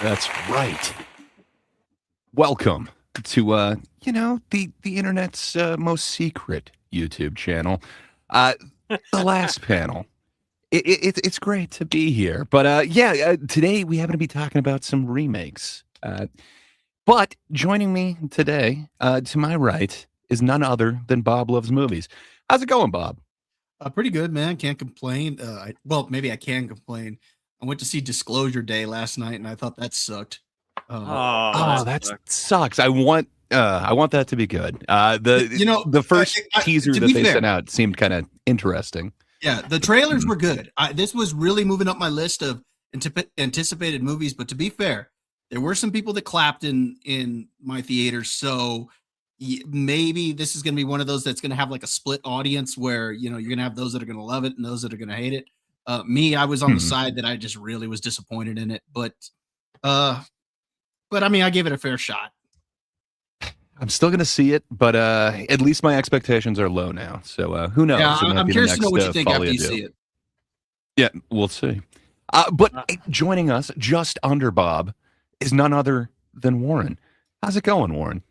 That's right. Welcome to the internet's most secret YouTube channel, the last panel. It's great to be here, but today we happen to be talking about some remakes. But joining me today, to my right, is none other than Bob Loves Movies. How's it going, Bob? Pretty good, man. Can't complain. Maybe I can complain. I went to see Disclosure Day last night, and I thought that sucked. That sucks. I want that to be good. The first teaser that they sent out seemed kind of interesting. Yeah, the trailers were good. This was really moving up my list of anticipated movies. But to be fair, there were some people that clapped in my theater, so maybe this is going to be one of those that's going to have like a split audience where you're going to have those that are going to love it and those that are going to hate it. I was on the side that I just really was disappointed in it, but I mean, I gave it a fair shot. I'm still going to see it, but at least my expectations are low now. So who knows? Yeah, I'm curious to know what you think after you see it. Yeah, we'll see. But joining us just under Bob is none other than Warren. How's it going, Warren?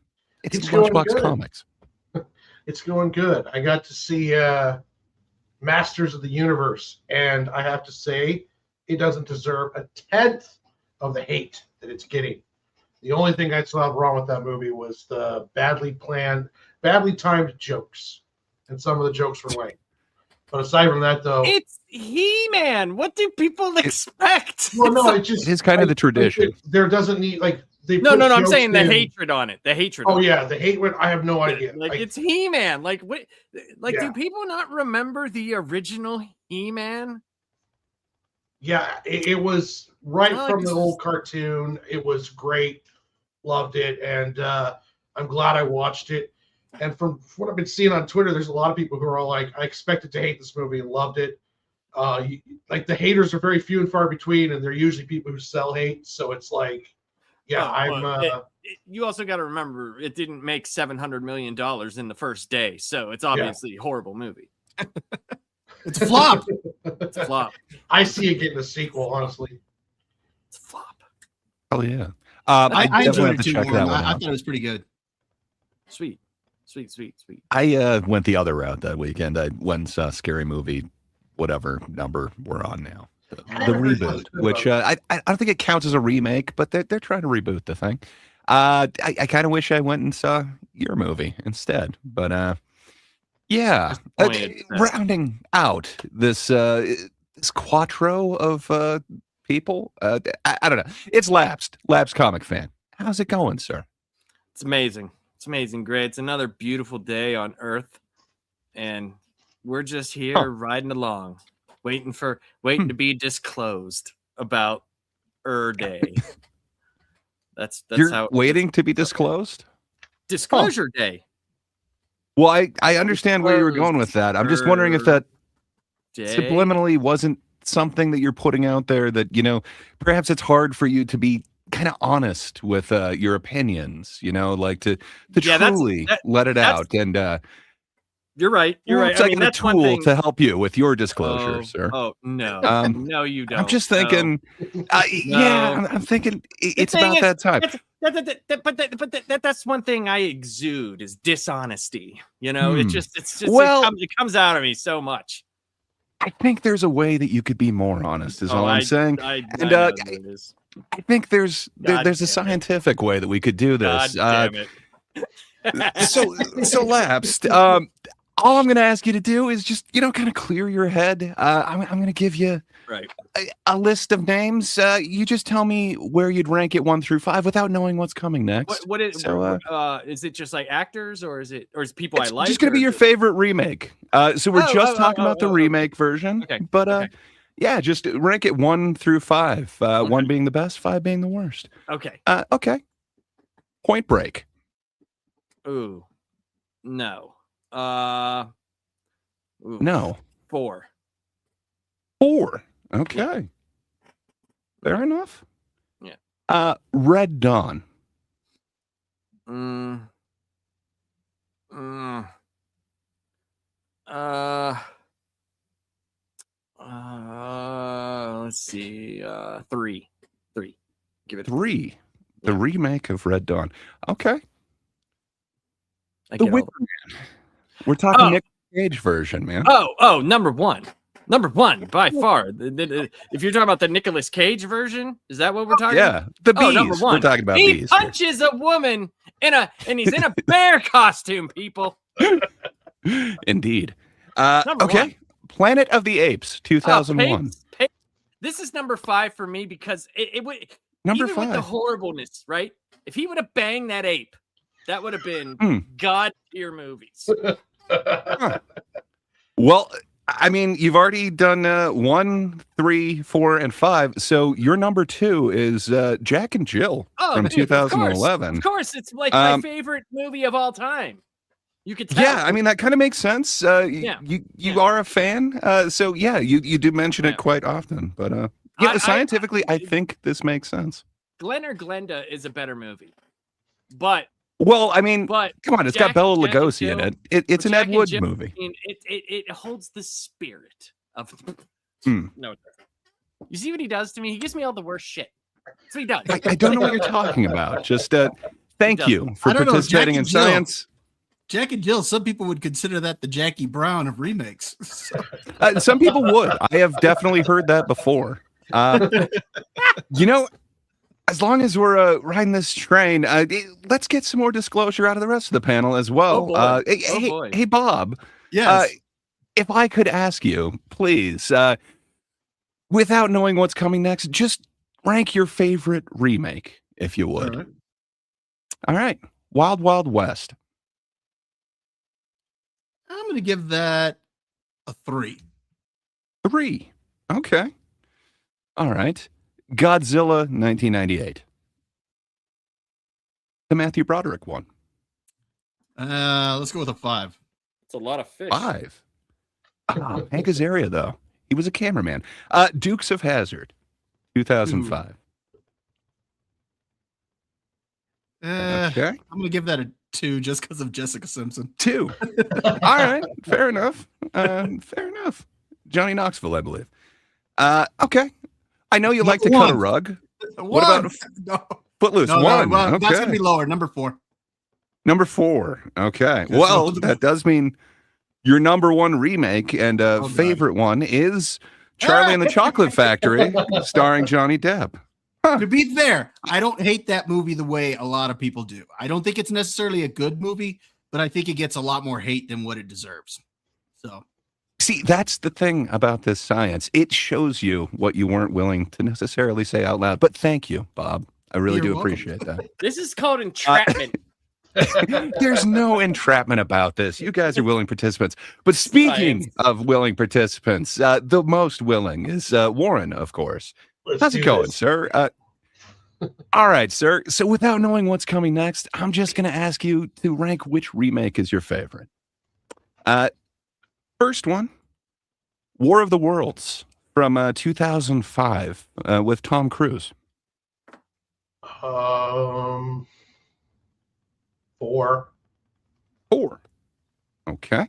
It's Lunchbox Comics. It's going good. I got to see Masters of the Universe, and I have to say, it doesn't deserve a tenth of the hate that it's getting. The only thing I saw wrong with that movie was the badly planned, badly timed jokes, and some of the jokes were lame. But aside from that, though, it's He-Man. What do people expect? Well, no, it's kind of the tradition. There doesn't need No. I'm saying the hatred on it. The hatred. Oh yeah, the hatred. I have no idea. It's He-Man. Do people not remember the original He-Man? Yeah, it was right from the old cartoon. It was great. Loved it, and I'm glad I watched it. And from what I've been seeing on Twitter, there's a lot of people who are all like, I expected to hate this movie and loved it. The haters are very few and far between, and they're usually people who sell hate. So it's like, you also got to remember, it didn't make $700 million in the first day, so it's obviously a horrible movie. It's a flop. It's a flop. I see it getting a sequel, honestly. It's a flop. Oh yeah. I enjoyed it too. I thought it was pretty good. Sweet. I went the other route that weekend. I went and saw Scary Movie, whatever number we're on now. The reboot, which I don't think it counts as a remake, but they're trying to reboot the thing. I kind of wish I went and saw your movie instead, but rounding out this quattro of people. I don't know. It's Lapsed comic fan. How's it going, sir? It's amazing. It's amazing. Great. It's another beautiful day on Earth, and we're just here riding along, waiting to be disclosed about Day. That's You're how waiting to be disclosed. Disclosure Day. Well, I understand where you were going with that. I'm just wondering if that subliminally wasn't something that you're putting out there that, perhaps it's hard for you to be kind of honest with your opinions, to truly let it out. And you're right. It's like a tool to help you with your disclosure, sir. Oh no, no, you don't. I'm just thinking. I'm thinking it's about that time. But that's one thing I exude is dishonesty. It comes out of me so much. I think there's a way that you could be more honest. Is all I'm saying. I think there's a scientific way that we could do this. God damn it. So Lapsed. All I'm going to ask you to do is just, kind of clear your head. I'm going to give you a list of names. You just tell me where you'd rank it 1 through 5 without knowing what's coming next. What is? Is it just like actors, or is people I like? It's just going to be your favorite remake. So we're talking about the remake version. Okay. But just rank it 1 through 5. 1 being the best, 5 being the worst. Okay. Okay. Point Break. Ooh, no. No. 4. 4. Okay. Yeah. Fair enough. Yeah. Red Dawn. Let's see. 3. Give it 3. The Yeah. remake of Red Dawn. Okay. I The get all Wicker that. Man. We're talking Oh. Nick Cage version, man. Oh, number one by far. If you're talking about the Nicolas Cage version, is that what we're talking about? Yeah, the bees. Oh, number one. We're talking about he bees. Here. punches a woman and he's in a bear costume, people. Indeed. Number Okay. one. Planet of the Apes, 2001. This is number 5 for me because it would Number even with the 5. horribleness, right? If he would have banged that ape, that would have been god tier movies. Huh. Well, I mean, you've already done 1, 3, 4, and 5. So your number 2 is Jack and Jill from 2011. Of course, it's like my favorite movie of all time. You could tell. Yeah, I mean that kind of makes sense. You are a fan, so yeah, you do mention it quite often. But scientifically, I think this makes sense. Glenn or Glenda is a better movie, but well, I mean, come on, it's got Bela Lugosi in it. It's an Ed Wood movie. I mean, it holds the spirit of. No, it doesn't. You see what he does to me? He gives me all the worst shit. That's what he does. I don't know what you're talking about. Just thank you for participating in science. Jack and Jill, some people would consider that the Jackie Brown of remakes. Some people would. I have definitely heard that before. You know, as long as we're riding this train, let's get some more disclosure out of the rest of the panel as well. Hey, Bob. Yes. If I could ask you, please, without knowing what's coming next, just rank your favorite remake, if you would. All right. Wild Wild West. I'm going to give that a 3. 3. Okay. All right. Godzilla 1998. The Matthew Broderick one. Let's go with a 5. It's a lot of fish. 5. Hank Azaria, though. He was a cameraman. Dukes of Hazzard, 2005. Okay. I'm going to give that a 2 just because of Jessica Simpson. 2. All right. Fair enough. Fair enough. Johnny Knoxville, I believe. Okay. I know you like to cut a rug. What about Footloose? 1. Well, okay. That's going to be lower. Number 4. Number 4. Okay. Well, that does mean your number 1 remake and favorite one is Charlie and the Chocolate Factory, starring Johnny Depp. To be fair, I don't hate that movie the way a lot of people do. I don't think it's necessarily a good movie, but I think it gets a lot more hate than what it deserves. So, see, that's the thing about this science. It shows you what you weren't willing to necessarily say out loud. But thank you, Bob. I really do appreciate that. This is called entrapment. There's no entrapment about this. You guys are willing participants. But speaking of willing participants, the most willing is Warren, of course. How's it going, sir? All right, sir. So without knowing what's coming next, I'm just going to ask you to rank which remake is your favorite. First one, War of the Worlds from 2005 with Tom Cruise. 4. 4. Okay.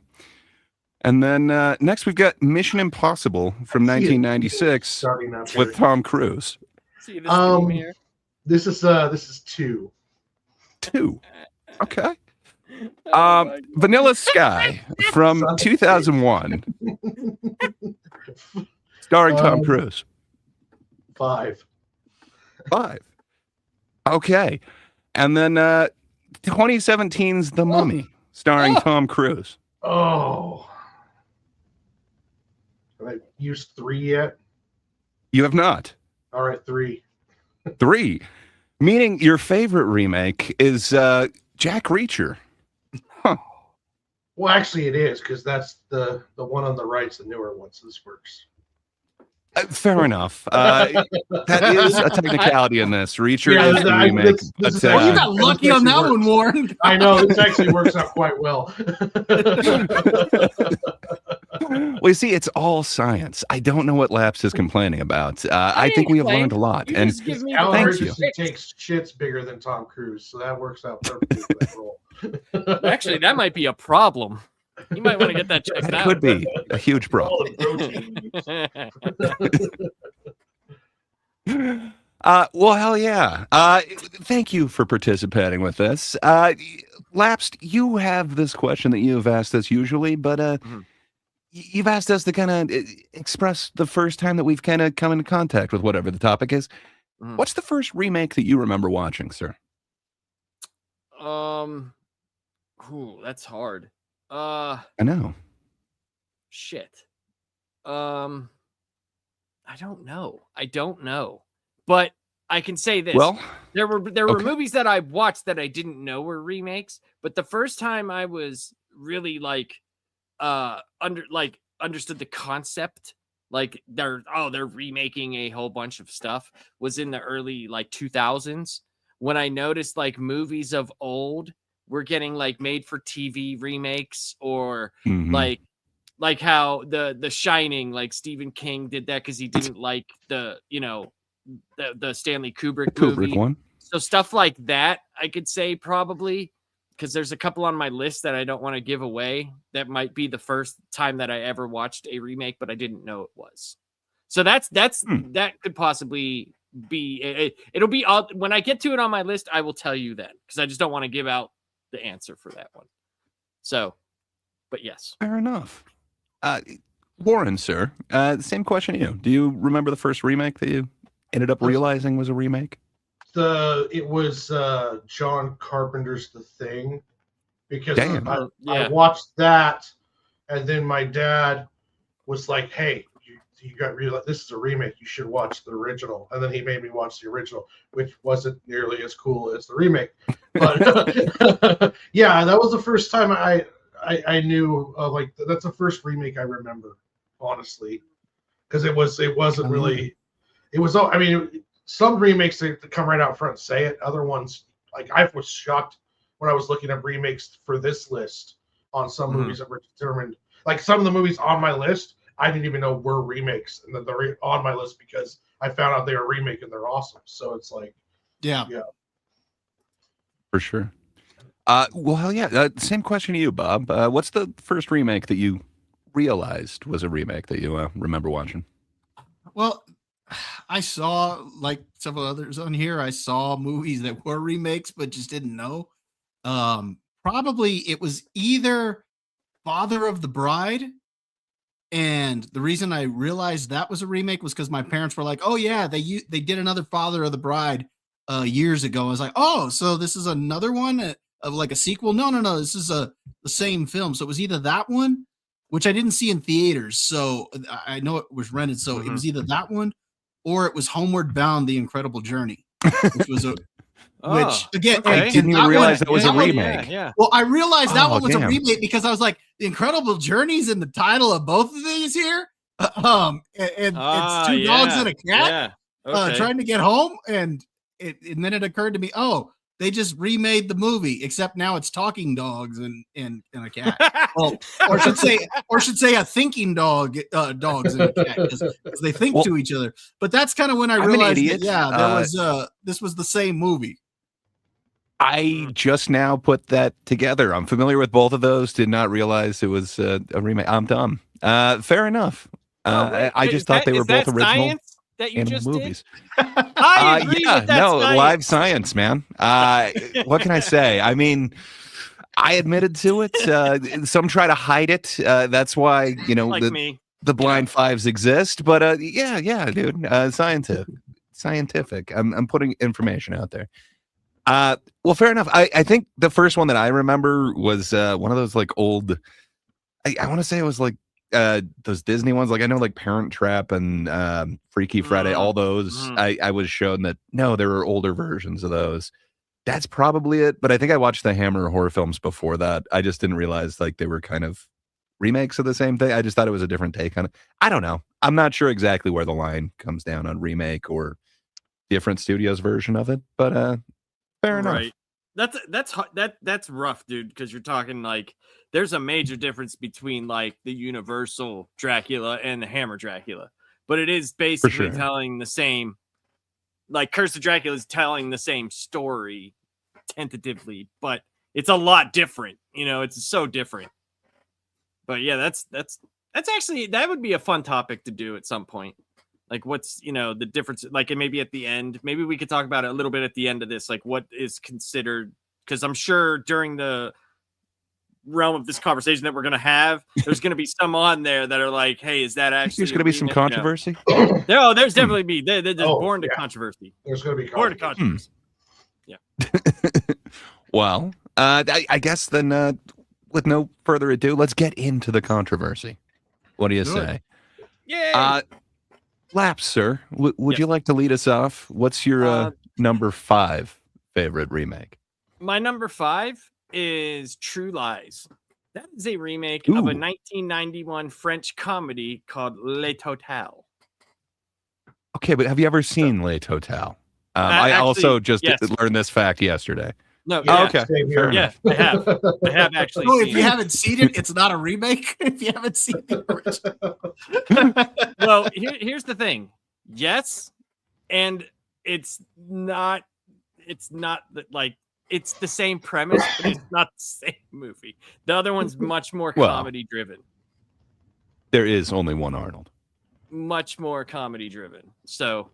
And then next we've got Mission Impossible from 1996 with Tom Cruise. See this room here? This is 2. 2. Okay. Vanilla Sky from 2001, starring Tom Cruise. 5. 5. Okay. And then 2017's The Mummy, starring Tom Cruise. Oh. Have I used 3 yet? You have not. All right, 3. 3. Meaning your favorite remake is Jack Reacher. Huh. Well, actually, it is, because that's the one on the right's the newer one, so this works. Fair enough. That is a technicality in this. Reacher is the remake. Well, you got lucky on that one, Warren. I know. This actually works out quite well. Well, you see, it's all science. I don't know what Laps is complaining about. I think we have learned a lot. And thank you. Takes shits bigger than Tom Cruise, so that works out perfectly for that role. Actually, that might be a problem. You might want to get that checked out. Could be a huge problem. Well, hell yeah. Thank you for participating with this. Lapsed, you have this question that you've asked us usually, but Mhm. you've asked us to kind of express the first time that we've kind of come into contact with whatever the topic is. Mhm. What's the first remake that you remember watching, sir? Um, that's hard. Uh, I know. shit. Um, I don't know. I don't know. But I can say this. Well, There were okay. movies that I watched that I didn't know were remakes, but the first time I was really like understood the concept, like they're remaking a whole bunch of stuff, was in the early like 2000s, when I noticed like movies of old were getting like made for TV remakes, or Mhm. like how the Shining, like Stephen King did that because he didn't like the Stanley The Kubrick Kubrick movie. one. So stuff like that, I could say probably, because there's a couple on my list that I don't want to give away. That might be the first time that I ever watched a remake, but I didn't know it was. So Hmm. that could possibly be. It'll be when I get to it on my list. I will tell you then, because I just don't want to give out the answer for that one. So, but yes. Fair enough. Uh, Warren, sir, same question to you. Do you remember the first remake that you ended up First- realizing was a remake? It was John Carpenter's The Thing, because Damn. I Yeah. watched that, and then my dad was like, "Hey, you got real. This is a remake. You should watch the original." And then he made me watch the original, which wasn't nearly as cool as the remake. But yeah, that was the first time I knew like that's the first remake I remember, honestly, because it wasn't really it was. I mean, some remakes they come right out front and say it. Other ones, like I was shocked when I was looking at remakes for this list on some Mhm. movies that were determined. Like some of the movies on my list, I didn't even know were remakes, and then they're on my list because I found out they were remake and they're awesome. So it's like, Yeah. For sure. Well, hell yeah. Same question to you, Bob. What's the first remake that you realized was a remake that you remember watching? Well, I saw, like several others on here, I saw movies that were remakes, but just didn't know. Probably it was either Father of the Bride, and the reason I realized that was a remake was because my parents were like, "Oh yeah, they did another Father of the Bride years ago." I was like, "Oh, so this is another one of like a sequel?" No, no, no, this is the same film. So it was either that one, which I didn't see in theaters, so I know it was rented. So it was either that one, or it was Homeward Bound: The Incredible Journey, which was a Oh, which again, I okay. didn't even that realize one, that was a that one, remake. Yeah. well, I realized that Oh, one was a damn. remake because I was like, The Incredible Journeys in the title of both of these here. And it's two dogs and a cat Yeah. Okay. trying to get home. And then it occurred to me, oh, they just remade the movie, except now it's talking dogs and a cat. Well, or should say a thinking dogs and a cat, because they think Well, to each other. But that's kind of when I I'm an realized that, idiot. yeah, there was this was the same movie. I just now put that together. I'm familiar with both of those. Did not realize it was a remake. I'm dumb. Fair enough. Oh, wait. I just thought they were Is both that original science that you animal just movies. did? I agree Yeah, with that no, live science. science, man. What can I say? I mean, I admitted to it. Some try to hide it. That's why Like me. the blind fives exist. But yeah, dude. Scientific. I'm putting information out there. Well, fair enough. I think the first one that I remember was one of those like old. I want to say it was like those Disney ones. Like I know like Parent Trap and Freaky Friday. All those I was shown that no, there were older versions of those. That's probably it. But I think I watched the Hammer horror films before that. I just didn't realize like they were kind of remakes of the same thing. I just thought it was a different take on it. I don't know. I'm not sure exactly where the line comes down on remake or different studios version of it. But fair enough. Right. That's rough, dude, because you're talking like there's a major difference between like the Universal Dracula and the Hammer Dracula. But it is basically sure. telling the same, like Curse of Dracula is telling the same story tentatively, but it's a lot different. It's so different. But yeah, that's actually, that would be a fun topic to do at some point. Like, what's, the difference? Like, and maybe at the end, maybe we could talk about it a little bit at the end of this. Like, what is considered? Because I'm sure during the realm of this conversation that we're going to have, there's going to be some on there that are like, hey, is that actually There's going to be some controversy. There's definitely be. They're just born to yeah. controversy. There's going to be Born to controversy. Yeah. Well, I guess then, with no further ado, let's get into the controversy. What do you say? Yay! Laps, sir. Would you like to lead us off? What's your number 5 favorite remake? My number 5 is True Lies. That is a remake of a 1991 French comedy called Les Total. Okay, but have you ever seen Les Total? I also just learned this fact yesterday. No, okay. Yeah, I have. I have actually. Oh, if you haven't seen it, it's not a remake. If you haven't seen the original. Well, here's the thing. Yes, and it's not. It's not like it's the same premise, but it's not the same movie. The other one's much more comedy driven. There is only one Arnold. Much more comedy driven. So,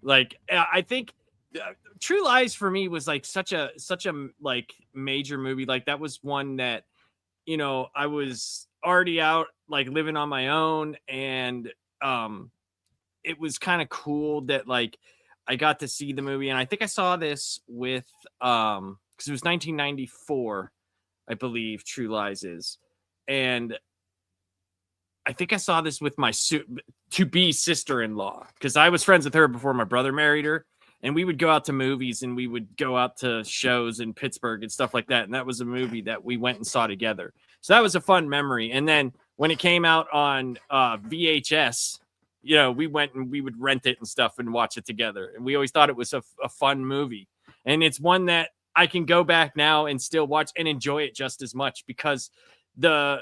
like, I think. True Lies for me was like such a like major movie. Like that was one that, I was already out like living on my own, and it was kind of cool that like I got to see the movie. And I think I saw this with because it was 1994, I believe True Lies is, and I think I saw this with my to-be sister-in-law because I was friends with her before my brother married her. And we would go out to movies and we would go out to shows in Pittsburgh and stuff like that. And that was a movie that we went and saw together. So that was a fun memory. And then when it came out on VHS, we went and we would rent it and stuff and watch it together. And we always thought it was a fun movie. And it's one that I can go back now and still watch and enjoy it just as much because the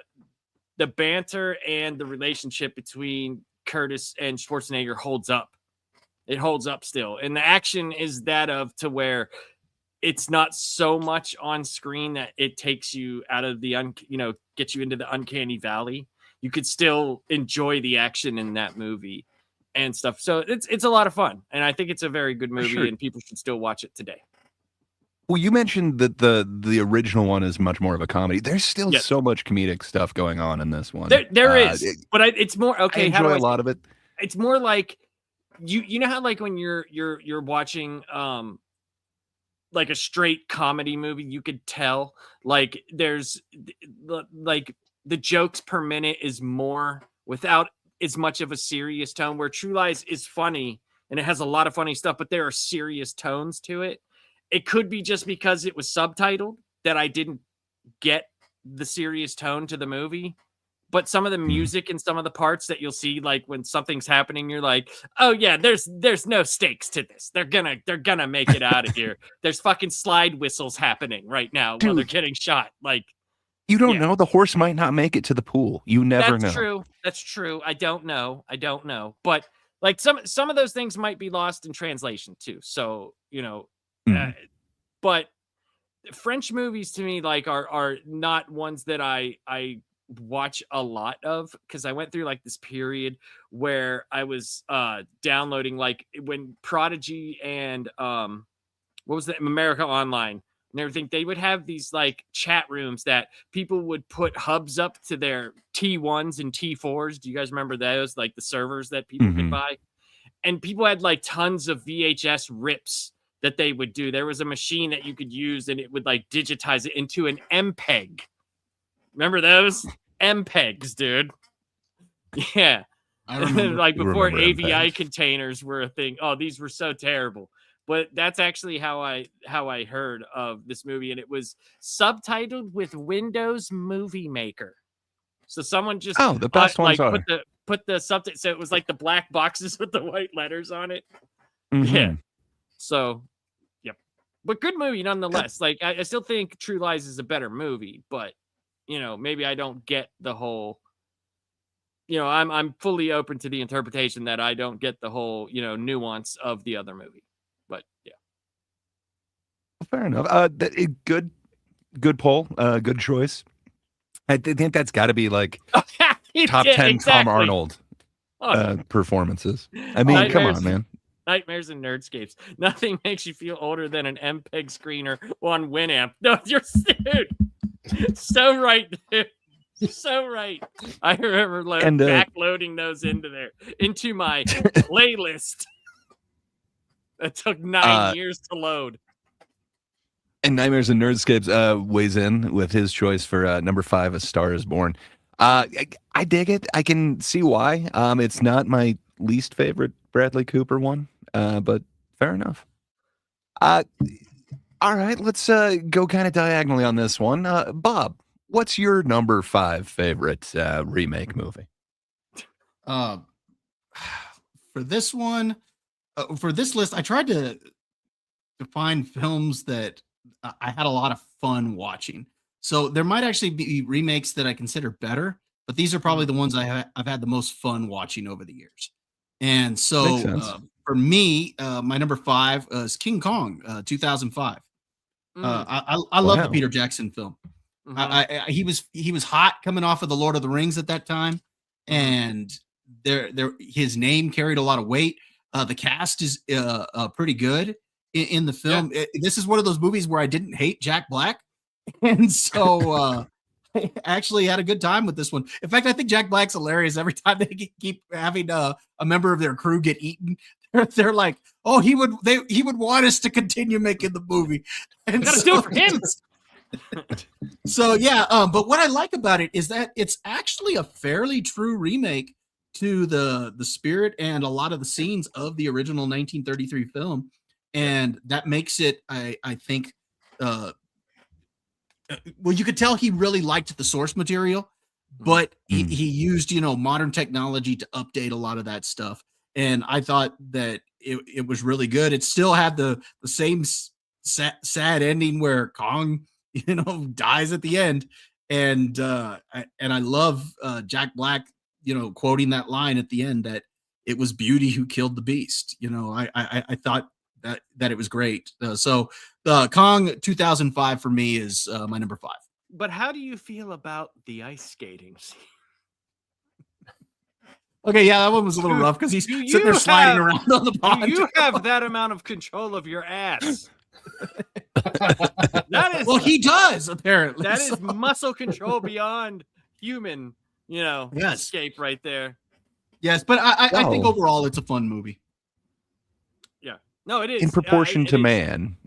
banter and the relationship between Curtis and Schwarzenegger holds up. It holds up still. And the action is that of to where it's not so much on screen that it takes you out of the, gets you into the uncanny valley. You could still enjoy the action in that movie and stuff. So it's a lot of fun. And I think it's a very good movie and people should still watch it today. Well, you mentioned that the original one is much more of a comedy. There's still so much comedic stuff going on in this one. There is, but it's more, okay. I enjoy a lot of it. It's more like, you know how like when you're watching like a straight comedy movie, you could tell like there's like the jokes per minute is more without as much of a serious tone, where True Lies is funny and it has a lot of funny stuff, but there are serious tones to it. It could be just because it was subtitled that I didn't get the serious tone to the movie. But some of the music and some of the parts that you'll see, like when something's happening, you're like, oh yeah, there's no stakes to this. They're gonna make it out of here. There's fucking slide whistles happening right now while they're getting shot. Like, you don't know. The horse might not make it to the pool. You never know. That's true. I don't know. But like some of those things might be lost in translation too. So but French movies to me like are not ones that I watch a lot of, because I went through like this period where I was downloading like when Prodigy and what was that, America Online and everything, they would have these like chat rooms that people would put hubs up to their T1s and T4s. Do you guys remember those, like the servers that people could buy? And people had like tons of VHS rips that they would do. There was a machine that you could use and it would like digitize it into an MPEG. Remember those? MPEGs, dude. Yeah. I remember. Like before AVI MPEGs. Containers were a thing. Oh, these were so terrible. But that's actually how I heard of this movie, and it was subtitled with Windows Movie Maker. So someone just the best ones are. put the subtitle, so it was like the black boxes with the white letters on it. Mm-hmm. Yeah. So, yep. But good movie nonetheless. Like I still think True Lies is a better movie, but maybe I don't get the whole. I'm fully open to the interpretation that I don't get the whole nuance of the other movie. But yeah. Fair enough. Good poll. Good choice. I think that's got to be like top 10 exactly. Tom Arnold performances. I mean, come on, man. Nightmares and Nerdscapes. Nothing makes you feel older than an MPEG screener on Winamp. No, you're dude. So right, dude. So right. I remember backloading those into my playlist. That took 9 years to load. And Nightmares and Nerdscapes weighs in with his choice for number 5, A Star Is Born. I dig it. I can see why. It's not my least favorite Bradley Cooper one, but fair enough. All right, let's go kind of diagonally on this one. Bob, what's your number 5 favorite remake movie? For this one, for this list, I tried to find films that I had a lot of fun watching. So there might actually be remakes that I consider better, but these are probably the ones I've had the most fun watching over the years. And so for me, my number 5 is King Kong, 2005. I love the Peter Jackson film. He was hot coming off of the Lord of the Rings at that time, and his name carried a lot of weight. The cast is pretty good in the film. This is one of those movies where I didn't hate Jack Black, and so I actually had a good time with this one. In fact, I think Jack Black's hilarious. Every time they keep having a member of their crew get eaten, they're like, "Oh, he would want us to continue making the movie." And gotta do it for him. So yeah, but what I like about it is that it's actually a fairly true remake to the spirit and a lot of the scenes of the original 1933 film, and that makes it, I think, well, you could tell he really liked the source material, but he used modern technology to update a lot of that stuff, and I thought that it was really good. It still had the same sad ending where Kong dies at the end, and I love Jack Black quoting that line at the end that it was beauty who killed the beast. I thought that it was great. So Kong 2005 for me is my number 5. But how do you feel about the ice skating scene? Okay, yeah, that one was a little rough because he's sitting there sliding around on the pond. Do you have that amount of control of your ass? That is, well, he does apparently. That is muscle control beyond human, escape right there. Yes, but I think overall it's a fun movie. Yeah, no, it is. In proportion to man,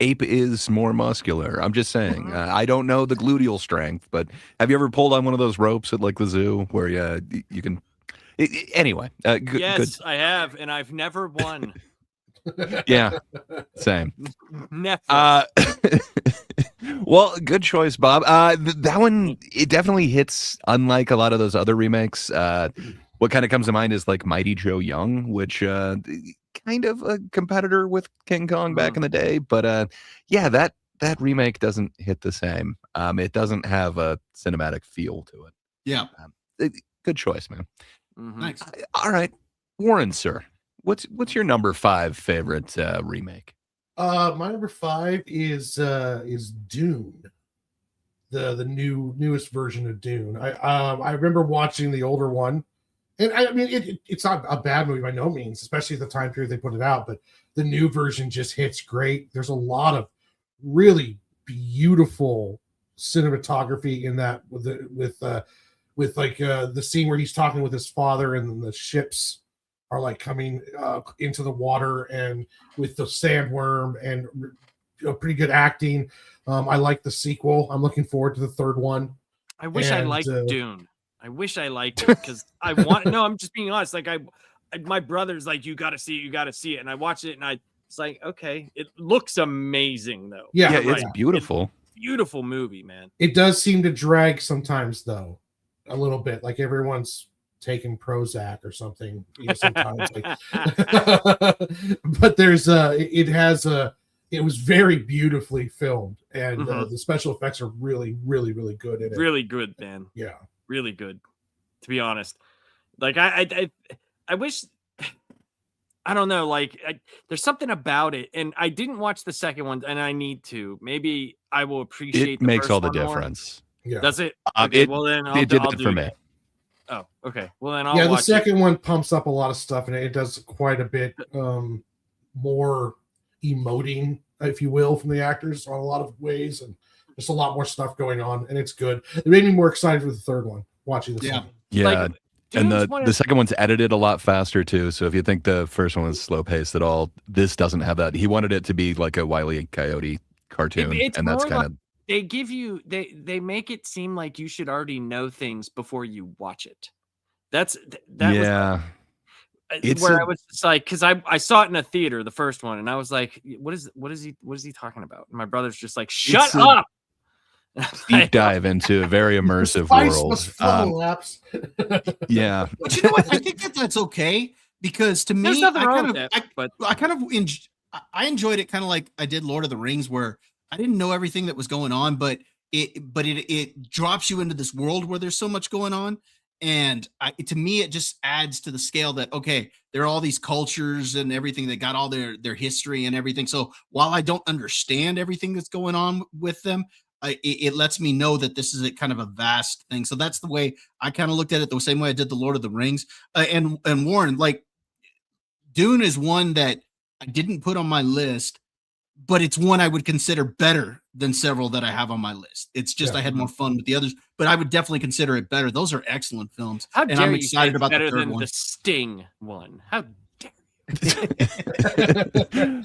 ape is more muscular. I'm just saying. I don't know the gluteal strength, but have you ever pulled on one of those ropes at like the zoo where you can? Anyway, yes, good. I have, and I've never won. Yeah, same. Never. Well, good choice, Bob. That one, it definitely hits unlike a lot of those other remakes. What kind of comes to mind is like Mighty Joe Young, which kind of a competitor with King Kong back in the day. But yeah, that remake doesn't hit the same. It doesn't have a cinematic feel to it. Yeah. Good choice, man. Thanks. All right, Warren, sir. What's your number 5 favorite remake? My number 5 is Dune, the newest version of Dune. I remember watching the older one, and I mean it's not a bad movie by no means, especially at the time period they put it out. But the new version just hits great. There's a lot of really beautiful cinematography in that with like the scene where he's talking with his father and the ships are like coming into the water, and with the sandworm and pretty good acting. I like the sequel. I'm looking forward to the third one. I wish I liked Dune. I wish I liked it because I want. No, I'm just being honest. Like my brother's like, you got to see it, and I watched it, and it's like, okay, it looks amazing though. Yeah, it's beautiful. It's a beautiful movie, man. It does seem to drag sometimes though, a little bit. Like everyone's taking Prozac or something, sometimes. But there's it was very beautifully filmed, and the special effects are really, really, really good in it. Really good, man. Yeah, really good. To be honest, like I wish. I don't know. Like, there's something about it, and I didn't watch the second one, and I need to. Maybe I will appreciate. It makes all the difference. Yeah. Does it? Okay, well then, it did it for me. Oh, okay. Well, then I'll Yeah, the watch second one pumps up a lot of stuff, and it does quite a bit more emoting, if you will, from the actors on a lot of ways, and just a lot more stuff going on, and it's good. It made me more excited for the third one, watching the second. Yeah. Like, And Dune's the second one's edited a lot faster too. So if you think the first one was slow paced at all, this doesn't have that. He wanted it to be like a Wile E. Coyote cartoon, it's and that's more kind of they give you they make it seem like you should already know things before you watch it. That yeah. was where I was just like, because I saw it in a theater, the first one, and I was like, what is he talking about? And my brother's just like, shut up. Deep dive into a very immersive world. Yeah. But you know what? I think that's okay, because to me, There's nothing wrong with that, but I enjoyed it kind of like I did Lord of the Rings, where I didn't know everything that was going on, but it drops you into this world where there's so much going on. And to me, it just adds to the scale that, okay, there are all these cultures and everything that got all their history and everything. So while I don't understand everything that's going on with them, it lets me know that this is a kind of a vast thing. So that's the way I kind of looked at it, the same way I did the Lord of the Rings. And Warren, like, Dune is one that I didn't put on my list, but it's one I would consider better than several that I have on my list. It's just I had more fun with the others, but I would definitely consider it better. Those are excellent films. How dare I'm you excited say about better the third than one. the Sting one? How dare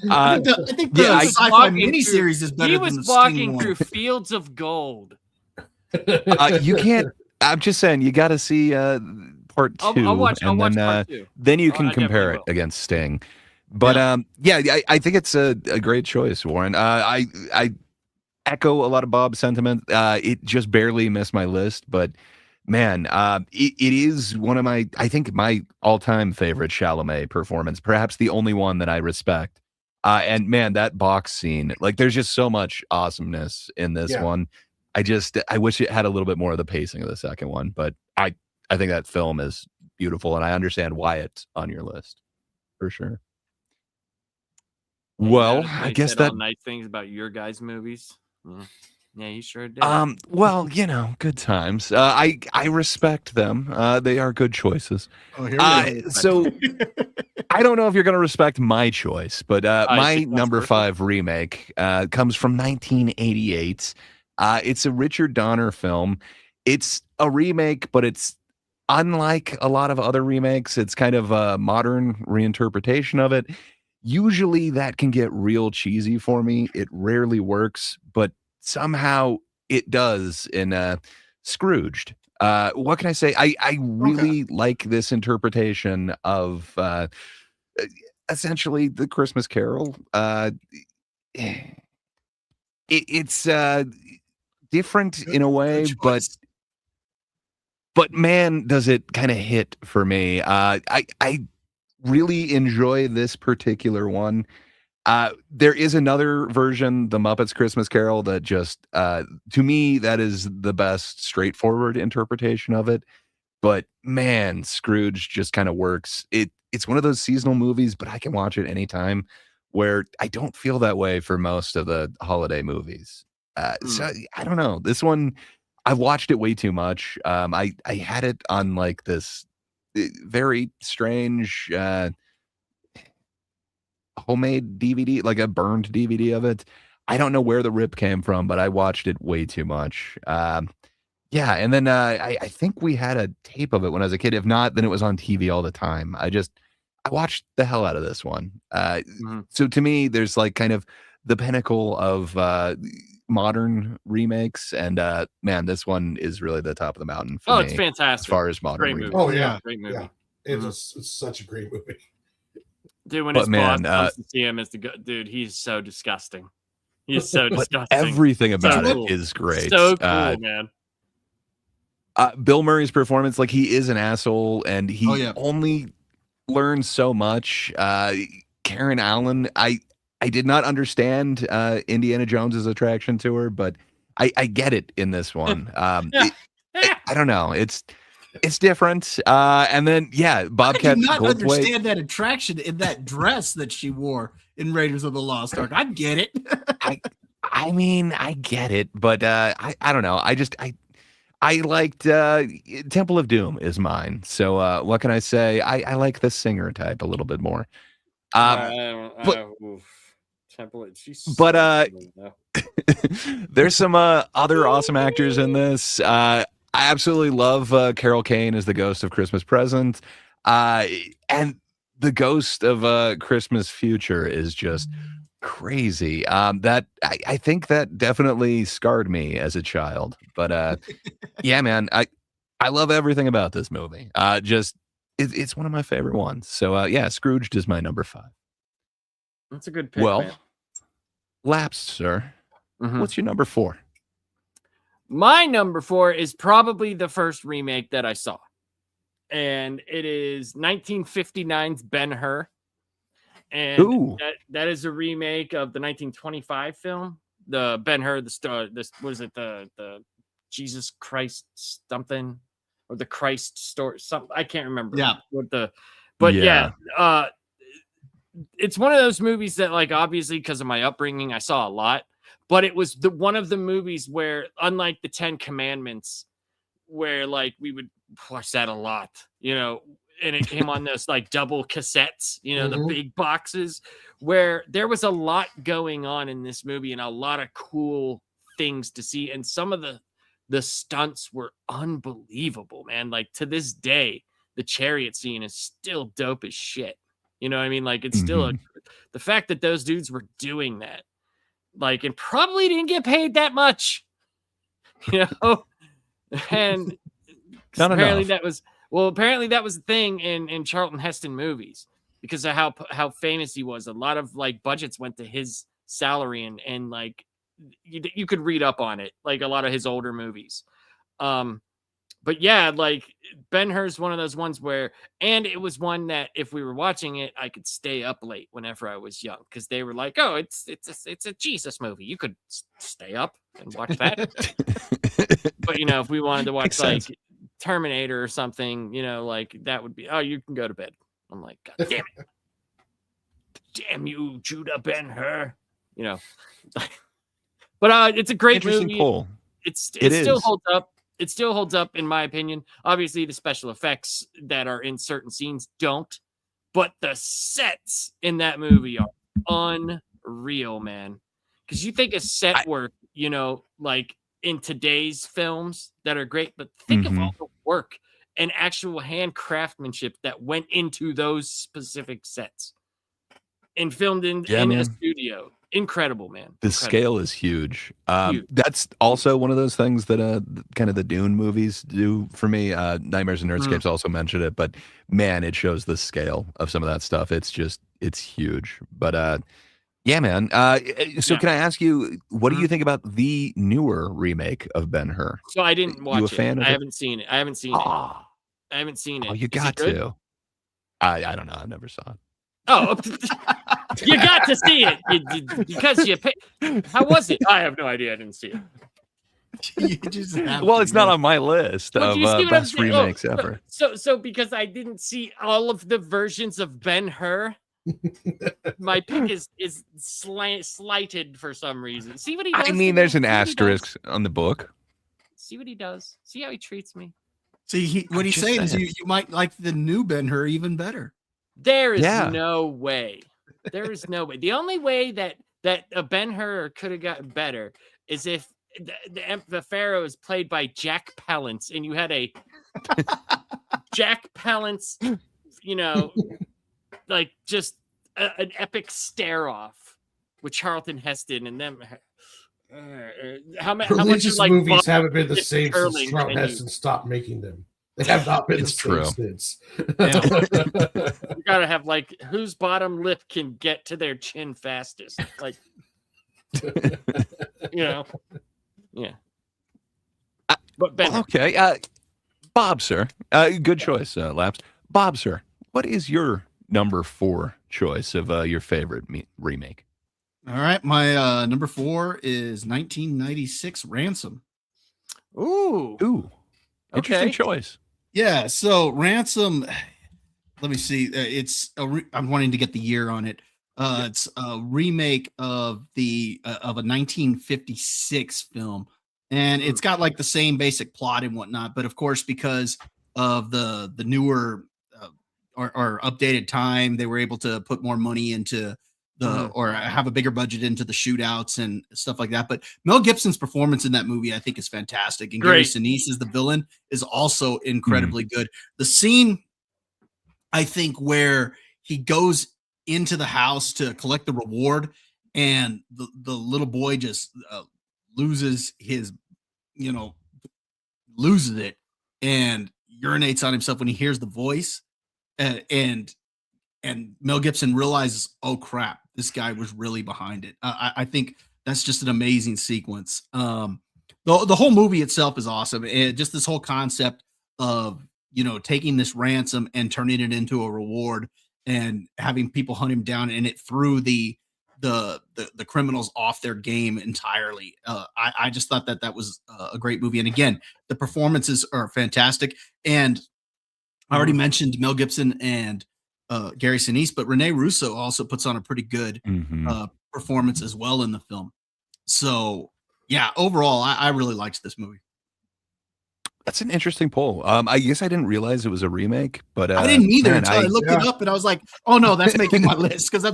I think the sci-fi miniseries is better he than was the Sting walking one. through fields of gold. You can't. I'm just saying you got to see part 2, I'll watch and part 2. then you I can compare definitely it will. against Sting. But I think it's a great choice, Warren. I echo a lot of Bob's sentiment. It just barely missed my list, but man, it is one of my all-time favorite Chalamet performance, perhaps the only one that I respect. And man, that box scene, like, there's just so much awesomeness in this one. I wish it had a little bit more of the pacing of the second one, but I think that film is beautiful, and I understand why it's on your list for sure. Well, I guess that all nice things about your guys' movies. Yeah, you sure did. Well, good times. I respect them. They are good choices. Oh, here we go. So I don't know if you're going to respect my choice, but my number 5 remake comes from 1988. It's a Richard Donner film. It's a remake, but it's unlike a lot of other remakes. It's kind of a modern reinterpretation of it. Usually that can get real cheesy for me. It rarely works, but somehow it does in Scrooged. What can I say? I really like this interpretation of essentially the Christmas Carol. It's different in a way, but man, does it kind of hit for me. I really enjoy this particular one. There is another version, The Muppets Christmas Carol, that just to me, that is the best straightforward interpretation of it. But man, Scrooge just kind of works. It's one of those seasonal movies, but I can watch it anytime, where I don't feel that way for most of the holiday movies. So I don't know. This one, I've watched it way too much. I had it on like this very strange homemade DVD, like a burned DVD of it. I don't know where the rip came from, but I watched it way too much. Yeah, and then I think we had a tape of it when I was a kid. If not, then it was on TV all the time. I watched the hell out of this one. So to me, there's like kind of the pinnacle of modern remakes, and man, this one is really the top of the mountain for me. It's fantastic as far as modern great remakes. movie. Oh yeah, great movie. Yeah. It's such a great movie. Dude, when his boss comes to see him as dude, he's so disgusting. He's so disgusting. Everything about it is great. So cool, man. Bill Murray's performance, like, he is an asshole, and he only learns so much. Karen Allen, I did not understand Indiana Jones's attraction to her, but I get it in this one. I don't know. It's different. And then Bobcat. I did not understand that attraction in that dress that she wore in Raiders of the Lost Ark. I get it. I mean, I get it, but I don't know. I liked Temple of Doom is mine. So what can I say? I like the singer type a little bit more. But Temple. She's but ugly, though. there's some other awesome actors in this. I absolutely love Carol Kane as the ghost of Christmas Present. And the ghost of Christmas Future is just crazy. That I think that definitely scarred me as a child. But yeah, man, I love everything about this movie. It's one of my favorite ones. So yeah, Scrooged is my number 5. That's a good pick, Well, man. Lapsed, sir. Mhm. What's your number 4? My number 4 is probably the first remake that I saw. And it is 1959's Ben-Hur. And Ooh. that is a remake of the 1925 film, the Ben-Hur, what is it, the Jesus Christ something, or the Christ story, something, I can't remember. Yeah. But yeah, it's one of those movies that, like, obviously because of my upbringing, I saw a lot, but it was one of the movies where, unlike the 10 Commandments, where like we would watch that a lot, and it came on those like double cassettes, the big boxes, where there was a lot going on in this movie and a lot of cool things to see. And some of the stunts were unbelievable, man. Like, to this day, the chariot scene is still dope as shit. You know what I mean? Like, it's still the fact that those dudes were doing that, like, and probably didn't get paid that much, and Not apparently enough. that was the thing in Charlton Heston movies, because of how famous he was. A lot of like budgets went to his salary, and like you could read up on it, like a lot of his older movies. But yeah, like Ben-Hur's one of those ones where, and it was one that if we were watching it, I could stay up late whenever I was young, because they were like, oh, it's a Jesus movie. You could stay up and watch that. But if we wanted to watch like Terminator or something, like that would be, oh, you can go to bed. I'm like, God damn it. Damn you, Judah Ben-Hur. But it's a great movie. Pull. It still holds up. It still holds up, in my opinion. Obviously, the special effects that are in certain scenes don't, but the sets in that movie are unreal, man. Because you think of set work, like in today's films that are great, but think of all the work and actual hand craftsmanship that went into those specific sets and filmed in a studio. Incredible, man. The scale is huge. That's also one of those things that kind of the Dune movies do for me. Nightmares and Nerdscapes also mentioned it, but man, it shows the scale of some of that stuff. It's huge. But yeah, man. So can I ask you, what do you think about the newer remake of Ben-Hur? So I didn't watch you a it. fan of I it? haven't seen it. I haven't seen it. I haven't seen it. Oh, you got to. I don't know. I never saw it. Oh, you got to see it because you pay. How was it? I have no idea. I didn't see it. Well, it's not on my list of best remakes ever. So because I didn't see all of the versions of Ben-Hur, my pick is slighted for some reason. See what he does? I mean, there's an asterisk on the book. See what he does. See how he treats me. See, what he's saying is you might like the new Ben-Hur even better. There is no way. There is no way. The only way that a Ben-Hur could have gotten better is if the Pharaoh is played by Jack Palance, and you had a Jack Palance, like just an epic stare-off with Charlton Heston and them. How much movies haven't been the same since Charlton Heston stopped making them. They have not been the same since. You gotta have like whose bottom lip can get to their chin fastest, like yeah. But Ben, okay, Bob, sir, good choice, Laps. Bob, sir, what is your number 4 choice of your favorite remake? All right, my number 4 is 1996 Ransom. Ooh. Interesting choice. Yeah, so Ransom, let me see. I'm wanting to get the year on it. It's a remake of a 1956 film, and it's got like the same basic plot and whatnot. But of course, because of the newer or updated time, they were able to put more money into or have a bigger budget into the shootouts and stuff like that. But Mel Gibson's performance in that movie, I think, is fantastic. And Gary Sinise as the villain is also incredibly good. The scene, I think, where he goes into the house to collect the reward and the little boy just loses his, loses it and urinates on himself when he hears the voice. And Mel Gibson realizes, oh crap, this guy was really behind it. I think that's just an amazing sequence. The whole movie itself is awesome. And just this whole concept of, taking this ransom and turning it into a reward and having people hunt him down, and it threw the criminals off their game entirely. I just thought that was a great movie. And again, the performances are fantastic. And I already mentioned Mel Gibson and Gary Sinise, but Rene Russo also puts on a pretty good performance as well in the film. So yeah, overall, I really liked this movie. That's an interesting poll. I guess I didn't realize it was a remake, but I didn't either until I looked it up, and I was like, "Oh no, that's making my list," because I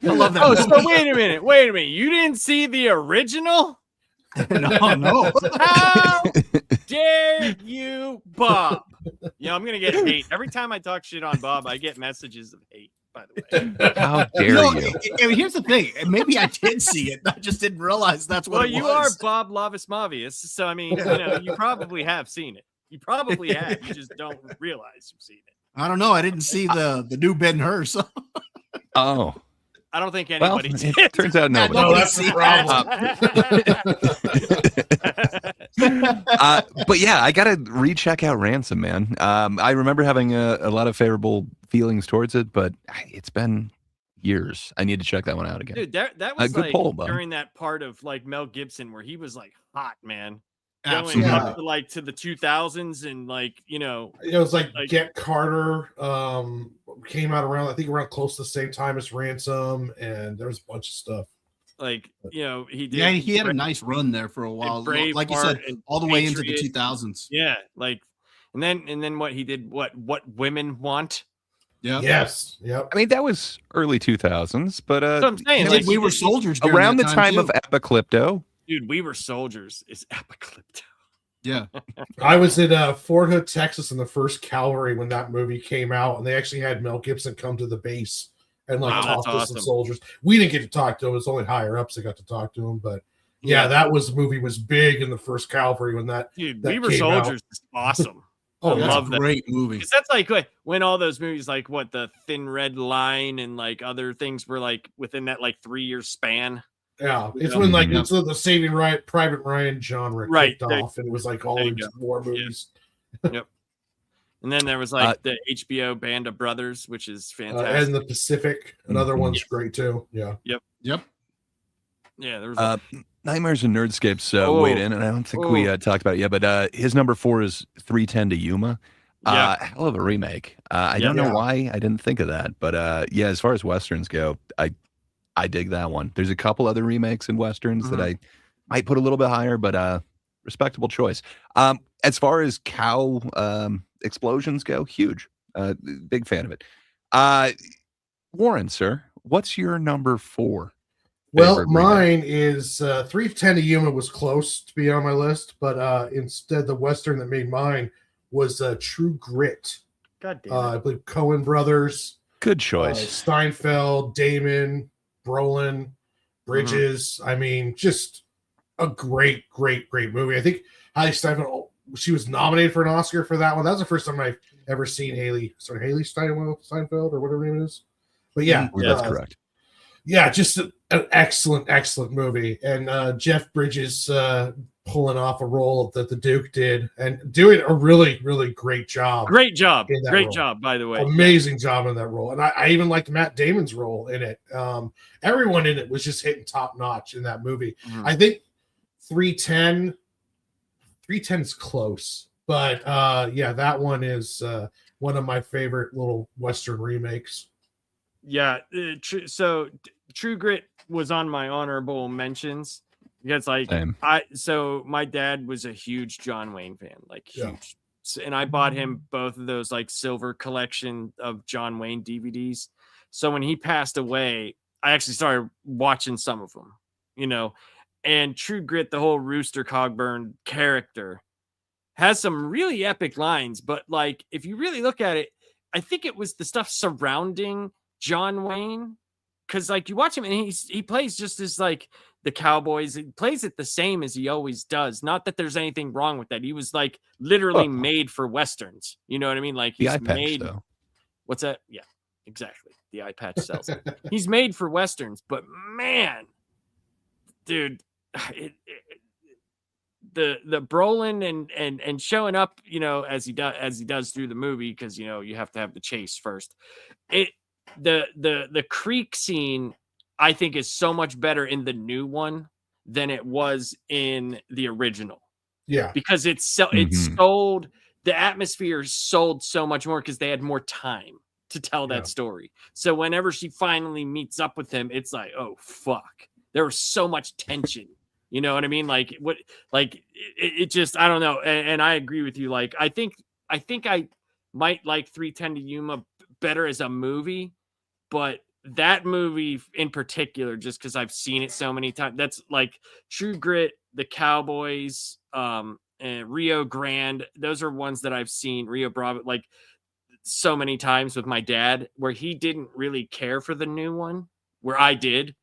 love that. Oh, so wait a minute, you didn't see the original? No. How dare you, Bob? I'm gonna get hate every time I talk shit on Bob. I get messages of hate. By the way, how dare you? Here's the thing. Maybe I did see it. I just didn't realize that's what. Well, you are Bob Lavis Mavius, so I mean, you probably have seen it. You probably have. You just don't realize you've seen it. I don't know. I didn't see the new Ben-Hur. So. Oh. I don't think anybody did. It turns out nobody. No, that's the problem. But yeah, I gotta recheck out Ransom, man. I remember having a lot of favorable feelings towards it, but it's been years. I need to check that one out again. Dude, that was good like poll, during that part of like Mel Gibson where he was like hot, man. Absolutely. Going up to the 2000s and it was like Get Carter came out around close to the same time as Ransom, and there was a bunch of stuff. He did. Yeah, he had a nice run there for a while, like you said, all the way into the 2000s. Yeah, and then what he did, what women want. Yeah. Yes. Yep. I mean, that was early 2000s, but that's what I'm saying. We were soldiers around the time of Apocalypto. Dude, We Were Soldiers is Apocalypto. Yeah. I was in Fort Hood, Texas in the first Cavalry when that movie came out, and they actually had Mel Gibson come to the base and talk to some soldiers. We didn't get to talk to him. It was only higher ups that got to talk to him, but that movie was big in the first Cavalry when that. Dude, We Were Soldiers is awesome. I love that. Great movie. Because that's like when all those movies, like what the Thin Red Line and like other things were like within that like 3-year span. Yeah, it's when it's the Saving Private Ryan genre kicked off, and it was like all these war movies. Yep. And then there was like the HBO Band of Brothers, which is fantastic. And the Pacific, another one's great too. Yeah. Yep. Yeah, there was Nightmares and Nerdscapes weighed in, and I don't think we talked about it yet, but his number 4 is 310 to Yuma. Hell of a remake. I don't know why I didn't think of that, but as far as Westerns go, I dig that one. There's a couple other remakes in Westerns that I might put a little bit higher, but respectable choice. As far as cow explosions go, huge. Big fan of it. Warren, sir, what's your number 4? Well, mine is 310 to Yuma was close to be on my list, but instead the Western that made mine was True Grit. God damn it. I believe Coen Brothers. Good choice. Steinfeld, Damon, Brolin, Bridges. I mean, just a great movie. I think Haley Steinfeld, she was nominated for an Oscar for that one. That was the first time I've ever seen Haley Steinfeld or whatever her name is. But yeah, that's correct. Yeah, just an excellent movie. And Jeff Bridges pulling off a role that the Duke did and doing a really great job. Great job, by the way. Amazing job in that role. And I even liked Matt Damon's role in it. Everyone in it was just hitting top notch in that movie. I think 310 is close. But that one is one of my favorite little Western remakes. Yeah, so True Grit was on my honorable mentions. Because like Same. so my dad was a huge John Wayne fan, like Yeah. huge. And I bought him both of those like silver collection of John Wayne DVDs. So when he passed away, I actually started watching some of them, you know. And True Grit, the whole Rooster Cogburn character, has some really epic lines. But like, if you really look at it, I think it was the stuff surrounding John Wayne. Because like you watch him and he plays just as like the Cowboys. He plays it the same as he always does. Not that there's anything wrong with that. He was like literally made for Westerns. You know what I mean? Like The he's eye patch, made. though. What's that? Yeah, exactly. The eye patch sells it. He's made for Westerns, but man, dude, the Brolin and showing up, you know, as he does through the movie, because you know you have to have the chase first. The creek scene, I think, is so much better in the new one than it was in the original. Yeah. Because it's sold, the atmosphere is sold so much more because they had more time to tell that story. So whenever she finally meets up with him, it's like, oh fuck, there was so much tension. You know what I mean? Like what? Like it just, I don't know. And I agree with you. Like I think I might like 3:10 to Yuma better as a movie, but that movie in particular, just because I've seen it so many times, that's like True Grit, the Cowboys, and Rio Grande. Those are ones that I've seen. Rio Bravo, like so many times with my dad, where he didn't really care for the new one, where I did.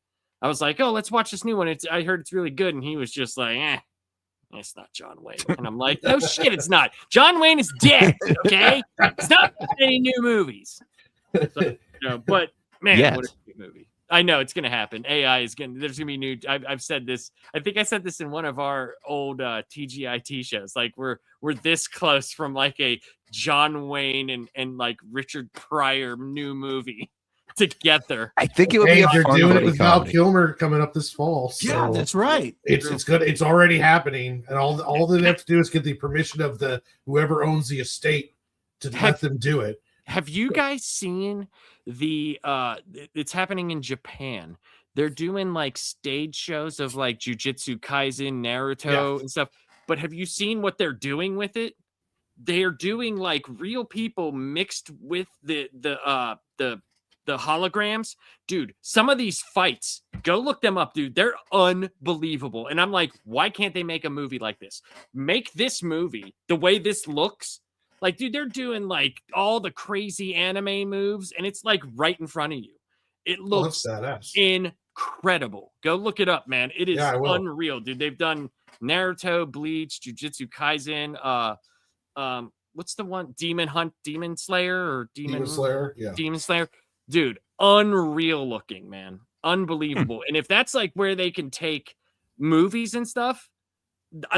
I was like, oh, let's watch this new one. I heard it's really good. And he was just like, it's not John Wayne. And I'm like, no shit, it's not. John Wayne is dead, okay? It's not any new movies. So, you know, but, man, what a great movie. I know it's going to happen. AI is going to, there's going to be new. I've said this. I think I said this in one of our old TGIT shows. Like, we're this close from, like, a John Wayne and like, Richard Pryor new movie together. I think it would be a they're fun doing it with Val comedy. Kilmer coming up this fall. So Yeah, that's right. It's good. It's already happening, and all they have to do is get the permission of the whoever owns the estate to let them do it. Have you guys seen the it's happening in Japan? They're doing like stage shows of like Jujutsu Kaisen, Naruto, and stuff. But have you seen what they're doing with it? They're doing like real people mixed with the holograms. Dude, some of these fights, go look them up, dude. They're unbelievable. And I'm like, why can't they make a movie like this? Make this movie the way this looks. Like, dude, they're doing like all the crazy anime moves, and it's like right in front of you. It looks incredible. Go look it up, man. It is unreal, dude. They've done Naruto, Bleach, Jujutsu Kaisen, what's the one? Demon Slayer. Demon Slayer. Yeah. Demon Slayer. Dude, unreal looking, man. Unbelievable. And if that's like where they can take movies and stuff,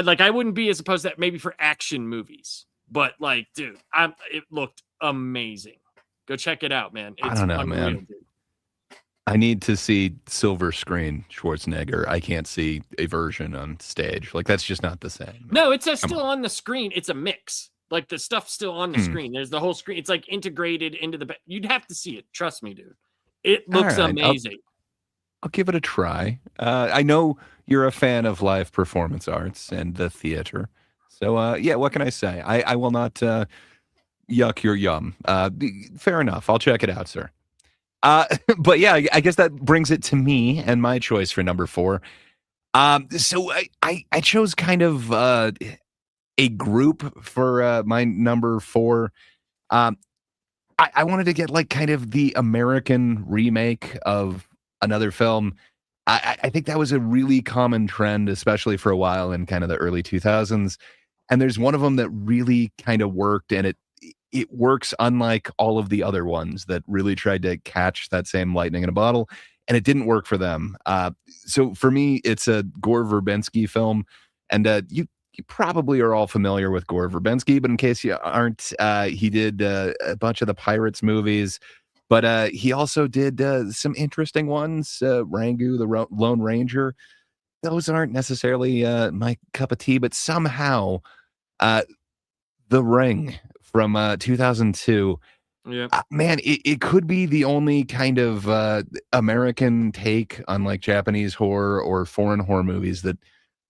like I wouldn't be as opposed to that maybe for action movies. But like, dude, it looked amazing. Go check it out, man. It's I don't know, unreal, man. Dude. I need to see silver screen Schwarzenegger. I can't see a version on stage. Like, that's just not the same. No, it's still on the screen. It's a mix. Like, the stuff's still on the screen. There's the whole screen. It's like integrated into the... You'd have to see it. Trust me, dude. It looks amazing. I'll give it a try. I know you're a fan of live performance arts and the theater. So, yeah, what can I say? I will not yuck your yum. Fair enough. I'll check it out, sir. But yeah, I guess that brings it to me and my choice for number 4. So I chose kind of a group for my number 4. I wanted to get like kind of the American remake of another film. I think that was a really common trend, especially for a while in kind of the early 2000s. And there's one of them that really kind of worked, and it works unlike all of the other ones that really tried to catch that same lightning in a bottle, and it didn't work for them. So for me, it's a Gore Verbinski film, and you probably are all familiar with Gore Verbinski, but in case you aren't, he did a bunch of the Pirates movies, but he also did some interesting ones, Rango, the Lone Ranger. Those aren't necessarily my cup of tea, but somehow The Ring from 2002, man, it could be the only kind of American take on like Japanese horror or foreign horror movies that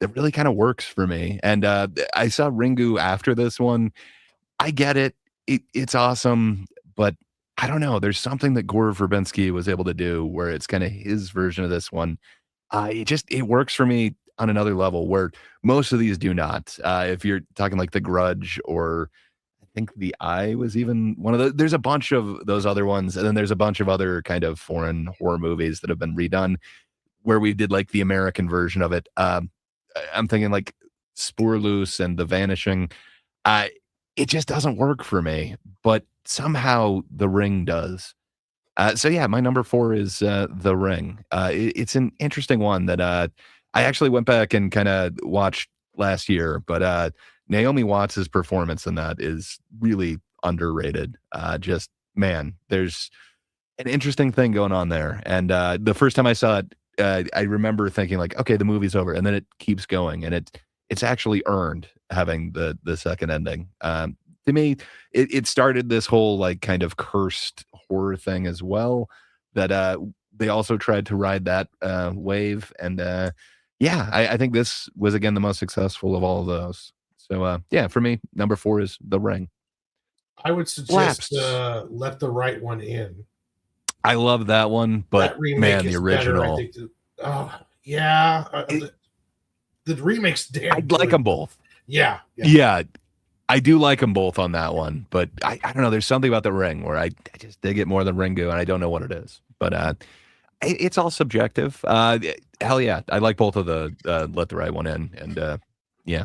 that really kind of works for me. And I saw Ringu after this one. I get it. It's awesome, but I don't know. There's something that Gore Verbinski was able to do where it's kind of his version of this one. It works for me on another level where most of these do not. If you're talking like The Grudge, or I think The Eye was even one of the, there's a bunch of those other ones. And then there's a bunch of other kind of foreign horror movies that have been redone where we did like the American version of it. I'm thinking like Spoorloose and The Vanishing. It just doesn't work for me, but somehow The Ring does. So yeah, my number 4 is The Ring. It's an interesting one that I actually went back and kind of watched last year, but Naomi Watts' performance in that is really underrated. Just, man, there's an interesting thing going on there. And the first time I saw it, I remember thinking like, okay, the movie's over, and then it keeps going, and it's actually earned having the second ending. To me, it started this whole like kind of cursed horror thing as well, that they also tried to ride that wave. And yeah, I think this was again the most successful of all of those. So yeah, for me, number 4 is The Ring. I would suggest Let the Right One In. I love that one, but that remake man, is the original. Better, I think. Yeah, the remakes. Damn, I like them both. Yeah. I do like them both on that one, but I don't know. There's something about The Ring where I just dig it more than Ringu, and I don't know what it is. But it's all subjective. Hell yeah, I like both of the Let the Right One In, and yeah.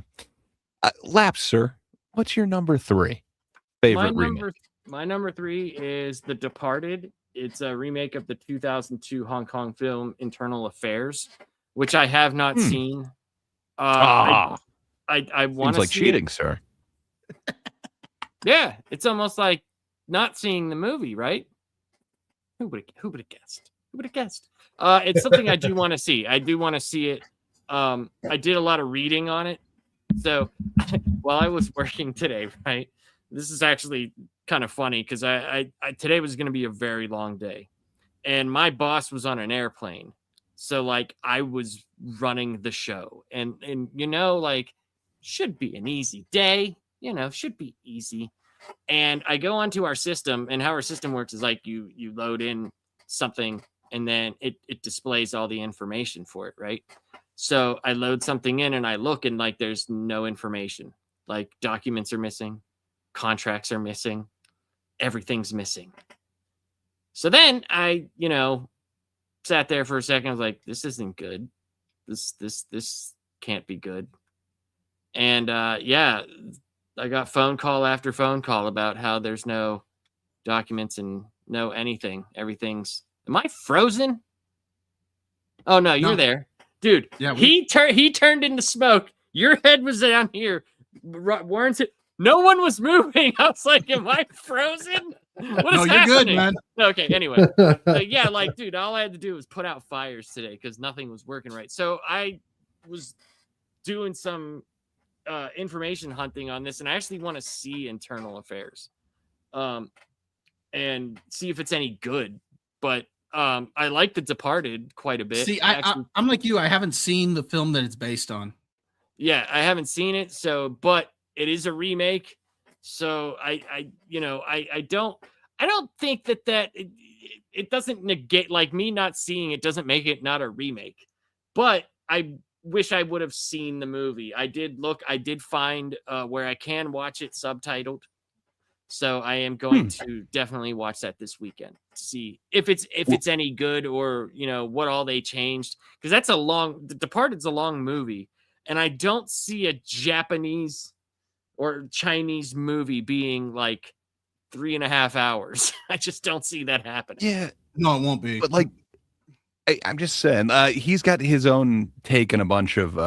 Laps, sir. What's your number 3 favorite remake? My number 3 is The Departed. It's a remake of the 2002 Hong Kong film Internal Affairs, which I have not seen. I want to like see cheating, it. Sir. Yeah, it's almost like not seeing the movie, right? Who would have guessed? Who would have guessed? It's something I do want to see. I do want to see it. I did a lot of reading on it. So while I was working today, right? This is actually kind of funny because I today was going to be a very long day, and my boss was on an airplane, so like I was running the show, and you know, like, should be an easy day, you know, should be easy. And I go onto our system, and how our system works is like you load in something, and then it displays all the information for it, right? So I load something in, and I look, and like there's no information. Like documents are missing, contracts are missing, everything's missing. So then I, sat there for a second. I was like, this isn't good. This can't be good. And yeah, I got phone call after phone call about how there's no documents and no anything. Everything's. Am I frozen? Oh no, you're there, dude. Yeah, he turned into smoke. Your head was down here. Warren's. No one was moving. I was like, am I frozen? What is happening? You're good, man. Okay, anyway. Yeah, like, dude, all I had to do was put out fires today because nothing was working right. So I was doing some information hunting on this, and I actually want to see Internal Affairs and see if it's any good. But I like The Departed quite a bit. See, I'm like you. I haven't seen the film that it's based on. Yeah, I haven't seen it. So, but it is a remake, so I don't think that it doesn't negate, like, me not seeing it doesn't make it not a remake. But I wish I would have seen the movie. I did find where I can watch it subtitled, so I am going to definitely watch that this weekend to see if it's any good, or what all they changed, because The Departed's a long movie, and I don't see a Japanese or Chinese movie being like 3.5 hours. I just don't see that happening. Yeah. No, it won't be. But like, I'm just saying, he's got his own take in a bunch of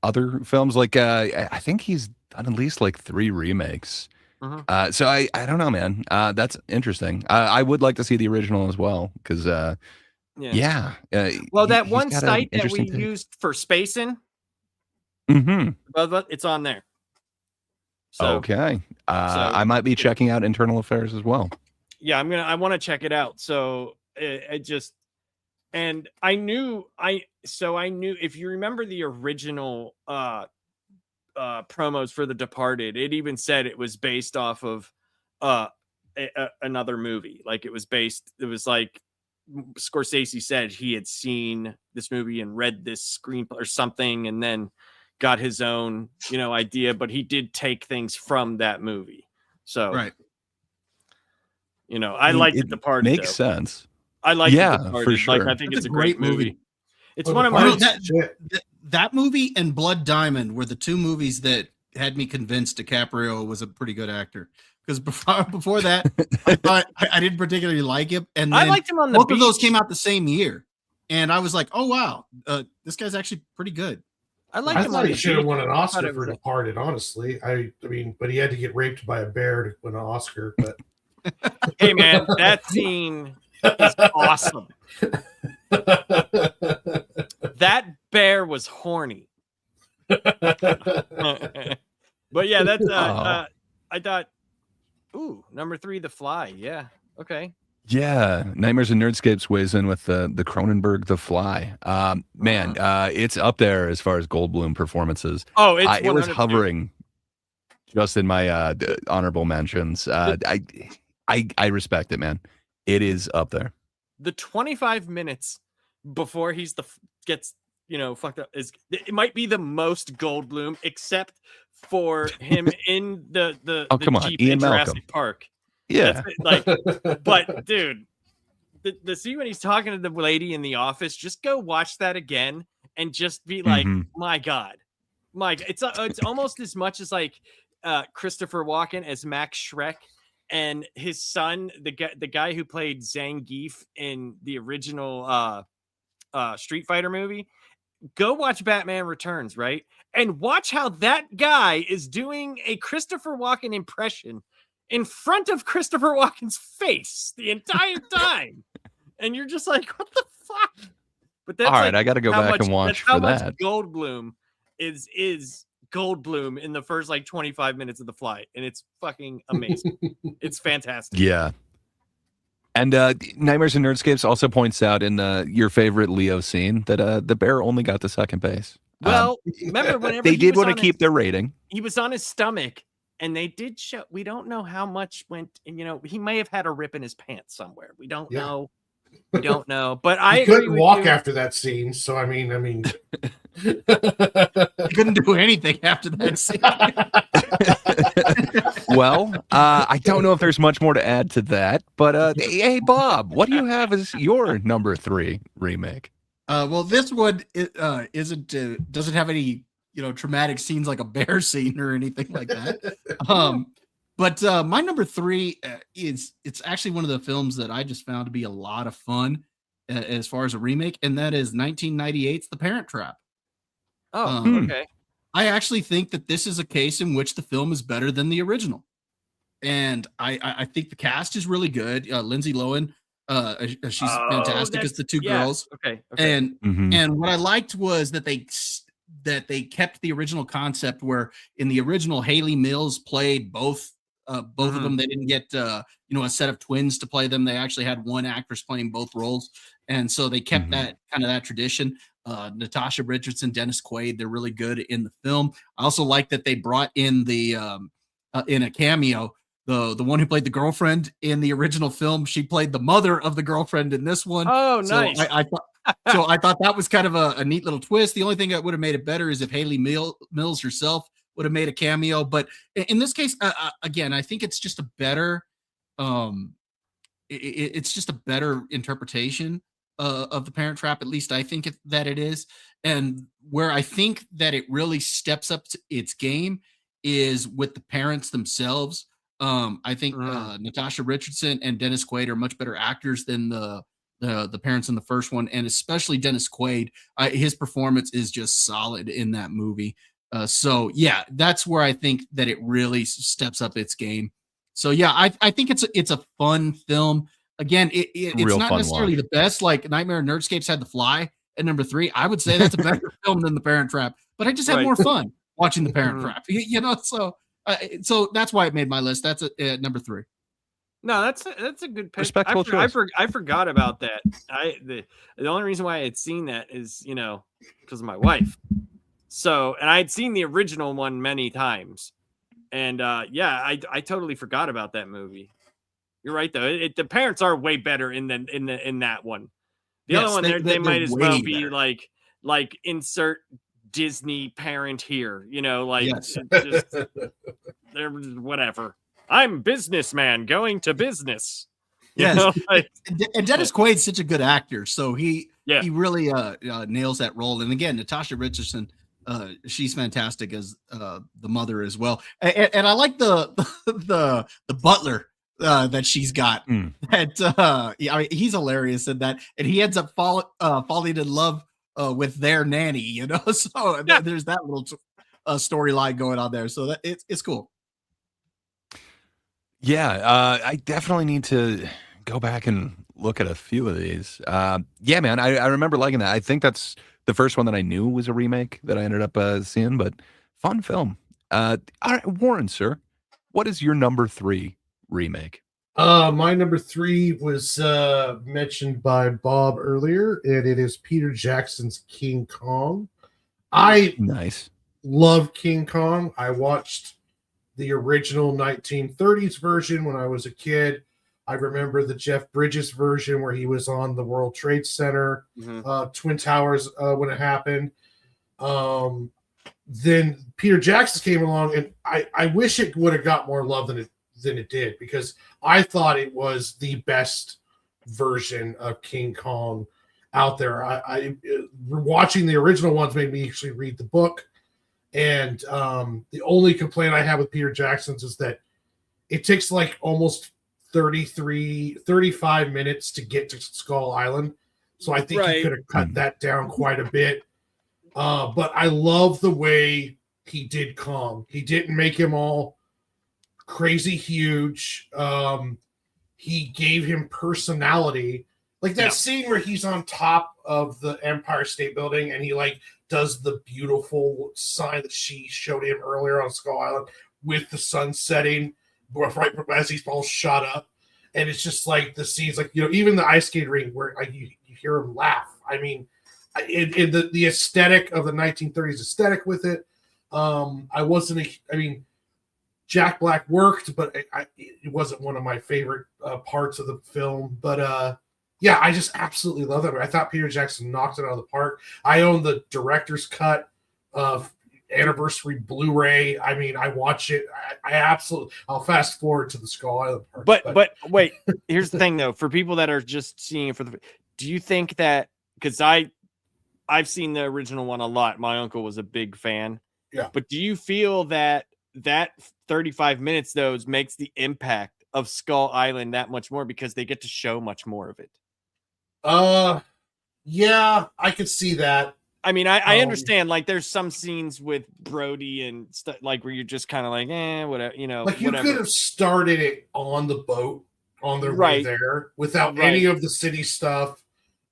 other films. Like, I think he's done at least like 3 remakes. Uh-huh. So I don't know, man. That's interesting. I would like to see the original as well, because well, that one site that we used for spacing, it's on there. So, okay. I might be checking out Internal Affairs as well. Yeah, I want to check it out. So I And I knew if you remember the original promos for The Departed, it even said it was based off of another movie. Like it was like Scorsese said he had seen this movie and read this screenplay or something, and then got his own, idea, but he did take things from that movie. So, Right. I like The Departed. Makes sense. I like The Departed. For sure. Like, I think it's a great movie. It's one of my my that movie and Blood Diamond were the two movies that had me convinced DiCaprio was a pretty good actor. Because before that, I thought I didn't particularly like him, and then I liked him on the both beach. of those came out the same year, and I was like, "Oh wow, this guy's actually pretty good." I like I him thought on he the should have beach. won an I thought Oscar it for was Departed. Honestly, I mean, but he had to get raped by a bear to win an Oscar. But Hey man, that scene is awesome. That bear was horny. But yeah, that's I thought, number 3, The Fly. Yeah. Okay. Yeah, Nightmares and Nerdscapes weighs in with the Cronenberg The Fly. Man, it's up there as far as Goldblum performances. Oh, it's it was 100%. hovering just in my honorable mentions. I respect it, man. It is up there. The 25 minutes before he's gets fucked up it might be the most Goldblum, except for him in the come on, Jeep Ian in Malcolm. Jurassic Park. Yeah, But dude, the scene when he's talking to the lady in the office, just go watch that again and just be like, my God, it's almost as much as like Christopher Walken as Max Schreck and his son, the guy who played Zangief in the original Street Fighter movie. Go watch Batman Returns, right? And watch how that guy is doing a Christopher Walken impression in front of Christopher Walken's face the entire time. And you're just like, what the fuck? But that's all right. I got to go back and watch for that. Much Goldblum is Goldblum in the first like 25 minutes of The Fly, and it's fucking amazing. It's fantastic. Yeah. And Nightmares and Nerdscapes also points out in your favorite Leo scene that the bear only got to second base. Well, remember whenever they did want to keep their rating. He was on his stomach, and they did show. We don't know how much went. He may have had a rip in his pants somewhere. We don't know. We don't know. But I couldn't walk after that scene. So I mean, he couldn't do anything after that scene. Well, I don't know if there's much more to add to that, but hey, Bob, what do you have as your number 3 remake? Well, this one doesn't have any traumatic scenes like a bear scene or anything like that. But my number 3 it's actually one of the films that I just found to be a lot of fun as far as a remake, and that is 1998's The Parent Trap. Oh, okay. I actually think that this is a case in which the film is better than the original. And I think the cast is really good. Lindsay Lohan, she's fantastic as the two girls. Okay. And what I liked was that they kept the original concept where in the original Haley Mills played both of them. They didn't get a set of twins to play them. They actually had one actress playing both roles. And so they kept that kind of that tradition. Natasha Richardson, Dennis Quaid, they're really good in the film. I also like that they brought in the in a cameo the one who played the girlfriend in the original film. She played the mother of the girlfriend in this one. Oh, nice. So I thought that was kind of a neat little twist. The only thing that would have made it better is if Haley Mills herself would have made a cameo. But in this case, again, I think it's just a better it's just a better interpretation of The Parent Trap. At least I think that it is. And where I think that it really steps up to its game is with the parents themselves. I think Natasha Richardson and Dennis Quaid are much better actors than the parents in the first one, and especially Dennis Quaid. His performance is just solid in that movie. So yeah, that's where I think that it really steps up its game. So yeah, I think it's a fun film. Again, it's not necessarily the best. Like Nightmare and Nerdscapes had The Fly at number 3. I would say that's a better film than The Parent Trap, but I just had more fun watching The Parent Trap. So that's why it made my list. That's at number 3. No, that's a good pick. Respectable choice. I forgot about that. The only reason why I had seen that is because of my wife. So, and I had seen the original one many times, and yeah, I totally forgot about that movie. You're right though. The parents are way better in that one. The other one, they might as well be better. like insert Disney parent here. Yes. just they're whatever. I'm businessman going to business. Yes. And Dennis Quaid's such a good actor, so he Yeah. really nails that role. And again, Natasha Richardson, she's fantastic as the mother as well. And I like the butler that she's got. That yeah, I mean, he's hilarious in that, and he ends up falling in love with their nanny. So there's that little storyline going on there. So that it's cool. Yeah, I definitely need to go back and look at a few of these. Yeah, man, I remember liking that. I think that's the first one that I knew was a remake that I ended up seeing, but fun film. All right, Warren, sir, what is your number 3 remake? My number 3 was mentioned by Bob earlier, and it is Peter Jackson's King Kong. I Nice. love King Kong. I watched the original 1930s version when I was a kid. I remember the Jeff Bridges version where he was on the World Trade Center, Twin Towers when it happened. Then Peter Jackson came along, and I wish it would have got more love than it did, because I thought it was the best version of King Kong out there. I watching the original ones made me actually read the book. And the only complaint I have with Peter Jackson's is that it takes like almost 35 minutes to get to Skull Island. So I think he could have cut that down quite a bit. But I love the way he did Kong. He didn't make him all crazy huge. He gave him personality. Like that scene where he's on top of the Empire State Building and he does the beautiful sign that she showed him earlier on Skull Island with the sun setting right as he's all shot up. And it's just like the scenes, even the ice skate ring where you hear him laugh. I mean, in the aesthetic of the 1930s aesthetic with it. Jack Black worked, but it wasn't one of my favorite parts of the film. But yeah, I just absolutely love that. I thought Peter Jackson knocked it out of the park. I own the director's cut of anniversary Blu-ray. I mean, I watch it. I'll fast forward to the Skull Island part. But wait, here's the thing though. For people that are just seeing it do you think that, because I've seen the original one a lot. My uncle was a big fan. Yeah. But do you feel that 35 minutes though makes the impact of Skull Island that much more because they get to show much more of it? Yeah, I could see that. I mean, I understand, there's some scenes with Brody and stuff where you're just kind of whatever, you whatever. Could have started it on the boat on their way there without any of the city stuff,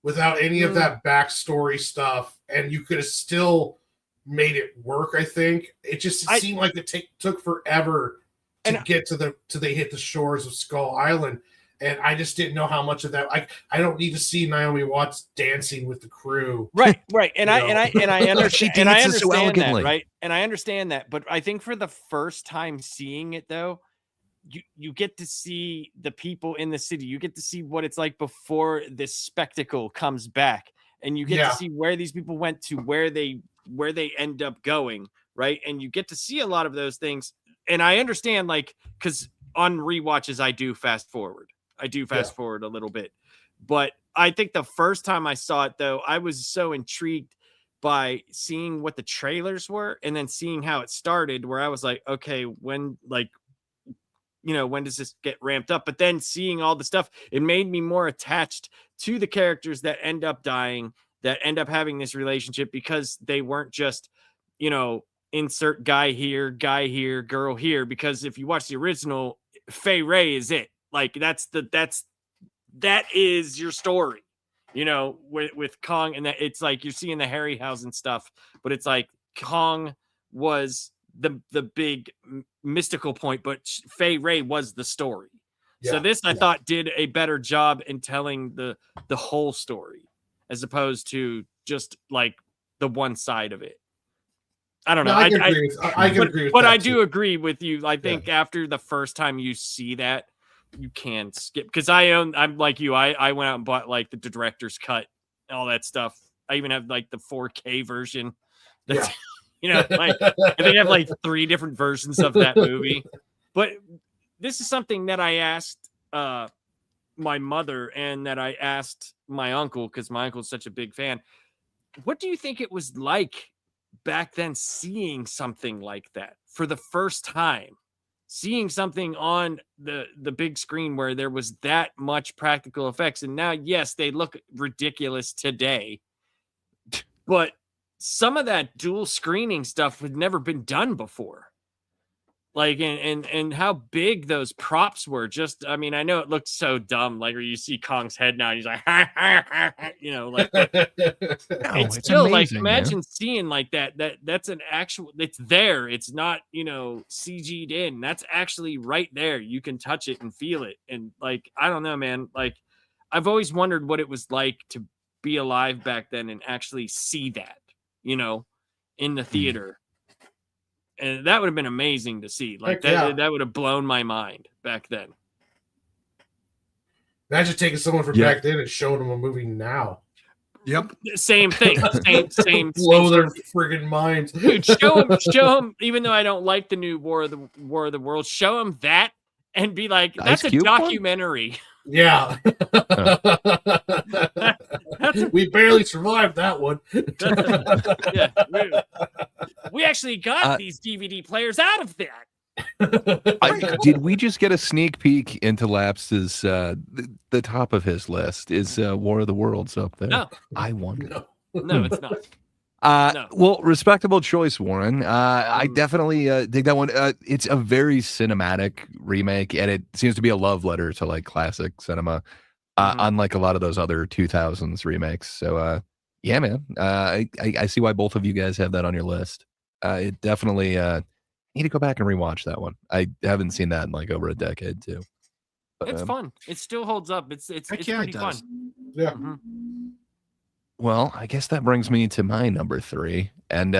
without any of that backstory stuff, and you could have still made it work. I think it seemed like it took forever to get to they hit the shores of Skull Island. And I just didn't know how much of that. I don't need to see Naomi Watts dancing with the crew, right? And I understand. She and I dances so understand elegantly, that, right? And I understand that, but I think for the first time seeing it, though, you get to see the people in the city. You get to see what it's like before this spectacle comes back, and you get to see where these people went to, where they end up going, right? And you get to see a lot of those things. And I understand, because on rewatches, I do fast forward. Forward a little bit, but I think the first time I saw it though, I was so intrigued by seeing what the trailers were and then seeing how it started, where I was like, okay, when when does this get ramped up? But then seeing all the stuff, it made me more attached to the characters that end up dying, that end up having this relationship, because they weren't just, insert guy here, girl here. Because if you watch the original, Fay Ray is it. That is your story, with Kong, and that it's you're seeing the Harryhausen stuff, but it's Kong was the big mystical point, but Fay Ray was the story. So this I thought did a better job in telling the whole story as opposed to just like the one side of it. I don't know. I can agree with but that I do too. agree with you. I think after the first time you see that, you can skip, because I'm like you. I went out and bought like the director's cut, all that stuff. I even have like the 4K version. That's, like I think I have like 3 different versions of that movie. But this is something that I asked my mother and that I asked my uncle, because my uncle's such a big fan. What do you think it was like back then, seeing something like that for the first time, seeing something on the big screen where there was that much practical effects? And now, yes, they look ridiculous today, but some of that dual screening stuff had never been done before. Like, and how big those props were. Just, I mean, I know it looks so dumb, like where you see Kong's head now and he's like, like, it's still amazing, like, imagine seeing like that's an actual, it's there. It's not, CG'd in. That's actually right there. You can touch it and feel it. And like, I don't know, man, like I've always wondered what it was like to be alive back then and actually see that, in the theater. And that would have been amazing to see. Like that would have blown my mind back then. Imagine taking someone from back then and showing them a movie now. Yep. Same thing. Same. Blow their friggin' minds. Dude, show them. Even though I don't like the new War of the Worlds, show them that and be like, that's a documentary. Yeah. We barely survived that one. We actually got these DVD players out of that. Did we just get a sneak peek into Laps's the top of his list? Is War of the Worlds up there? No. I wonder. No, it's not. No. Well, respectable choice, Warren. I definitely dig that one. It's a very cinematic remake, and it seems to be a love letter to like classic cinema, unlike a lot of those other 2000s remakes. So, yeah, man, I see why both of you guys have that on your list. It definitely need to go back and rewatch that one. I haven't seen that in like over a decade too. But, it's fun. It still holds up. It's pretty fun. Yeah. Mm-hmm. Well, I guess that brings me to my number 3, and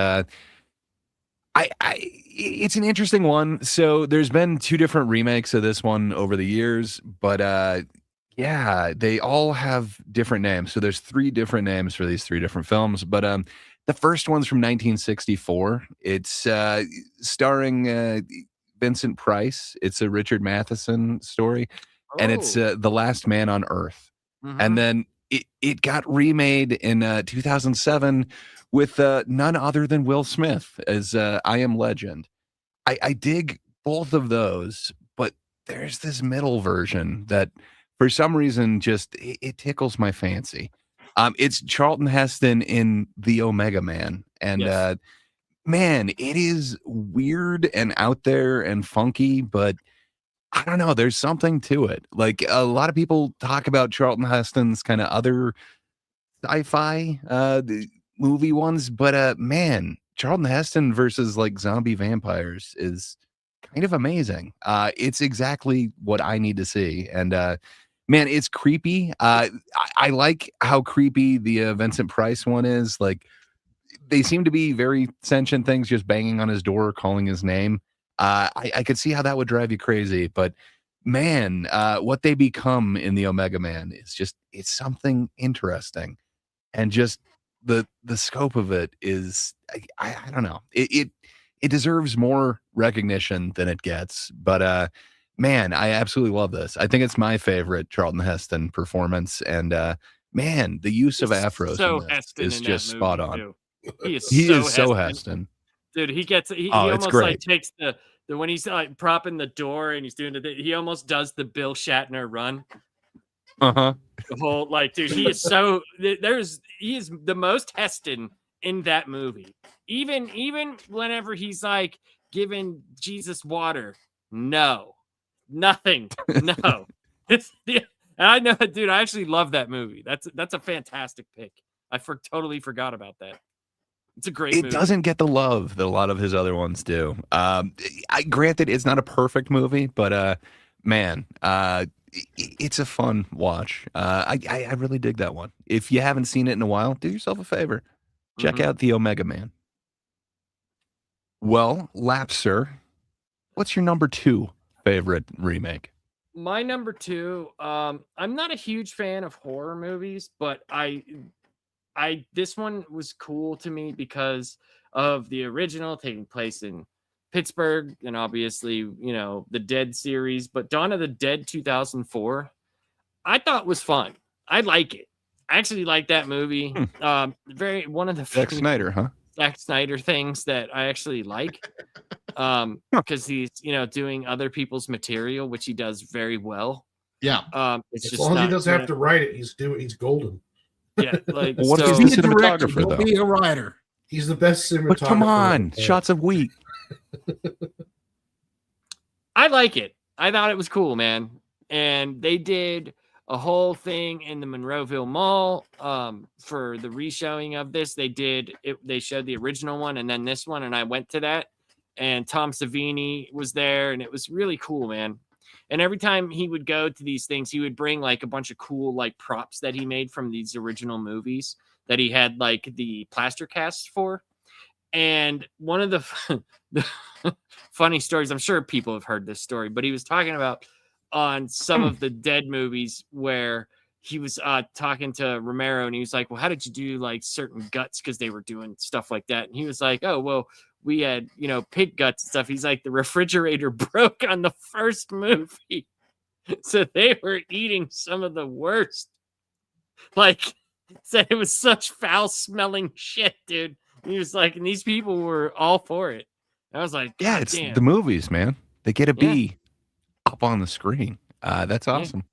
it's an interesting one. So there's been 2 different remakes of this one over the years, but they all have different names. So there's 3 different names for these 3 different films, but the first one's from 1964. It's starring Vincent Price. It's a Richard Matheson story, and it's The Last Man on Earth. Mm-hmm. And then it got remade in 2007 with none other than Will Smith as I Am Legend. I dig both of those, but there's this middle version that for some reason just it tickles my fancy. It's Charlton Heston in The Omega Man, and man, it is weird and out there and funky, but I don't know, there's something to it. Like a lot of people talk about Charlton Heston's kind of other sci-fi movie ones, but man, Charlton Heston versus like zombie vampires is kind of amazing. It's exactly what I need to see, and man, it's creepy. I like how creepy the Vincent Price one is. Like, they seem to be very sentient things just banging on his door, calling his name. I could see how that would drive you crazy, but man, what they become in the Omega Man is just, it's something interesting. And just the scope of it is, I don't know. It deserves more recognition than it gets, but man, I absolutely love this. I think it's my favorite Charlton Heston performance, and man, the use of afros in this is just spot on. Too. He is so Heston. Dude, he almost like takes the when he's like propping the door and he's doing he almost does the Bill Shatner run. The whole, like, dude, he is so he is the most Heston in that movie. Even whenever he's like giving Jesus water, no, nothing, no. I know, dude. I actually love that movie. That's a fantastic pick. I totally forgot about that. It's a great movie. It doesn't get the love that a lot of his other ones do. Granted, it's not a perfect movie, but man, it's a fun watch. I really dig that one. If you haven't seen it in a while, do yourself a favor. Check out the Omega Man. Well, Lapser, what's your number 2 favorite remake? My number 2, I'm not a huge fan of horror movies, but this one was cool to me because of the original taking place in Pittsburgh and obviously, the Dead series, but Dawn of the Dead 2004, I thought was fun. I like it. I actually like that movie. One of the Zack Snyder, huh? Zack Snyder things that I actually like. Because he's, doing other people's material, which he does very well. Yeah. It's as just long as not he doesn't have to write it, he's golden. Yeah, like What if so, he's Be the a director, cinematographer, don't though? be a writer. He's the best cinematographer. But come on, shots of wheat. I like it. I thought it was cool, man. And they did a whole thing in the Monroeville Mall for the reshowing of this. They showed the original one and then this one, and I went to that. And Tom Savini was there, and it was really cool, man. And every time he would go to these things, he would bring like a bunch of cool like props that he made from these original movies that he had like the plaster casts for. And one of the funny stories, I'm sure people have heard this story, but he was talking about on some of the Dead movies where he was talking to Romero, and he was like, well, how did you do like certain guts? Because they were doing stuff like that. And he was like, oh, well, we had, pig guts and stuff. He's like, the refrigerator broke on the first movie. So they were eating some of the worst. Like, said it was such foul smelling shit, dude. He was like, and these people were all for it. I was like, Yeah, God it's damn. the movies, man. They get to be up on the screen. That's awesome.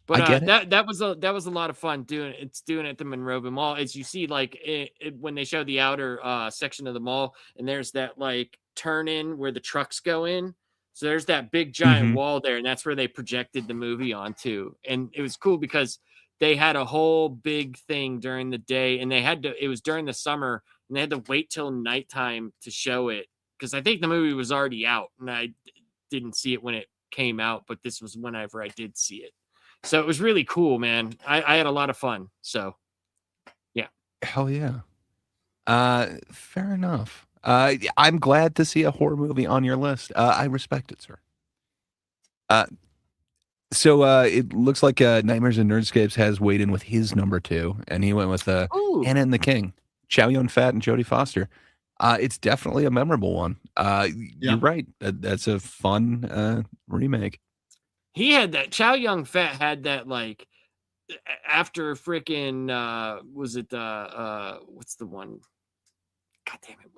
But I get it. that was a lot of fun doing it at the Monroeville Mall. As you see, like when they show the outer section of the mall, and there's that like turn in where the trucks go in. So there's that big giant wall there, and that's where they projected the movie onto. And it was cool because they had a whole big thing during the day, and it was during the summer, and they had to wait till nighttime to show it because I think the movie was already out, and I didn't see it when it came out, but this was whenever I did see it. So it was really cool, man. I had a lot of fun. So, yeah. Hell yeah. Fair enough. I'm glad to see a horror movie on your list. I respect it, sir. So it looks like Nightmares and Nerdscapes has weighed in with his number 2, and he went with Anna and the King, Chow Yun-Fat and Jodie Foster. It's definitely a memorable one. You're right. That's a fun remake. He had that. Chow Yun-Fat had that like after freaking was it what's the one? God damn it!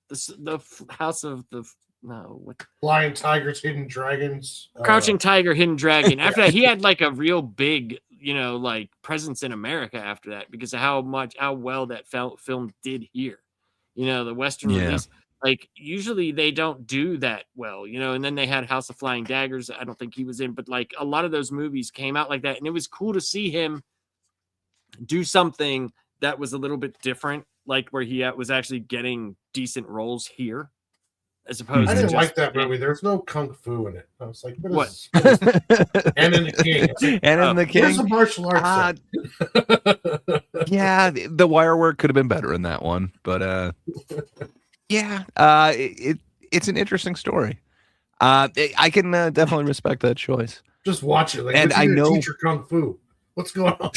The House of the what? Lion, Tigers, Hidden Dragons, Crouching Tiger, Hidden Dragon. After that, he had like a real big, like presence in America after that because of how well that film did here. The Western release. Like usually they don't do that well, and then they had House of Flying Daggers. I don't think he was in, but like a lot of those movies came out like that. And it was cool to see him do something that was a little bit different, like where he was actually getting decent roles here. As opposed I to didn't like that movie. There's no kung fu in it. I was like, what is this? And in the King. And the King. Where's the martial arts? Yeah, the wire work could have been better in that one, but yeah, it's an interesting story. I can definitely respect that choice. Just watch it. Like, and I know teach your kung fu. What's going on?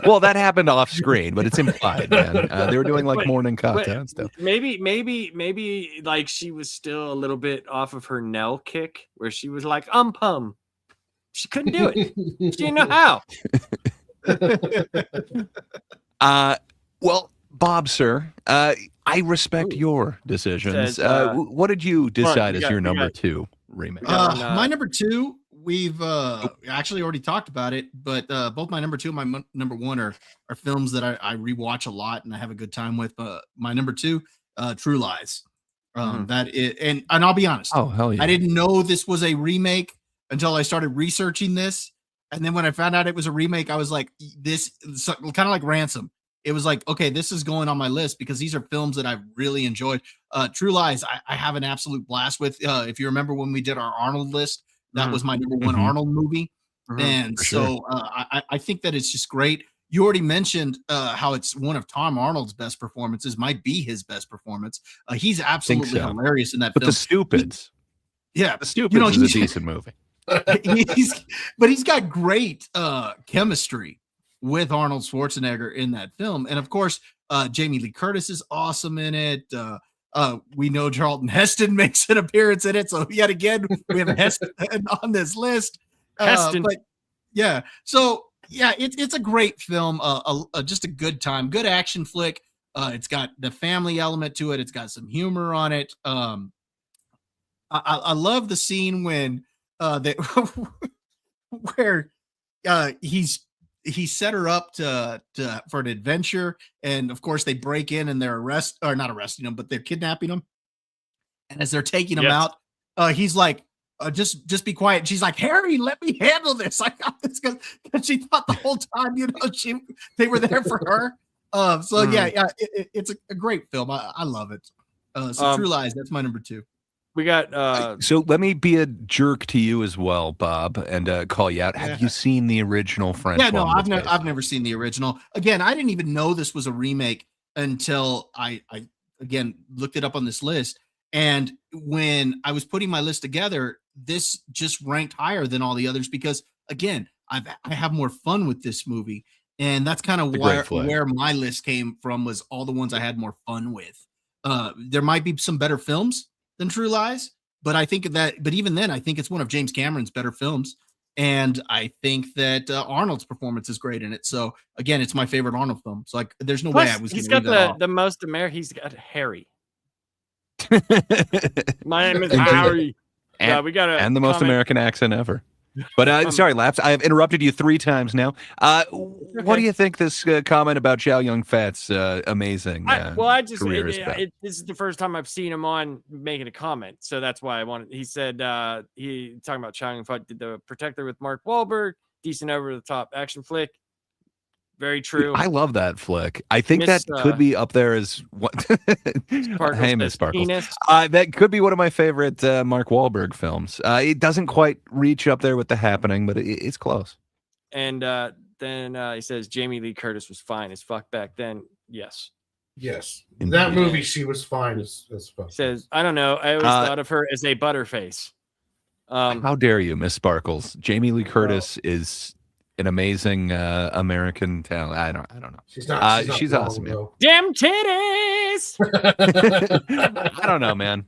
Well, that happened off screen, but it's implied, man. They were doing like morning kata and stuff. Maybe like she was still a little bit off of her Nell kick, where she was like pum. She couldn't do it. She didn't know how. Well, Bob, sir, I respect your decisions. What did you decide as your number 2 remake? My number 2, we've actually already talked about it, but both my number 2 and my number 1 are films that I rewatch a lot and I have a good time with. My number 2, True Lies. That is, and I'll be honest. Oh, hell yeah. I didn't know this was a remake until I started researching this. And then when I found out it was a remake, I was like, this kind of like Ransom. it was like, okay, this is going on my list because these are films that I've really enjoyed. True Lies, I have an absolute blast with. If you remember when we did our Arnold list, that was my number one Arnold movie. And For so I think that it's just great. You already mentioned how it's one of Tom Arnold's best performances, might be his best performance. He's absolutely so. hilarious in that But film. The Stupids. Yeah, The Stupids is a decent movie. he's got great chemistry with Arnold Schwarzenegger in that film. And of course, Jamie Lee Curtis is awesome in it. We know Charlton Heston makes an appearance in it. So yet again, we have Heston on this list. But yeah, so yeah, it's a great film. Just a good time, good action flick. It's got the family element to it. It's got some humor on it. I love the scene when they where he set her up to for an adventure, and of course they break in and they're not arresting him, but they're kidnapping him. And as they're taking him out, he's like, just be quiet. She's like, Harry, let me handle this. I got this, because she thought the whole time, they were there for her. It's a great film. I love it. So True Lies, that's my number 2. We got so let me be a jerk to you as well, Bob, and call you out. Have you seen the original French? Yeah, no, I've never seen the original. Again, I didn't even know this was a remake until I again looked it up on this list. And when I was putting my list together, this just ranked higher than all the others because, again, I have more fun with this movie, and that's kind of where my list came from, was all the ones I had more fun with. There might be some better films than True Lies, but even then, I think it's one of James Cameron's better films, and I think that Arnold's performance is great in it. So again, it's my favorite Arnold film. So there's no way I was. He's got the most American. He's got Harry. My name is Harry. We got and the most American accent ever. But sorry, Laps, I have interrupted you 3 times now. What do you think this comment about Chow Yun-Fat's amazing career is about? This is the first time I've seen him on making a comment, so that's why I wanted. He said he talking about Chow Yun-Fat did The Protector with Mark Wahlberg, decent over the top action flick. Very true. I love that flick. I think that could be up there as what. Hey, Miss Sparkles. That could be one of my favorite Mark Wahlberg films. It doesn't quite reach up there with The Happening, but it's close. And then he says Jamie Lee Curtis was fine as fuck back then. Yes. Yes. That movie, she was fine as fuck. Says, I don't know. I always thought of her as a butterface. How dare you, Miss Sparkles? Jamie Lee Curtis is an amazing American talent. I don't know. She's awesome, man. Damn titties. I don't know, man.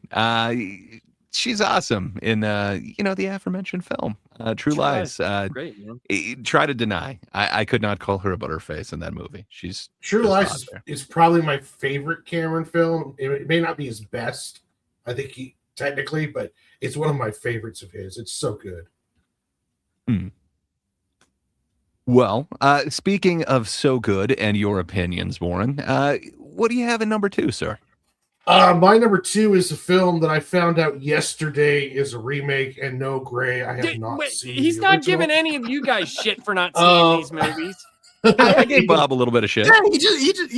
She's awesome in the aforementioned film, True Lies. Great, man. Try to deny. I could not call her a butterface in that movie. She's True Lies is probably my favorite Cameron film. It may not be his best, I think technically, but it's one of my favorites of his. It's so good. Well, speaking of so good and your opinions, Warren, what do you have in number 2, sir? My number 2 is a film that I found out yesterday is a remake, and no, Gray, I have not seen. He's not giving any of you guys shit for not seeing these movies. I gave Bob a little bit of shit. Yeah, he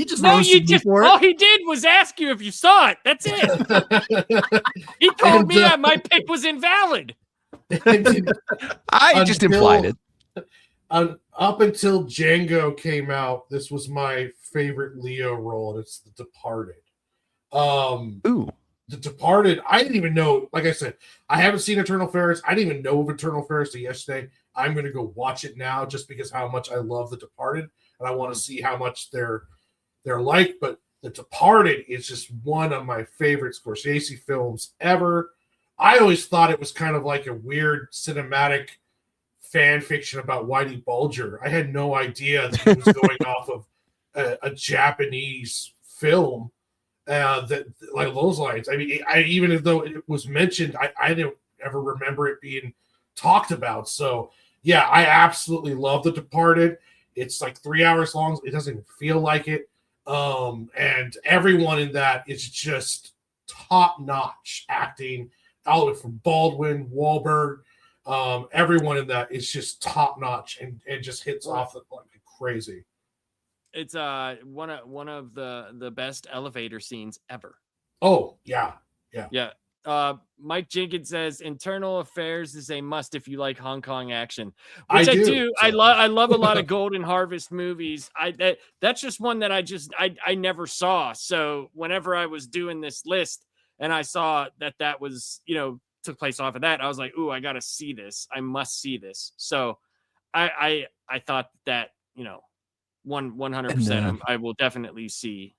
just roasted me for it. All he did was ask you if you saw it. That's it. He told me that my pick was invalid. I just implied it. Up until Django came out, this was my favorite Leo role, and it's The Departed. The Departed, I didn't even know, like I said, I haven't seen Eternal Ferris. I didn't even know of Eternal Ferris until yesterday. I'm going to go watch it now just because how much I love The Departed, and I want to see how much they're like. But The Departed is just one of my favorite Scorsese films ever. I always thought it was kind of like a weird cinematic fan fiction about Whitey Bulger. I had no idea that it was going off of a Japanese film that like those lines. I mean, even though it was mentioned, I didn't ever remember it being talked about. So yeah, I absolutely love The Departed. It's like 3 hours long. It doesn't even feel like it. And everyone in that is just top-notch acting, all the way from Baldwin, Wahlberg. Everyone in that is just top notch and just hits off like crazy. It's one of the best elevator scenes ever. Oh yeah. Yeah. Mike Jenkins says Internal Affairs is a must if you like Hong Kong action, which I do. So. I love a lot of Golden Harvest movies. That's just one that I never saw. So whenever I was doing this list and I saw that was, took place off of that, I was like, ooh, I got to see this. I must see this. So I thought that, 100%, I will definitely see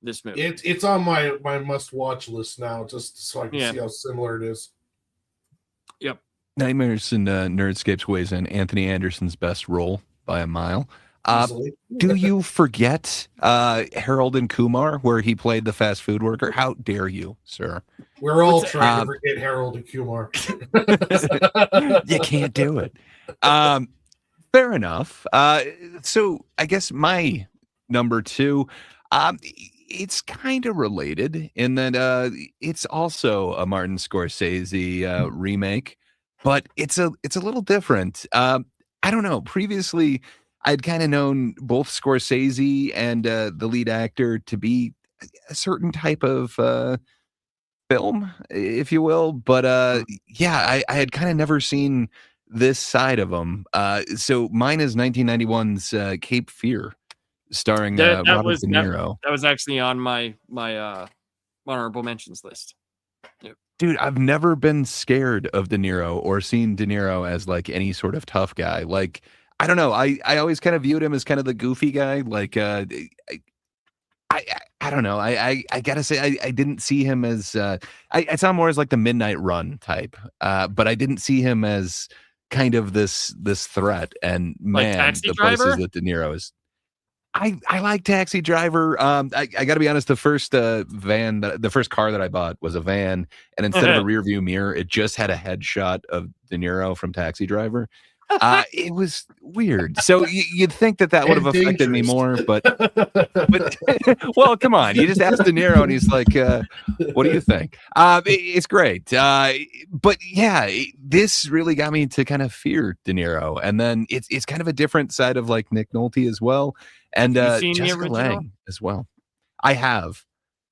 this movie. It's on my must watch list now, just so I can see how similar it is. Yep. Nightmares and Nerdscapes weighs in Anthony Anderson's best role by a mile. Do you forget Harold and Kumar, where he played the fast food worker? How dare you, sir? We're all trying to forget Harold and Kumar. You can't do it. Fair enough. So I guess my number 2, it's kind of related in that it's also a Martin Scorsese remake, but it's a little different. I don't know. Previously, I'd kind of known both Scorsese and the lead actor to be a certain type of film, if you will. But I had kind of never seen this side of them. So mine is 1991's Cape Fear, starring Robert De Niro. That was actually on my honorable mentions list. Yep. Dude, I've never been scared of De Niro or seen De Niro as like any sort of tough guy. Like, I don't know. I always kind of viewed him as kind of the goofy guy. Like, I don't know. I gotta say, I didn't see him as I saw him more as like the Midnight Run type. But I didn't see him as kind of this threat. And man, like Taxi the Driver? places that De Niro is. I like Taxi Driver. I got to be honest. The first the first car that I bought was a van, and instead of a rear view mirror, it just had a headshot of De Niro from Taxi Driver. It was weird. So you'd think that would have affected me more, but well, come on. You just asked De Niro, and he's like, "What do you think?" It's great. But yeah, this really got me to kind of fear De Niro, and then it's kind of a different side of like Nick Nolte as well. And Jessica Lange as well. I have.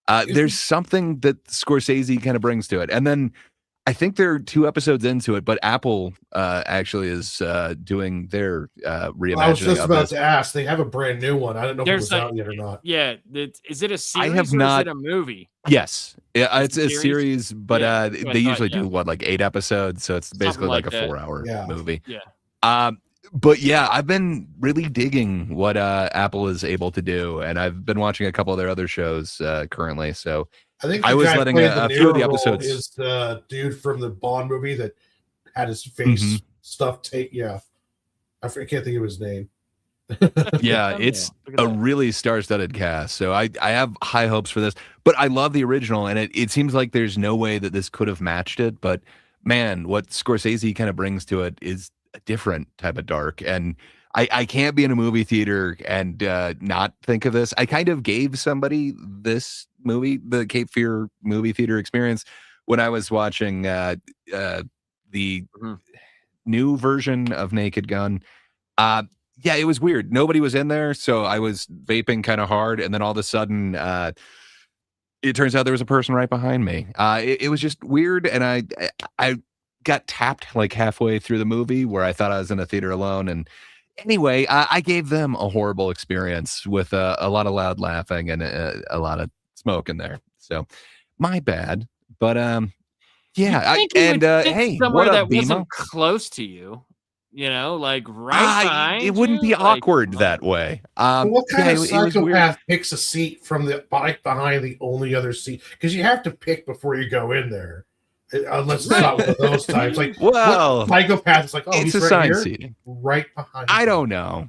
There's something that Scorsese kind of brings to it. And then I think they're 2 episodes into it, but Apple actually is doing their reimagining. I was just about to ask. They have a brand new one. I don't know if it's out yet or not. Yeah. Is it a series or is it a movie? Yes. It's a series, but they usually do like 8 episodes. So it's basically like a 4-hour movie. Yeah. But yeah, I've been really digging what Apple is able to do, and I've been watching a couple of their other shows currently. So I think I was letting a few of the episodes. Is the dude from the Bond movie that had his face stuffed? Yeah, I can't think of his name. Yeah, it's a really star-studded cast. So I have high hopes for this, but I love the original, and it seems like there's no way that this could have matched it. But man, what Scorsese kind of brings to it is a different type of dark, and I can't be in a movie theater and not think of this. I kind of gave somebody this movie, the Cape Fear movie theater experience, when I was watching the new version of Naked Gun. Yeah, it was weird. Nobody was in there, so I was vaping kind of hard, and then all of a sudden it turns out there was a person right behind me. It was just weird, and I got tapped like halfway through the movie where I thought I was in a theater alone. And anyway, I gave them a horrible experience with a lot of loud laughing and a lot of smoke in there. So my bad. But yeah. Hey, somewhere what that up, Bima? wasn't close to you, like right behind it wouldn't be awkward that way. What kind of it was weird. psychopath picks a seat from the bike behind the only other seat? Because you have to pick before you go in there. Unless it's not one of those types. Like, well, psychopath is like, oh, it's he's assigned right here, seating. right behind. I don't know,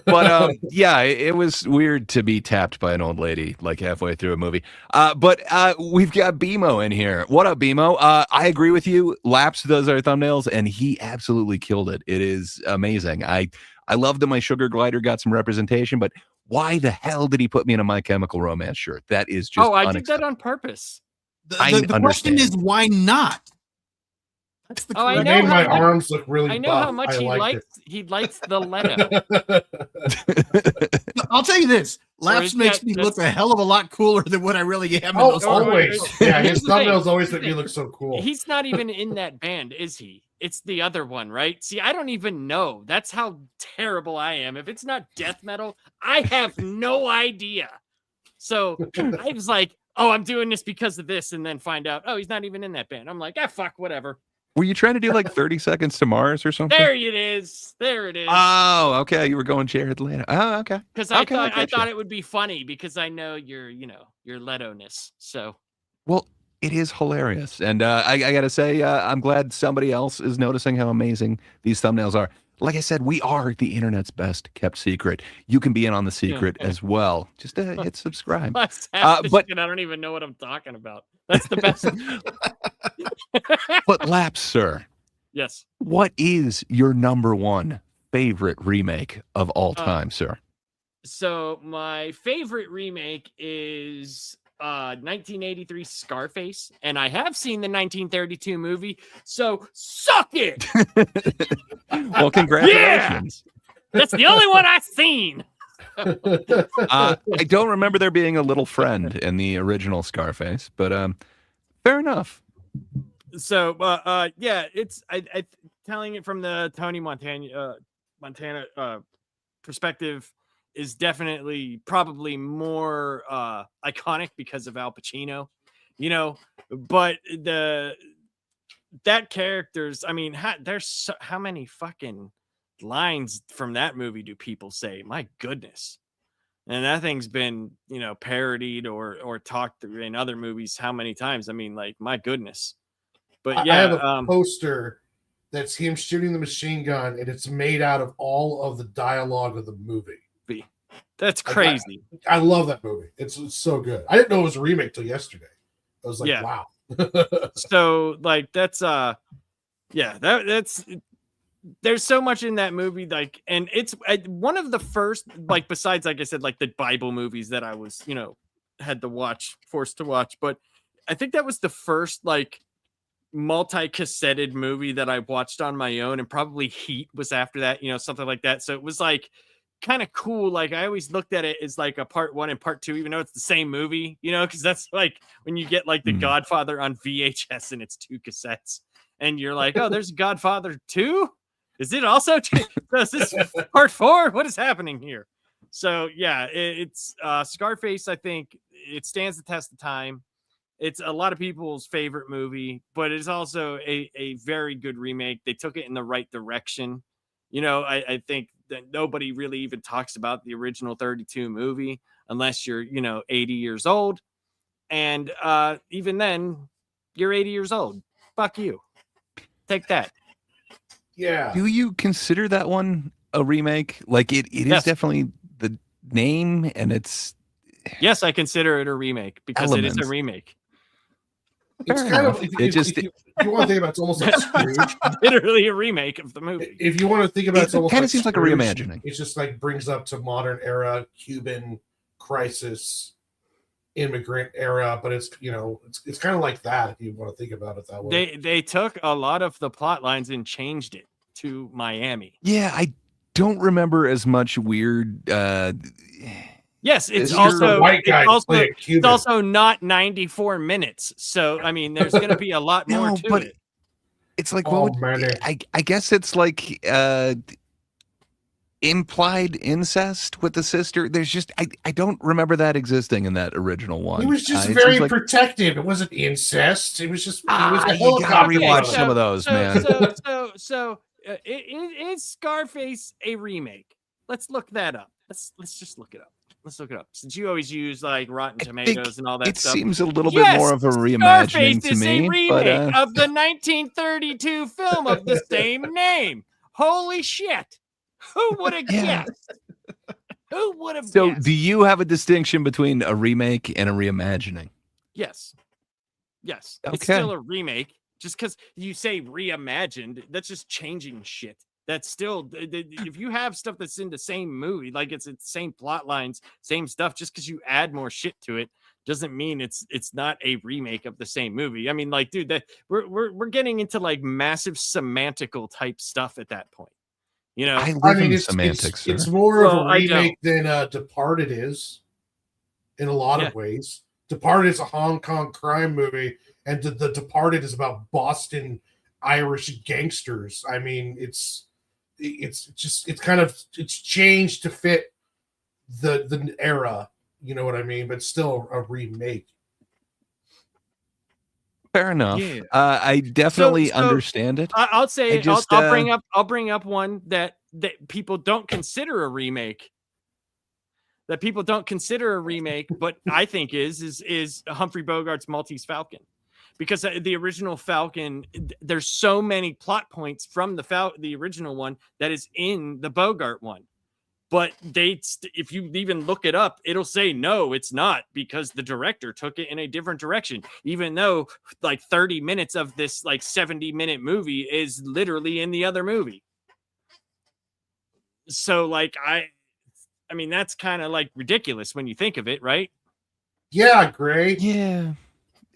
but yeah, it was weird to be tapped by an old lady like halfway through a movie. But we've got BMO in here. What up, BMO? I agree with you. Laps does our thumbnails, and he absolutely killed it. It is amazing. I love that my sugar glider got some representation, but why the hell did he put me in a My Chemical Romance shirt? That is just I did that on purpose. The question is, why not? That's the I made my arms look really I know buff. How much he likes the Leto. I'll tell you this. Or Laps is makes that- me look that's- a hell of a lot cooler than what I really am. In Oh, those always. photos. Yeah, his Here's the thing. thumbnails always Here's make the me thing. look so cool. He's not even in that band, is he? It's the other one, right? See, I don't even know. That's how terrible I am. If it's not death metal, I have no idea. So I was like, oh, I'm doing this because of this, and then find out, oh, he's not even in that band. I'm like, ah, fuck, whatever. Were you trying to do like 30 Seconds to Mars or something? There it is. There it is. Oh, okay. You were going Jared Leto. Oh, okay. Because I okay, I thought I getcha. thought it would be funny because I know your Leto-ness. So Well, it is hilarious. And I got to say, I'm glad somebody else is noticing how amazing these thumbnails are. Like I said, we are the internet's best kept secret. You can be in on the secret as well. Just hit subscribe. what's happening? but- I don't even know what I'm talking about. That's the best. But Laps, sir, Yes. what is your number one favorite remake of all time, sir? So my favorite remake is 1983 Scarface, and I have seen the 1932 movie. So suck it. Well, congratulations. That's the only one I've seen. I don't remember there being a little friend in the original Scarface, but fair enough. So yeah, it's I telling it from the Tony Montana perspective is definitely probably more iconic because of Al Pacino, but that character's, I mean, there's how many fucking lines from that movie do people say? My goodness. And that thing's been, parodied or talked in other movies how many times? I mean, like, my goodness. But yeah, I have a poster that's him shooting the machine gun, and it's made out of all of the dialogue of the movie. that's crazy. I love that movie. It's so good. I didn't know it was a remake till yesterday. I was like, Yeah. wow. So like that's there's so much in that movie, like, and it's one of the first, like, besides, like I said, like the Bible movies that I was had to watch, forced to watch, but I think that was the first like multi-cassetted movie that I watched on my own, and probably Heat was after that, something like that. So it was like kind of cool. Like I always looked at it as like a part 1 and part 2, even though it's the same movie, because that's like when you get like the Godfather on VHS and it's 2 cassettes and you're like, oh, there's Godfather 2. Is it also is this part 4? What is happening here? So yeah, it's Scarface. I think it stands the test of time. It's a lot of people's favorite movie, but it's also a very good remake. They took it in the right direction. I think that nobody really even talks about the original 32 movie unless you're, 80 years old. And even then, you're 80 years old. Fuck you. Take that. Yeah. Do you consider that one a remake? Like it Yes. is definitely the name, and it's Yes, I consider it a remake because it is Elements. a remake. It's Fair kind enough. of, It just- if you want to think about it, it's almost like Scrooge. Literally a remake of the movie. If you want to think about it, It it's almost kinda like seems like a Scrooge. reimagining. It's just like brings up to modern era, Cuban crisis, immigrant era, but it's it's kind of like that if you want to think about it that way. They took a lot of the plot lines and changed it to Miami. yeah. I don't remember as much weird. Yes, it's It's just also a white guy it's to also, play a it's Cuban. also not 94 minutes. So I mean, there's going to be a lot more No, to but it. It's like Oh, what would, man. I guess it's like implied incest with the sister. There's just I don't remember that existing in that original one. He was just It very seems like, protective. It wasn't incest. It was just he was a you gotta helicopter rewatch pilot. some of those, man. So is Scarface a remake? Let's look that up. Let's just look it up. Let's look it up. Since you always use like Rotten I Tomatoes think and all that it stuff. seems a little Yes, bit more of a reimagining Scarface to is me. a remake But of the 1932 film of the same name. Holy shit! Who would have Yeah. guessed? Who would have so, guessed? do you have a distinction between a remake and a reimagining? Yes. It's Okay. still a remake. Just because you say reimagined, that's just changing shit. That's still, if you have stuff that's in the same movie, like it's the same plot lines, same stuff, just because you add more shit to it doesn't mean it's not a remake of the same movie. I mean, like, dude, that we're getting into like massive semantical type stuff at that point. You know, I I live mean, in it's semantics, it's sir. more of Well, a I remake than Departed is in a lot Yeah. of ways. Departed is a Hong Kong crime movie, and the Departed is about Boston Irish gangsters. I mean, it's changed to fit the era. You know what I mean? But still a remake. Fair enough. Yeah. I definitely understand it. I'll say I just, I'll bring up one that people don't consider a remake. That people don't consider a remake, but I think is Humphrey Bogart's Maltese Falcon, because the original Falcon, there's so many plot points from the original one that is in the Bogart one, but if you even look it up, it'll say no, it's not, because the director took it in a different direction, even though like 30 minutes of this like 70-minute movie is literally in the other movie. So like I mean, that's kind of like ridiculous when you think of it, right? Yeah, Gray. yeah.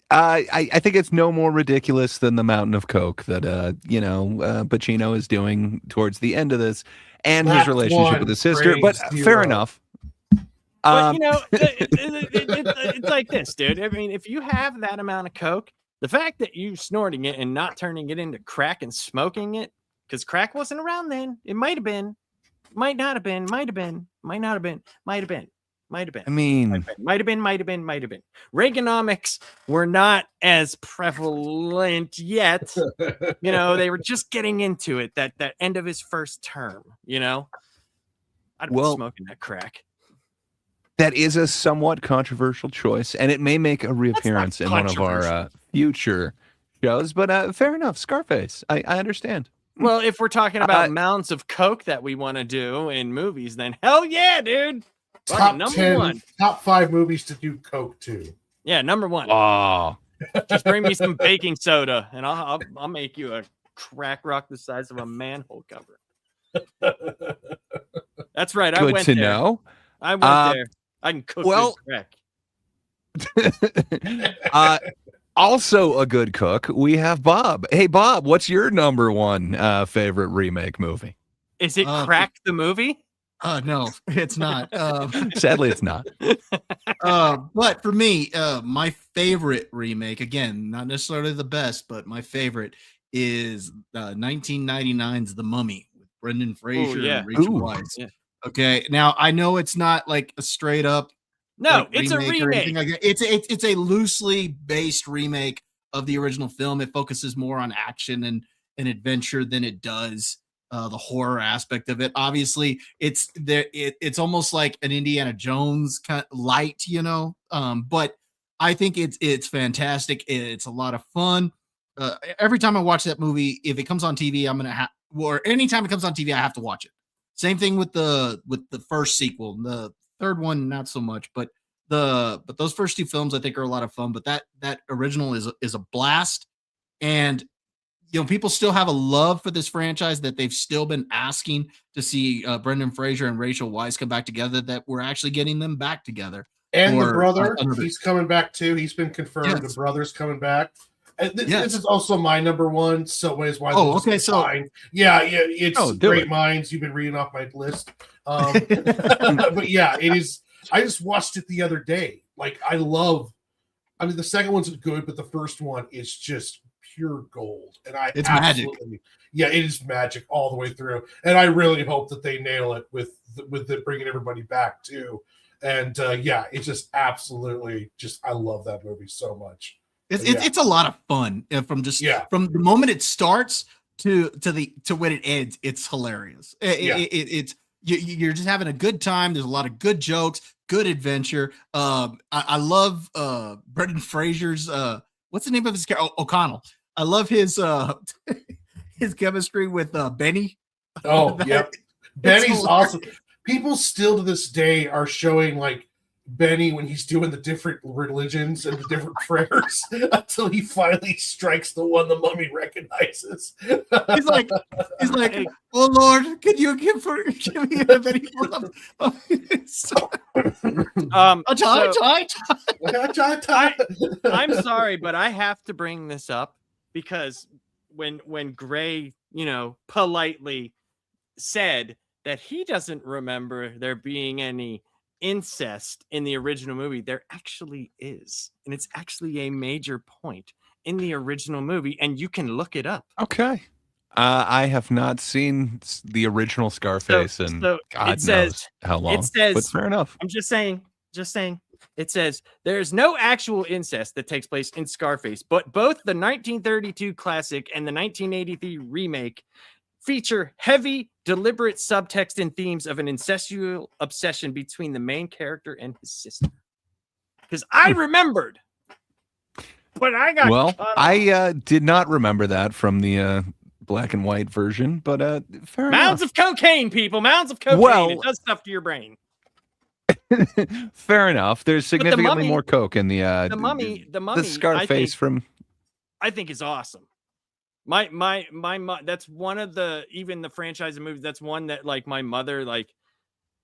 I think it's no more ridiculous than the mountain of coke that Pacino is doing towards the end of this, and his That's relationship one, with his sister. Gray, But zero. fair enough. But it's like this, dude. I mean, if you have that amount of coke, the fact that you snorting it and not turning it into crack and smoking it, because crack wasn't around then. It might have been, might not have been, might have been, might not have been, might have been, might have been. I mean, Might have been. Reaganomics were not as prevalent yet. You know, they were just getting into it. That end of his first term. You know, I'd be smoking that crack. that is a somewhat controversial choice, and it may make a reappearance in one of our future shows. But fair enough, Scarface. I understand. Well, if we're talking about mounds of coke that we want to do in movies, then hell yeah, dude. Top number 10, one. top 5 movies to do coke to. Yeah, number one. Oh, Just bring me some baking soda, and I'll make you a crack rock the size of a manhole cover. That's right. I good went to there. know. I went there. I can cook good crack. Also a good cook. We have Bob. Hey, Bob, what's your number one favorite remake movie? Is it Crack the movie? No, it's not. Sadly, it's not. But for me, my favorite remake, again, not necessarily the best, but my favorite is 1999's The Mummy with Brendan Fraser and Rachel Weisz. Yeah. Okay, now I know it's not like a straight up it's a remake. or anything like that. It's a loosely based remake of the original film. It focuses more on action and adventure than it does the horror aspect of it. Obviously, it's almost like an Indiana Jones kind of light, but I think it's fantastic. It's a lot of fun. Every time I watch that movie, if it comes on TV, or anytime it comes on TV, I have to watch it. Same thing with the first sequel. The third one, not so much, but those first two films I think are a lot of fun. But that original is a blast, and people still have a love for this franchise that they've still been asking to see Brendan Fraser and Rachel Weisz come back together. That we're actually getting them back together. And the brother, he's coming back too. He's been confirmed. Yes. The brother's coming back. And Yes. This is also my number one. So is why. Okay. So yeah, it's great it. minds. You've been reading off my list. But yeah, it is. I just watched it the other day. Like I mean, the second one's good, but the first one is just pure gold. And it's magic. Yeah, it is magic all the way through. And I really hope that they nail it with the bringing everybody back too. And yeah, it's just absolutely I love that movie so much. It's a lot of fun from the moment it starts to when it ends. It's hilarious. You're just having a good time. There's a lot of good jokes, good adventure. I love Brendan Fraser's what's the name of his character? O'Connell. I love his his chemistry with Benny. Oh yeah, Benny's awesome. People still to this day are showing like Benny when he's doing the different religions and the different prayers until he finally strikes the one the mummy recognizes. He's like, oh Lord, can you give me a Benny? I'm sorry, but I have to bring this up because when Gray, politely said that he doesn't remember there being any incest in the original movie. There actually is, and it's actually a major point in the original movie, and you can look it up. Okay. I have not seen the original Scarface, and God knows how long. It says, but fair enough. I'm just saying. It says there's no actual incest that takes place in Scarface, but both the 1932 classic and the 1983 remake feature heavy, deliberate subtext and themes of an incestual obsession between the main character and his sister. Because I remembered, but I got I did not remember that from the black and white version, but fair mounds enough. of cocaine, people, mounds of cocaine. Well, it does stuff to your brain. Fair enough. There's significantly Mummy, more coke in the mummy, the Scarface I think is awesome. My that's one of the, even the franchise of movies, that's one that like my mother, like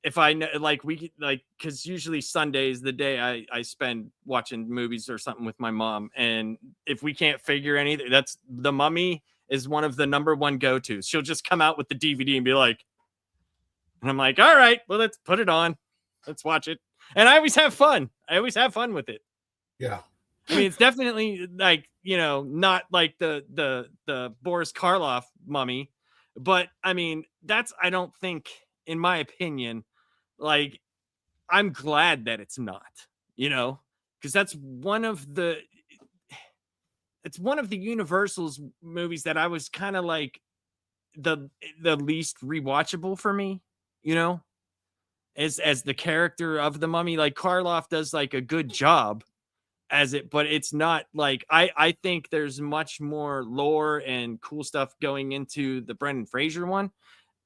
if I know, like we like, because usually Sunday's the day I spend watching movies or something with my mom, and if we can't figure anything, that's The Mummy is one of the number one go-tos. She'll just come out with the DVD and be like, and I'm like, all right, well, let's put it on. Let's watch it. And I always have fun. With it. Yeah. I mean, it's definitely like, you know, not like the Boris Karloff Mummy, but I mean, I don't think, in my opinion, like, I'm glad that it's not, you know, because it's one of the Universal's movies that I was kind of like the least rewatchable for me, you know, as the character of the Mummy. Like Karloff does like a good job as it, but it's not like, I think there's much more lore and cool stuff going into the Brendan Fraser one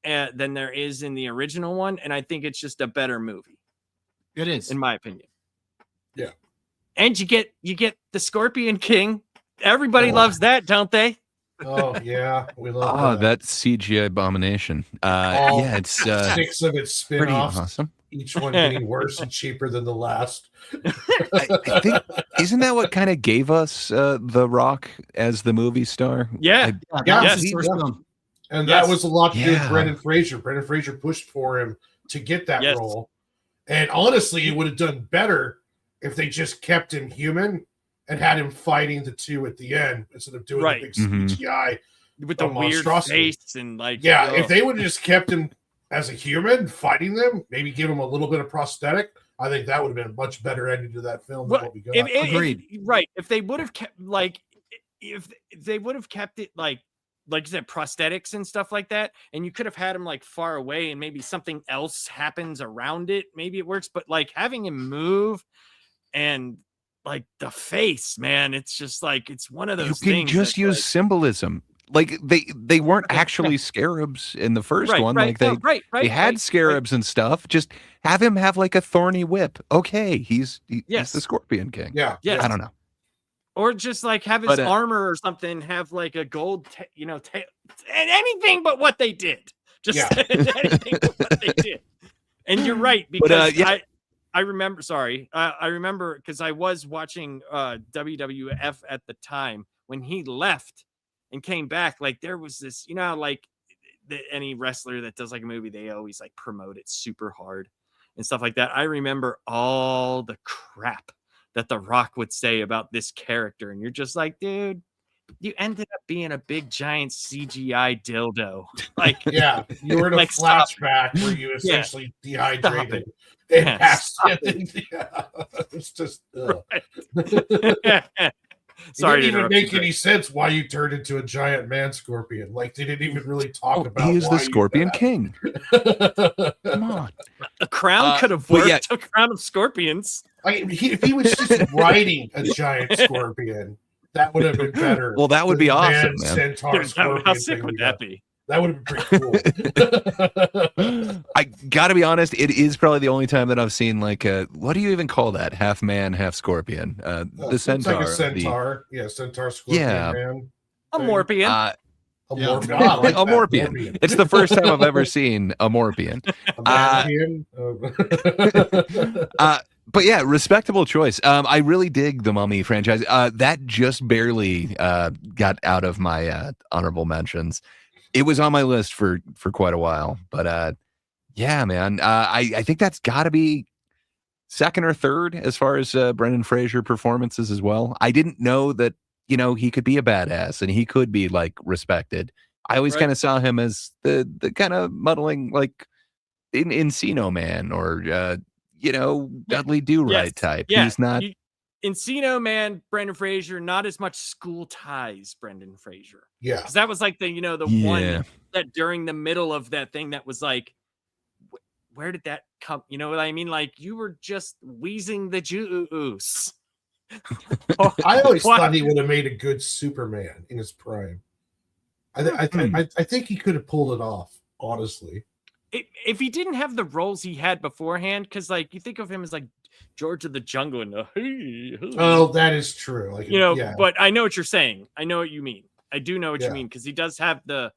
than there is in the original one, and I think it's just a better movie. It is, in my opinion. Yeah. And you get the Scorpion King. Everybody loves that, don't they? Oh yeah, we love that CGI abomination. Yeah, it's 6 of its pretty spin-offs, awesome. each one getting worse and cheaper than the last. I think, isn't that what kind of gave us The Rock as the movie star? Yeah. Yes. Film. And that was a lot to do with Yeah. Brendan Fraser. Brendan Fraser pushed for him to get that Yes. role. And honestly, it would have done better if they just kept him human and had him fighting the two at the end instead of doing the big CGI with the weird monstrosity. face and like, Yeah, if they would have just kept him as a human fighting them, maybe give him a little bit of prosthetic, I think that would have been a much better ending to that film than what we got. Agreed. If they would have kept if they would have kept it like you said, prosthetics and stuff like that, and you could have had him like far away and maybe something else happens around it, maybe it works. But like having him move and like the face, man, it's just like, it's one of those things. You can just use like, symbolism. Like they weren't actually scarabs in the first one. Like they had scarabs and stuff. Just have him have like a thorny whip. Okay, he's the Scorpion King. Yeah. I don't know. Or just like have his armor or something have like a gold, and anything but what they did. Just anything but what they did. And you're right, because I remember. Sorry, I remember because I was watching WWF at the time when he left and came back. Like there was this, like any wrestler that does like a movie, they always like promote it super hard and stuff like that. I remember all the crap that The Rock would say about this character, and you're just like, dude, you ended up being a big giant CGI dildo. Like, yeah, you were in a like, flashback where you essentially dehydrated and passed it. Yeah, it's just. Sorry, it didn't even make any sense why you turned into a giant man scorpion. Like they didn't even really talk about. He is the Scorpion King. Come on, a crown could have worked. A crown of scorpions. If he was just riding a giant scorpion, that would have been better. Well, that would be awesome, man. Centaur scorpion how sick would that be? That would have been pretty cool. I gotta be honest, it is probably the only time that I've seen like a, what do you even call that? Half man, half scorpion. The centaur. Like a centaur. Centaur scorpion man. A morpion. A morpion. It's the first time I've ever seen a morpion. But yeah, respectable choice. I really dig the Mummy franchise. That just barely got out of my honorable mentions. It was on my list for quite a while, but yeah, man, I think that's got to be second or third as far as Brendan Fraser performances as well. I didn't know that he could be a badass and he could be like respected. I always Right. kind of saw him as the kind of muddling like in Encino Man or Dudley Do Right type. Yeah. He's not. Encino Man, Brendan Fraser, not as much School Ties, Brendan Fraser. Yeah. Because that was like the Yeah. one that during the middle of that thing that was like, where did that come? You know what I mean? Like you were just wheezing the juice. I always thought he would have made a good Superman in his prime. I think he could have pulled it off, honestly. If he didn't have the roles he had beforehand, because like you think of him as like George of the Jungle and Oh, that is true. Like yeah. But I know what you're saying. I know what you mean. I do know what Yeah. you mean because he does have the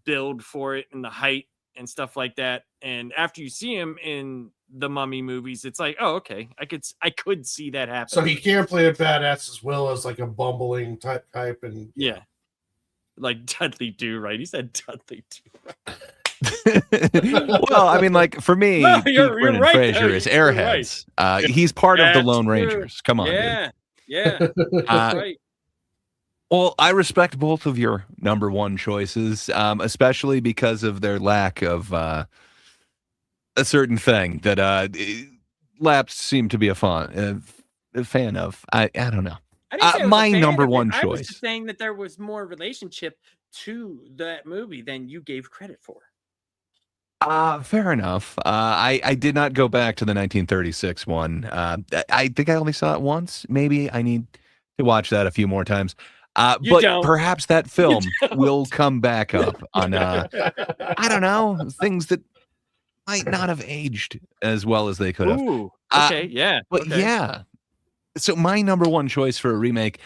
build for it and the height and stuff like that. And after you see him in the Mummy movies, it's like, oh, okay, I could see that happen. So he can play a badass as well as like a bumbling type, and yeah, like Dudley Do Right. He said Dudley Do Right. Well, I mean, like for me, No, you're Brendan right, Fraser though. is You're Airheads. He's part of the That's Lone true. Rangers. Come on, dude. Yeah. Right. Well, I respect both of your number one choices, especially because of their lack of a certain thing that Laps seem to be a fan of. I don't know. I didn't say I was a my fan number of it. one I was choice. just saying that there was more relationship to that movie than you gave credit for. Fair enough. I did not go back to the 1936 one. I think I only saw it once. Maybe I need to watch that a few more times. But don't. perhaps that film will come back up on, I don't know, things that might not have aged as well as they could have. Ooh, okay, yeah. But okay. yeah. So my number one choice for a remake,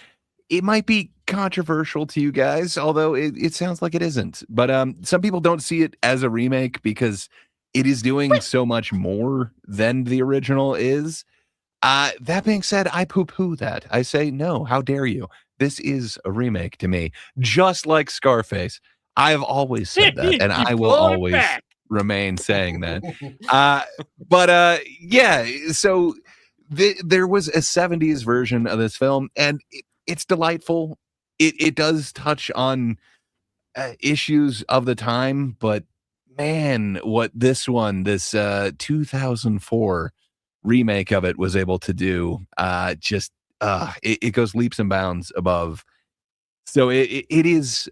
it might be controversial to you guys, although it sounds like it isn't. But some people don't see it as a remake because it is doing so much more than the original is. That being said, I poo-poo that. I say, no, how dare you? This is a remake to me. Just like Scarface. I've always said that, and I will always remain saying that. But yeah, so there was a 70s version of this film, and it's delightful. It does touch on issues of the time, but man, what this 2004 remake of it was able to do, it goes leaps and bounds above. So it is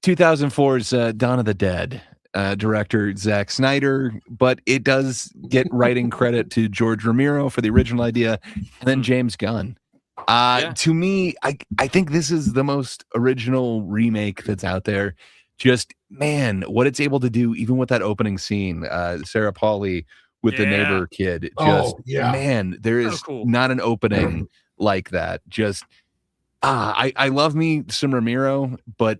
2004's Dawn of the Dead, director Zack Snyder, but it does get writing credit to George Romero for the original idea, and then James Gunn. To me, I think this is the most original remake that's out there. Just, man, what it's able to do, even with that opening scene, Sarah Polley with the neighbor kid. Just, man, there is not an opening like that. Just, I love me some Romero, but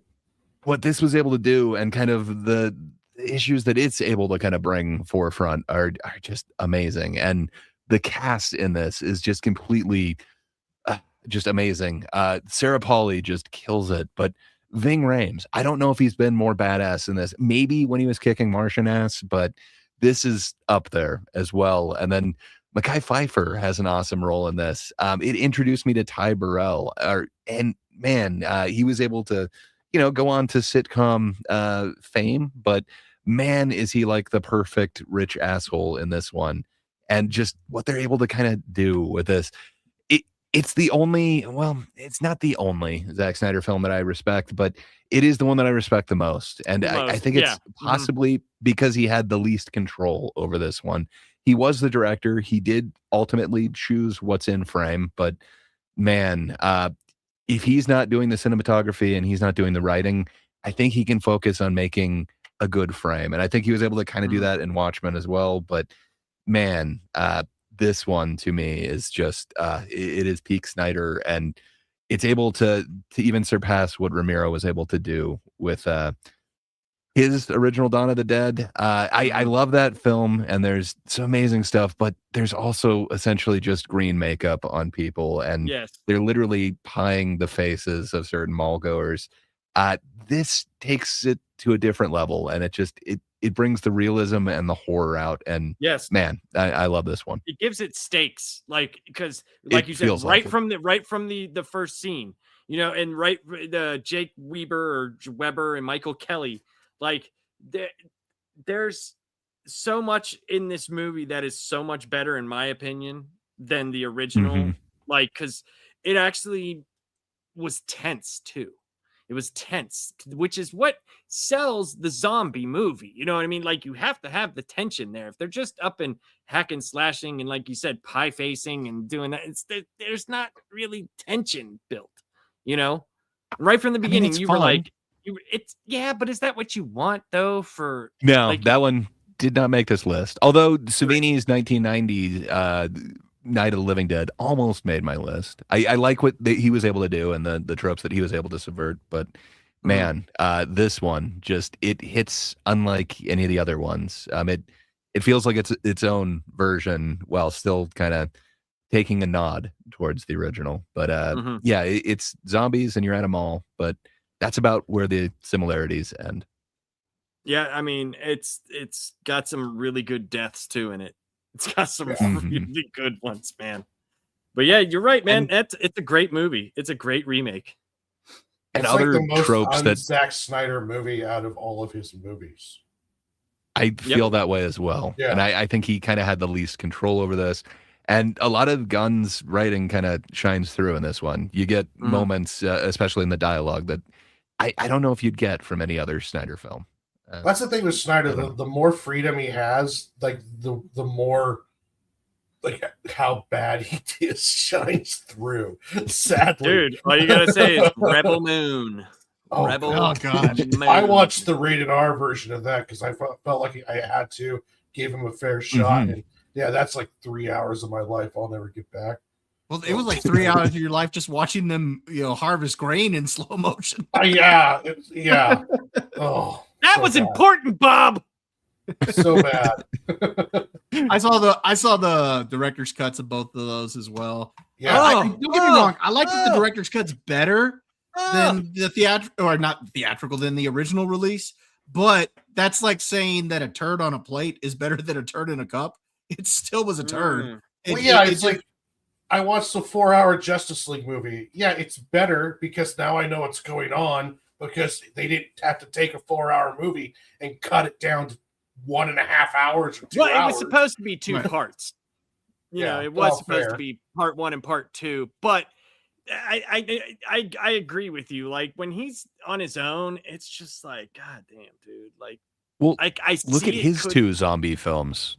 what this was able to do and kind of the issues that it's able to kind of bring forefront are just amazing. And the cast in this is just completely just amazing. Sarah Polley just kills it, but Ving Rhames, I don't know if he's been more badass in this. Maybe when he was kicking Martian ass, but this is up there as well. And then Mekhi Phifer has an awesome role in this. It introduced me to Ty Burrell, and man, he was able to, go on to sitcom fame, but man, is he like the perfect rich asshole in this one. And just what they're able to kind of do with this. It's the only, well, it's not the only Zack Snyder film that I respect, but it is the one that I respect the most. And I think it's possibly because he had the least control over this one. He was the director. He did ultimately choose what's in frame, but man, if he's not doing the cinematography and he's not doing the writing, I think he can focus on making a good frame. And I think he was able to kind of do that in Watchmen as well. But man, this one to me is just it is peak Snyder, and it's able to even surpass what Romero was able to do with his original Dawn of the Dead. I love that film, and there's some amazing stuff, but there's also essentially just green makeup on people, and they're literally pieing the faces of certain mall goers. This takes it to a different level, and it brings the realism and the horror out. And Yes, man, I love this one. it gives it stakes, like, because like It you said, feels like it. right from the first scene, and the Jake Weber and Michael Kelly, like there's so much in this movie that is so much better, in my opinion, than the original. Mhm. Like, because it actually was tense too. It was tense, which is what sells the zombie movie. You know what I mean? Like, you have to have the tension there. If they're just up and hacking, slashing, and like you said, pie facing and doing that, there's not really tension built. Right from the beginning, it's you were fun. like, but is that what you want though? For No, like, that one did not make this list. Although Savini's 1990 Night of the Living Dead almost made my list. I like what he was able to do and the tropes that he was able to subvert. But man, this one it hits unlike any of the other ones. It feels like it's its own version while still kind of taking a nod towards the original. But yeah, it's zombies and you're at a mall, but that's about where the similarities end. Yeah, I mean, it's got some really good deaths too in it. It's got some really good ones, man. But yeah, you're right, man. It's a great movie. It's a great remake. And it's other like the most tropes that Zack Snyder movie out of all of his movies. I feel that way as well. Yeah. And I think he kind of had the least control over this. And a lot of Gunn's writing kind of shines through in this one. You get moments, especially in the dialogue, that I don't know if you'd get from any other Snyder film. That's the thing with Snyder. The more freedom he has, like the more like how bad he is shines through. Sadly, dude, all you gotta say is Rebel Moon. Rebel. Oh god, Moon. I watched the rated R version of that because I felt like I had to give him a fair shot. And yeah, that's like 3 hours of my life I'll never get back. Well, it was like 3 hours of your life just watching them, harvest grain in slow motion. Yeah. Oh, that so was bad. important, Bob. So bad. I saw the director's cuts of both of those as well. Yeah. Don't get me wrong. I like that the director's cut's better than the theatrical, or not theatrical, than the original release. But that's like saying that a turd on a plate is better than a turd in a cup. It still was a turd. It's like I watched the 4-hour Justice League movie. Yeah, it's better because now I know what's going on because they didn't have to take a 4-hour movie and cut it down to 1.5 hours or 2 hours. It was supposed to be two parts. It was supposed to be part 1 and part 2. But I agree with you. Like, when he's on his own, it's just like, God damn, dude. Like, well, I look at his 2 zombie films.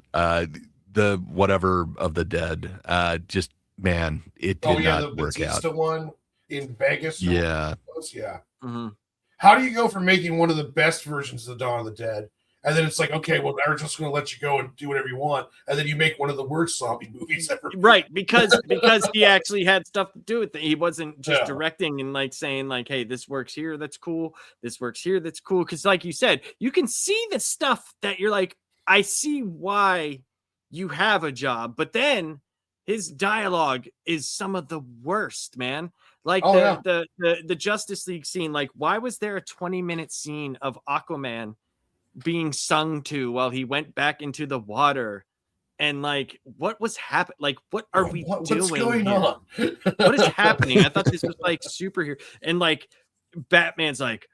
The Whatever of the Dead. Just man, it did not work out. The one in Vegas. Yeah. Mm-hmm. How do you go from making one of the best versions of the Dawn of the Dead, and then it's like, okay, well, we're just going to let you go and do whatever you want, and then you make one of the worst zombie movies ever? Right, because he actually had stuff to do with it. He wasn't just directing and like saying like, hey, this works here, that's cool. This works here, that's cool. Because like you said, you can see the stuff that you're like, I see why you have a job, but then his dialogue is some of the worst, man. Like the Justice League scene. Like, why was there a 20-minute scene of Aquaman being sung to while he went back into the water? And like, what was happening? Like, what are we doing? What's going on? What is happening? I thought this was like superhero. And like, Batman's like,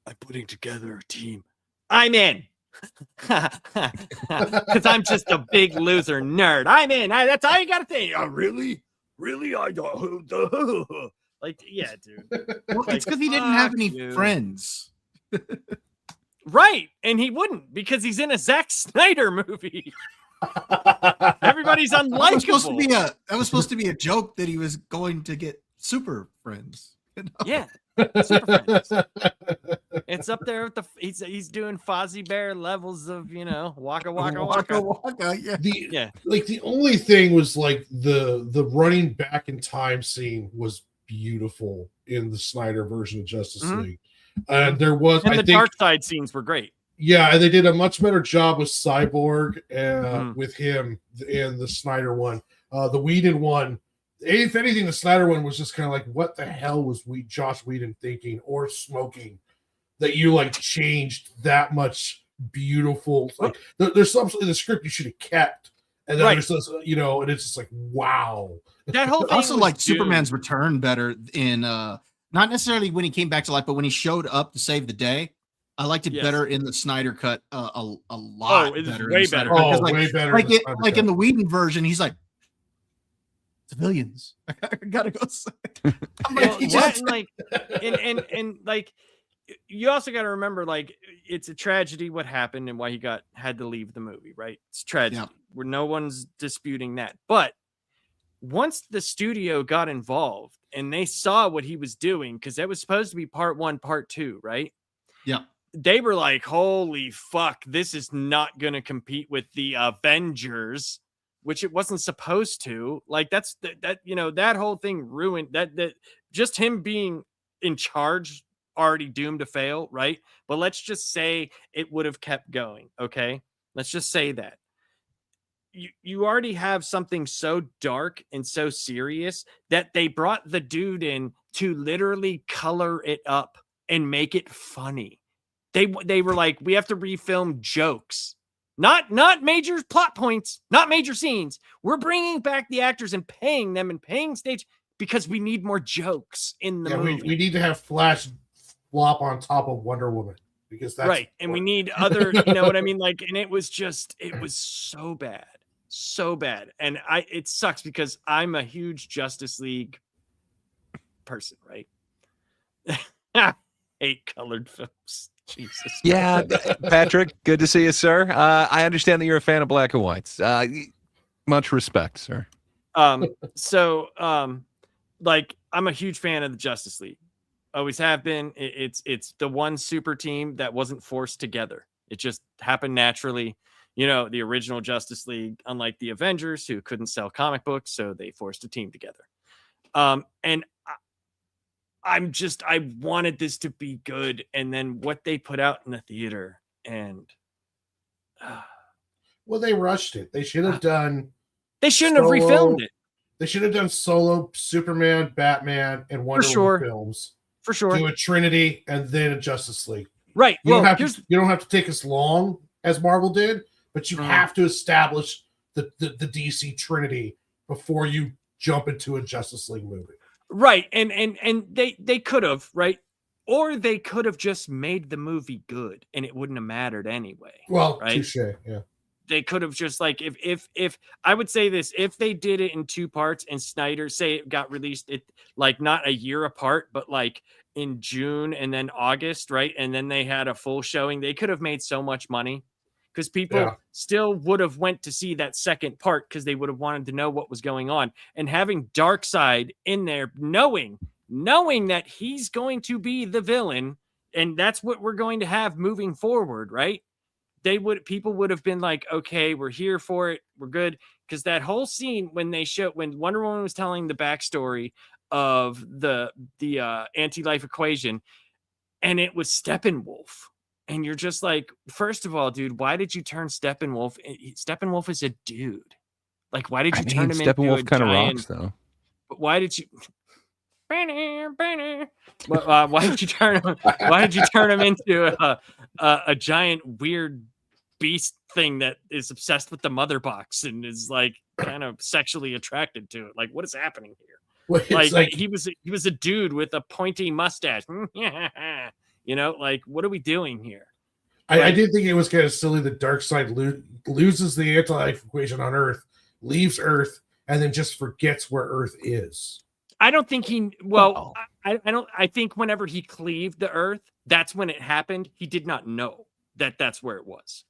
I'm putting together a team. I'm in. Because I'm just a big loser nerd. I'm in. That's all you gotta say. Oh, really? I don't. Like, yeah, dude. Well, it's because he didn't have any friends. Right. And he wouldn't, because he's in a Zack Snyder movie. Everybody's unlikable. That was supposed to be a joke that he was going to get super friends. Yeah. Super friends. It's up there with he's doing Fozzie Bear levels of, waka waka waka. Yeah. The only thing was like the running back in time scene was beautiful in the Snyder version of Justice League. And there was, and the dark side scenes were great. Yeah, and they did a much better job with Cyborg with him in the Snyder one. The Whedon one, if anything, the Snyder one was just kind of like, what the hell was Josh Whedon thinking or smoking? that you like changed that much beautiful. Like there's some in the script you should have kept, and then there's this, you know, and it's just like wow. That whole thing also was like doomed. Superman's return better in not necessarily when he came back to life, but when he showed up to save the day. I liked it better in the Snyder cut a lot better. Way better. Oh, like, way better. Like in the Whedon version, he's like civilians. I gotta go. I'm like, like you also got to remember, like, it's a tragedy what happened and why he had to leave the movie, right? It's tragedy. Where no one's disputing that. But once the studio got involved and they saw what he was doing, because that was supposed to be part 1, part 2, right? Yeah. They were like, holy fuck, this is not going to compete with the Avengers, which it wasn't supposed to. Like, that, you know, that whole thing ruined that just him being in charge already doomed to fail, right? But let's just say it would have kept going. Okay. Let's just say that you already have something so dark and so serious that they brought the dude in to literally color it up and make it funny. They were like, we have to refilm jokes, not major plot points, not major scenes. We're bringing back the actors and paying them and paying stage because we need more jokes in the movie. We need to have Flash flop on top of Wonder Woman because that's right. And we need other, you know what I mean? Like, and it was so bad. And it sucks because I'm a huge Justice League person, right? Hate colored films. Jesus. Yeah, Patrick, good to see you, sir. I understand that you're a fan of black and whites. Much respect, sir. Like, I'm a huge fan of the Justice League. Always have been. It's the one super team that wasn't forced together. It just happened naturally. You know, the original Justice League, unlike the Avengers, who couldn't sell comic books, so they forced a team together. And I wanted this to be good, and then what they put out in the theater, and well, they rushed it. They should have done. They shouldn't have refilmed it. They should have done solo Superman, Batman, and Wonder Woman films for sure. Do a Trinity and then a Justice League. Right. You don't have to take as long as Marvel did, but you have to establish the DC Trinity before you jump into a Justice League movie. Right. And they could have, right? Or they could have just made the movie good and it wouldn't have mattered anyway. Well, right? Touche, yeah. They could have just like, if I would say this, if they did it in 2 parts and Snyder, say it got released it like not a year apart, but like in June and then August, right? And then they had a full showing, they could have made so much money because people still would have went to see that second part because they would have wanted to know what was going on. And having Darkseid in there, knowing that he's going to be the villain, and that's what we're going to have moving forward, right? People would have been like, okay, we're here for it, we're good. Because that whole scene when Wonder Woman was telling the backstory of the anti-life equation, and it was Steppenwolf. And you're just like, first of all, dude, why did you turn Steppenwolf? Steppenwolf is a dude. Like, why did you turn him into a Steppenwolf kind of giant, rocks, though. But why did you? Why did you turn him? Why did you turn him into a giant weird beast thing that is obsessed with the mother box and is like kind of sexually attracted to it? Like, what is happening here? Well, like he was a dude with a pointy mustache. You know, like, what are we doing here? I did think it was kind of silly that Darkseid loses the anti-life equation on Earth, leaves Earth, and then just forgets where Earth is. I don't think he. Well, I don't. I think whenever he cleaved the Earth, that's when it happened. He did not know that that's where it was.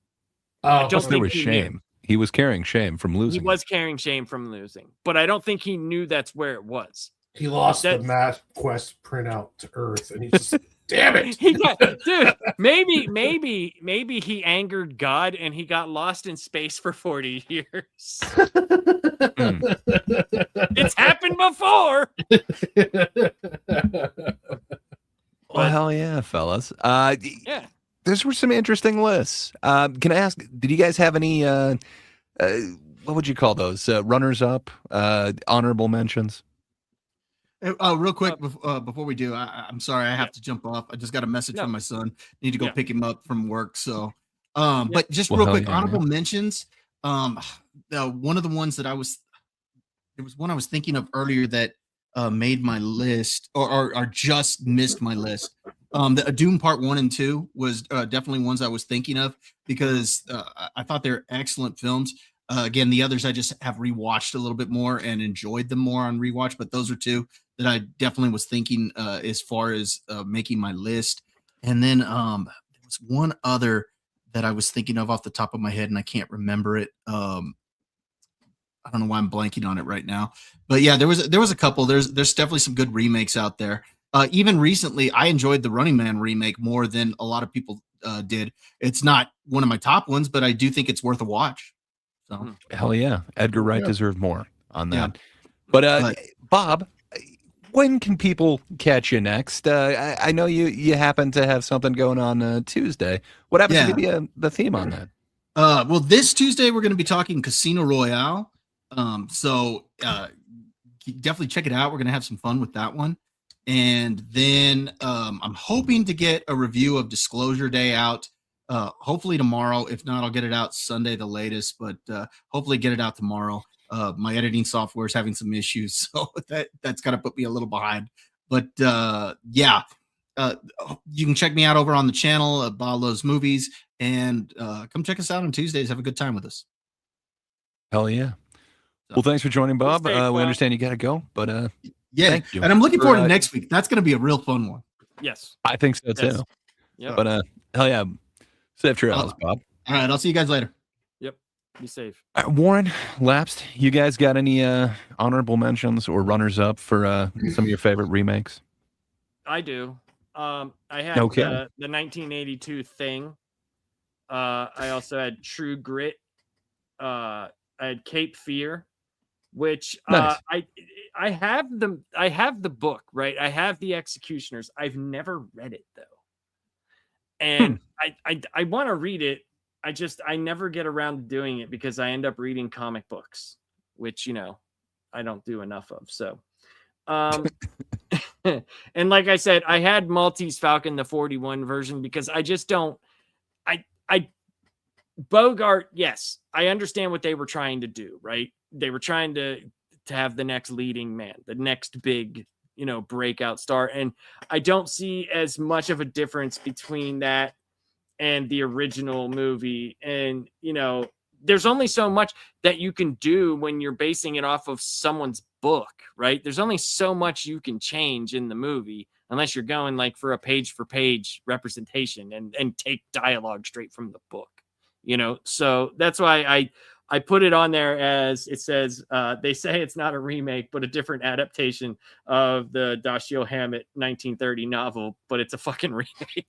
I don't think there was shame. He was carrying shame from losing. He was carrying shame from losing, but I don't think he knew that's where it was. He lost the Mass Quest printout to Earth, and he's just. Damn it. Dude, maybe he angered God and he got lost in space for 40 years. It's happened before. Well, hell yeah, fellas. Yeah. Those were some interesting lists. Can I ask, did you guys have any, what would you call those? Runners up, honorable mentions? Real quick before we do, I'm sorry, I have to jump off. I just got a message from my son. Need to go pick him up from work. So, but just real quick, honorable mentions. One of the ones that there was one I was thinking of earlier that made my list or just missed my list. The Doom Part 1 and 2 was definitely ones I was thinking of because I thought they're excellent films. Again, the others I just have rewatched a little bit more and enjoyed them more on rewatch, but those are two that I definitely was thinking as far as making my list. And then there was one other that I was thinking of off the top of my head, and I can't remember it. I don't know why I'm blanking on it right now, but yeah, there was a couple. There's definitely some good remakes out there. Even recently, I enjoyed the Running Man remake more than a lot of people did. It's not one of my top ones, but I do think it's worth a watch. So hell yeah, Edgar Wright deserved more on that. But Bob, when can people catch you next? I know you happen to have something going on Tuesday. What happens to be the theme on that? Well, this Tuesday we're going to be talking Casino Royale. So definitely check it out. We're going to have some fun with that one. And then I'm hoping to get a review of Disclosure Day out. Hopefully tomorrow. If not, I'll get it out Sunday the latest, but hopefully get it out tomorrow. My editing software is having some issues, so that's got to put me a little behind. But you can check me out over on the channel, Bob Loves Movies, and come check us out on Tuesdays. Have a good time with us. Hell yeah. Well, thanks for joining, Bob. We understand you got to go, but thank you. And I'm looking forward to next week. That's going to be a real fun one. Yes. I think so too. Yep. But hell yeah. Safe travels, Bob. All right. I'll see you guys later. Yep. Be safe. Warren, Lapsed, you guys got any honorable mentions or runners up for some of your favorite remakes? I do. I had the 1982 Thing. I also had True Grit. I had Cape Fear, which nice. I have the book, right? I have The Executioners. I've never read it though. And I want to read it. I never get around to doing it because I end up reading comic books, which, I don't do enough of. So, and like I said, I had Maltese Falcon, the 41 version, because I just don't, Bogart. Yes. I understand what they were trying to do, right? They were trying to have the next leading man, the next big, breakout star. And I don't see as much of a difference between that and the original movie. And, there's only so much that you can do when you're basing it off of someone's book, right? There's only so much you can change in the movie unless you're going like for a page for page representation and take dialogue straight from the book, So that's why I put it on there as it says, they say it's not a remake, but a different adaptation of the Dashiell Hammett 1930 novel, but it's a fucking remake.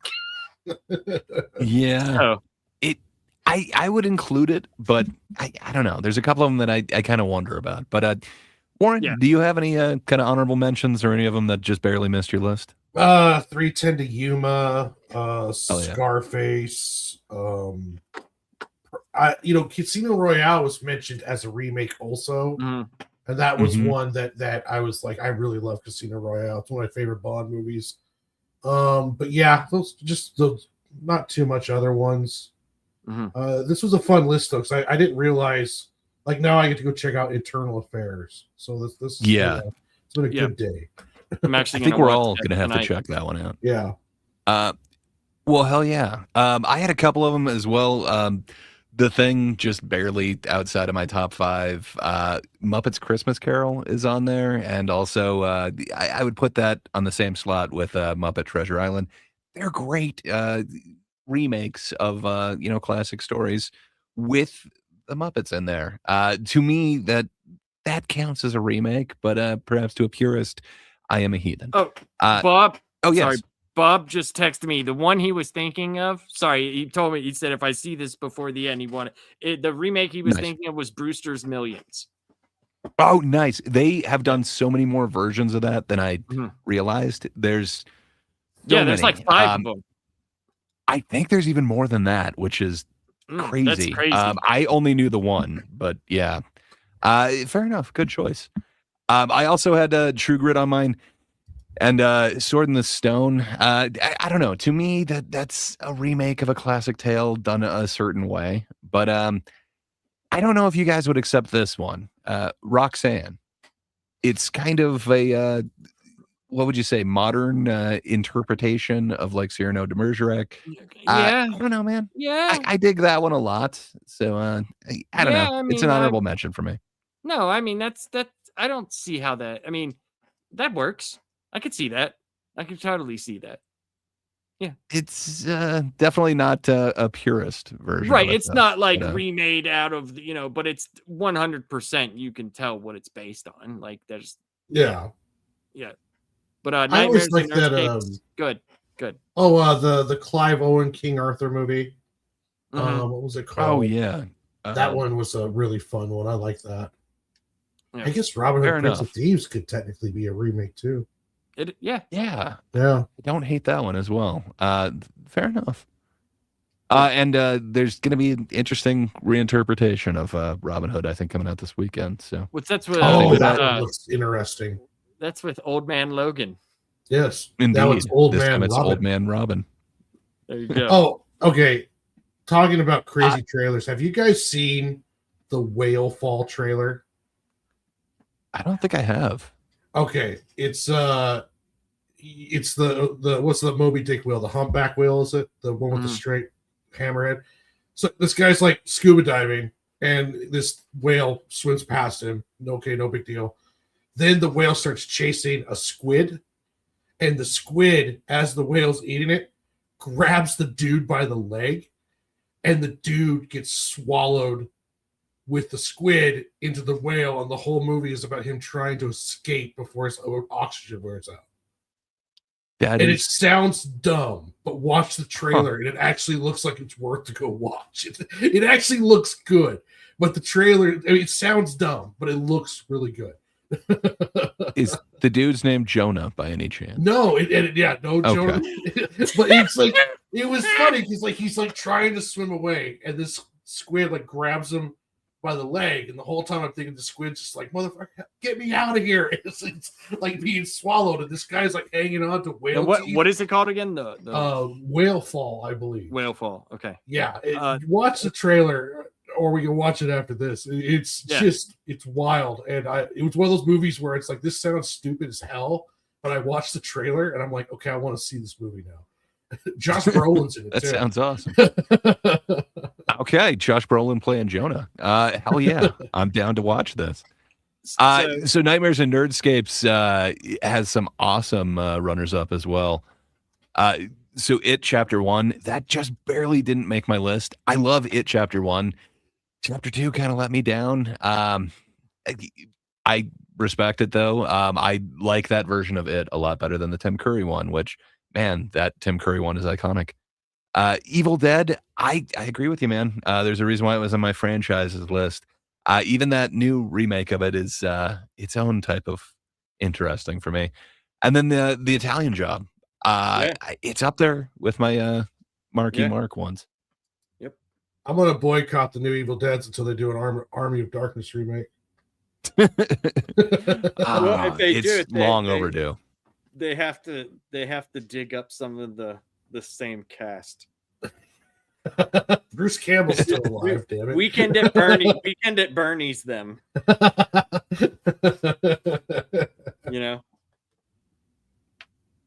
Yeah. So, I would include it, but I don't know. There's a couple of them that I kind of wonder about. But Warren, do you have any kind of honorable mentions or any of them that just barely missed your list? 310 to Yuma, Scarface, Casino Royale was mentioned as a remake also, and that was one that I was like, I really love Casino Royale. It's one of my favorite Bond movies. But yeah, those not too much other ones. This was a fun list though, because I didn't realize. Like now, I get to go check out Internal Affairs. So this it's been a good day. I'm actually. I think we're all gonna have to check that one out. Yeah. Well, hell yeah. I had a couple of them as well. The Thing, just barely outside of my top 5. Muppets Christmas Carol is on there, and also I would put that on the same slot with Muppet Treasure Island. They're great remakes of classic stories with the Muppets in there. To me, that counts as a remake, but perhaps to a purist, I am a heathen. Oh, Bob. Oh, yes. Sorry. Bob just texted me. The one he was thinking of, he told me, he said, if I see this before the end, he wanted it. The remake he was thinking of was Brewster's Millions. Oh, nice. They have done so many more versions of that than I realized. There's there's like 5 of them. I think there's even more than that, which is crazy. That's crazy. I only knew the one, but yeah. Fair enough. Good choice. I also had True Grit on mine and Sword in the Stone. I don't know. To me, that's a remake of a classic tale done a certain way. But I don't know if you guys would accept this one. Roxanne. It's kind of a what would you say, modern interpretation of like Cyrano de Bergerac. Yeah. I don't know, man. Yeah. I dig that one a lot. So I don't know. Yeah, I It's an mean, honorable mention for me. No, I mean that. I don't see how that. I mean, that works. I could see that. I could totally see that. It's definitely not a purist version. Right. Of it, It's though. not like But, remade out of but it's 100%. You can tell what it's based on. Like there's Yeah. But I always Nightmares like and that. Earthscapes, good. Oh, the Clive Owen King Arthur movie. Mhm. What was it called? oh yeah, That one was a really fun one. I like that. Yeah. I guess Robin Hood Fair Prince enough. of Thieves could technically be a remake too. yeah. Yeah. I don't hate that one as well. Fair enough. And there's going to be an interesting reinterpretation of Robin Hood, I think, coming out this weekend. So That's with Oh, think that that- one looks interesting. that's with Old Man Logan. Yes. indeed, That was Old this Man time it's Robin. Old Man Robin. There you go. Oh, okay. Talking about crazy trailers, have you guys seen the Whale Fall trailer? I don't think I have. Okay, it's the what's the Moby Dick whale? The humpback whale, is it? The one with the straight hammerhead. So this guy's like scuba diving, and this whale swims past him. Okay, no big deal. Then the whale starts chasing a squid, and the squid, as the whale's eating it, grabs the dude by the leg, and the dude gets swallowed with the squid into the whale, and the whole movie is about him trying to escape before his oxygen wears out. That And it is sounds dumb, but watch the trailer, and it actually looks like it's worth to go watch. It actually looks good, but the trailer, I mean, it sounds dumb, but it looks really good. is the dude's name Jonah by any chance? No, no, Okay. Jonah. But it's like it was funny. He's like trying to swim away, and this squid like grabs him by the leg, and the whole time I'm thinking the squid's just like, motherfucker, get me out of here. It's like being swallowed, and this guy's like hanging on to whale teeth. What is it called again? The Whale Fall, I believe. Whale Fall. Okay. Yeah, watch the trailer, or we can watch it after this. It's wild, and it was one of those movies where it's like, this sounds stupid as hell, but I watched the trailer and I'm like, okay, I want to see this movie now. Josh Brolin's in it. That too. sounds awesome. Okay, Josh Brolin playing Jonah. Hell yeah, I'm down to watch this. So Nightmares and Nerdscapes has some awesome runners up as well. So It Chapter 1, that just barely didn't make my list. I love It Chapter 1. Chapter 2 kind of let me down. I respect it though. I like that version of It a lot better than the Tim Curry one, which, man, that Tim Curry one is iconic. Evil Dead, I agree with you, man. There's a reason why it was on my franchises list. Even that new remake of it is its own type of interesting for me. And then the Italian Job, it's up there with my Marky Mark ones. Yep. I'm gonna boycott the new Evil Deads until they do an Army of Darkness remake. Well, if they it's do it, long overdue. They have to dig up some of the same cast. Bruce Campbell's still alive, damn it. Weekend at Bernie's them. You know.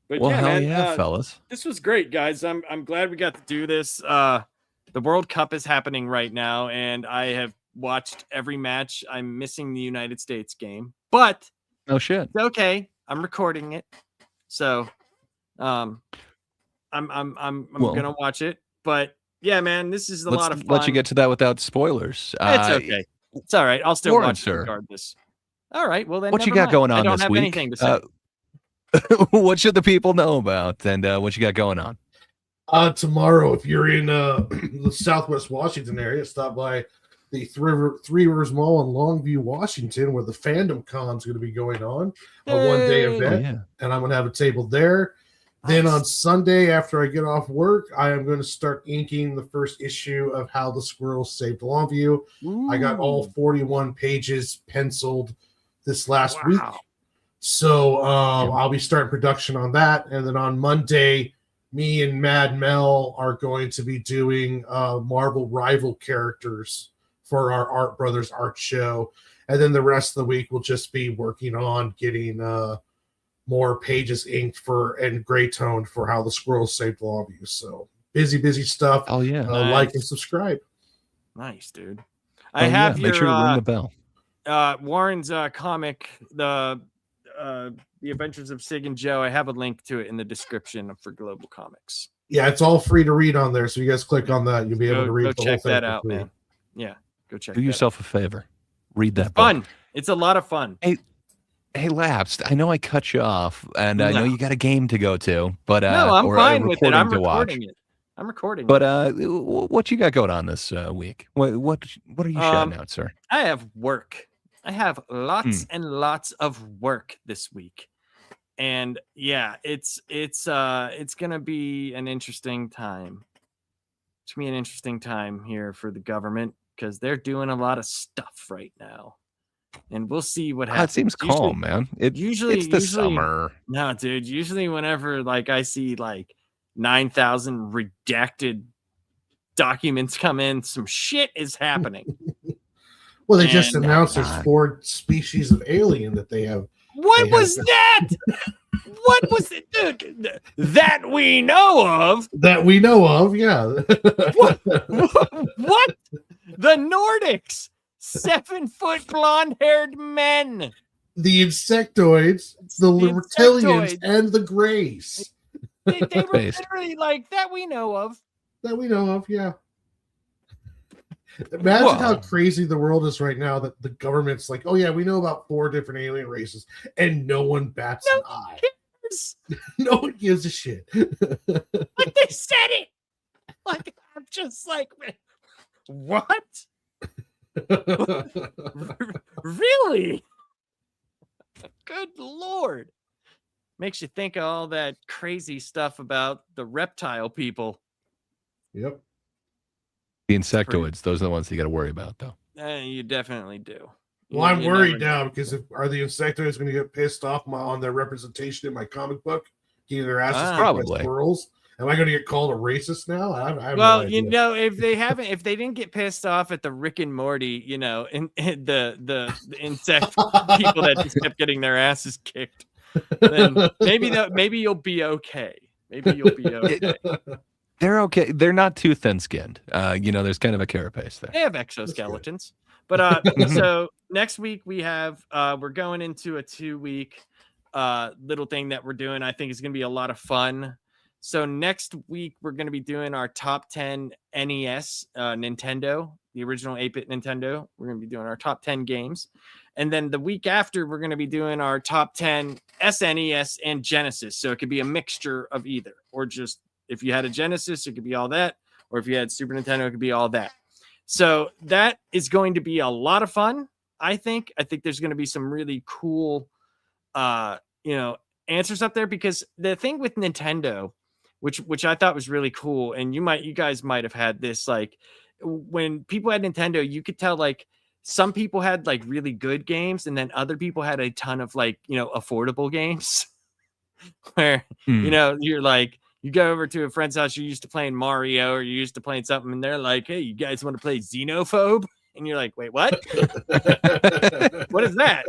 But Well, yeah, hell man, yeah, fellas. this was great, guys. I'm glad we got to do this. The World Cup is happening right now, and I have watched every match. I'm missing the United States game, but Oh shit. it's okay. I'm recording it, so I'm gonna watch it. But yeah, man, this is a lot of fun. Let you get to that without spoilers. It's okay. It's all right. I'll still Warren, watch it sir. regardless. All right. Well, then What you never got mind. going I on don't this have week? anything to say. What should the people know about, and what you got going on? Tomorrow, if you're in the Southwest Washington area, stop by the Three Rivers Mall in Longview, Washington, where the Fandom Con is going to be going on, a one-day Yay! event, Yeah. and I'm going to have a table there. Then on Sunday, after I get off work, I am going to start inking the first issue of How the Squirrels Saved Longview. I got all 41 pages penciled this last week. So I'll be starting production on that. And then on Monday, me and Mad Mel are going to be doing Marvel rival characters for our Art Brothers art show. And then the rest of the week we'll just be working on getting more pages inked for and gray toned for How the Squirrels Saved Longview. So busy stuff. Oh yeah. Nice. Like and subscribe. Nice, dude. I have your make sure to ring the bell. Warren's comic, the Adventures of Sig and Joe. I have a link to it in the description for Global Comics. Yeah, it's all free to read on there. So you guys click on that, you'll be able to read. Go check that out, man. Yeah, go check. Do yourself a favor. Read that. Fun. It's a lot of fun. Hey, Lapsed, I know I cut you off, and I know you got a game to go to, but no, I'm fine with it. I'm recording it. I'm recording. But what you got going on this week? What are you shouting out, sir? I have work. I have lots and lots of work this week, and yeah, it's gonna be an interesting time. It's gonna be an interesting time here for the government because they're doing a lot of stuff right now. And we'll see what happens. It seems calm, man. Usually it's the summer. No, dude. Usually, whenever I see 9,000 redacted documents come in, some shit is happening. Well, they just announced there's 4 species of alien that they have. What was that? What was it, dude? That we know of. That we know of, yeah. What? The Nordics. 7-foot blonde-haired men. The insectoids, the reptilians, and the grays. They were literally that we know of. That we know of, yeah. Imagine how crazy the world is right now that the government's like, oh yeah, we know about 4 different alien races, and no one bats an eye. Cares. No one gives a shit. They said it. I'm just what? Really? Good Lord. Makes you think of all that crazy stuff about the reptile people. Yep. The insectoids, those are the ones you got to worry about, though. You definitely do. Well, I'm worried now because are the insectoids going to get pissed off on their representation in my comic book? Getting their asses kicked by squirrels? Am I going to get called a racist now? I have no idea. If they didn't get pissed off at the Rick and Morty, in the insect people that just kept getting their asses kicked, then maybe you'll be okay. Maybe you'll be okay. They're okay. They're not too thin-skinned. There's kind of a carapace there. They have exoskeletons. But so next week we're going into a 2-week little thing that we're doing. I think is going to be a lot of fun. So next week, we're going to be doing our top 10 NES, Nintendo, the original 8-bit Nintendo. We're going to be doing our top 10 games. And then the week after, we're going to be doing our top 10 SNES and Genesis. So it could be a mixture of either. Or just if you had a Genesis, it could be all that. Or if you had Super Nintendo, it could be all that. So that is going to be a lot of fun, I think. I think there's going to be some really cool, answers up there. Because the thing with Nintendo, which I thought was really cool. And you guys might have had this, when people had Nintendo, you could tell some people had really good games and then other people had a ton of affordable games where, you're you go over to a friend's house, you're used to playing Mario or you're used to playing something and they're like, hey, you guys want to play Xenophobe? And you're like, wait, what? What is that?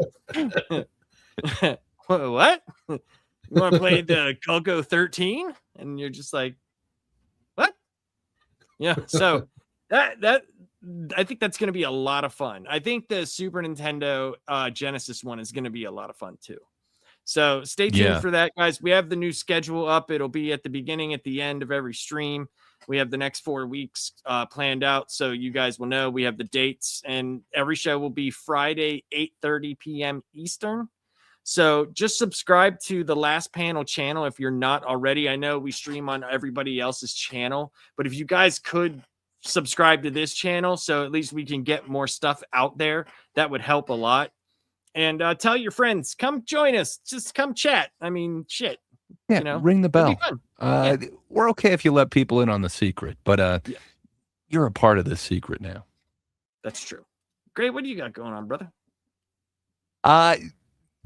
What? You want to play the Coco 13? And you're just like, what? Yeah. So that I think that's going to be a lot of fun. I think the Super Nintendo Genesis one is going to be a lot of fun too. So stay tuned for that, guys. We have the new schedule up. It'll be at the beginning, at the end of every stream. We have the next 4 weeks planned out, so you guys will know. We have the dates, and every show will be Friday, 8:30 p.m. Eastern. So just subscribe to the Last Panel channel if you're not already. I know we stream on everybody else's channel, but if you guys could subscribe to this channel so at least we can get more stuff out there, that would help a lot. And tell your friends, come join us. Just come chat. I mean, shit. Yeah, ring the bell. We're okay if you let people in on the secret, but you're a part of this secret now. That's true. Great. What do you got going on, brother?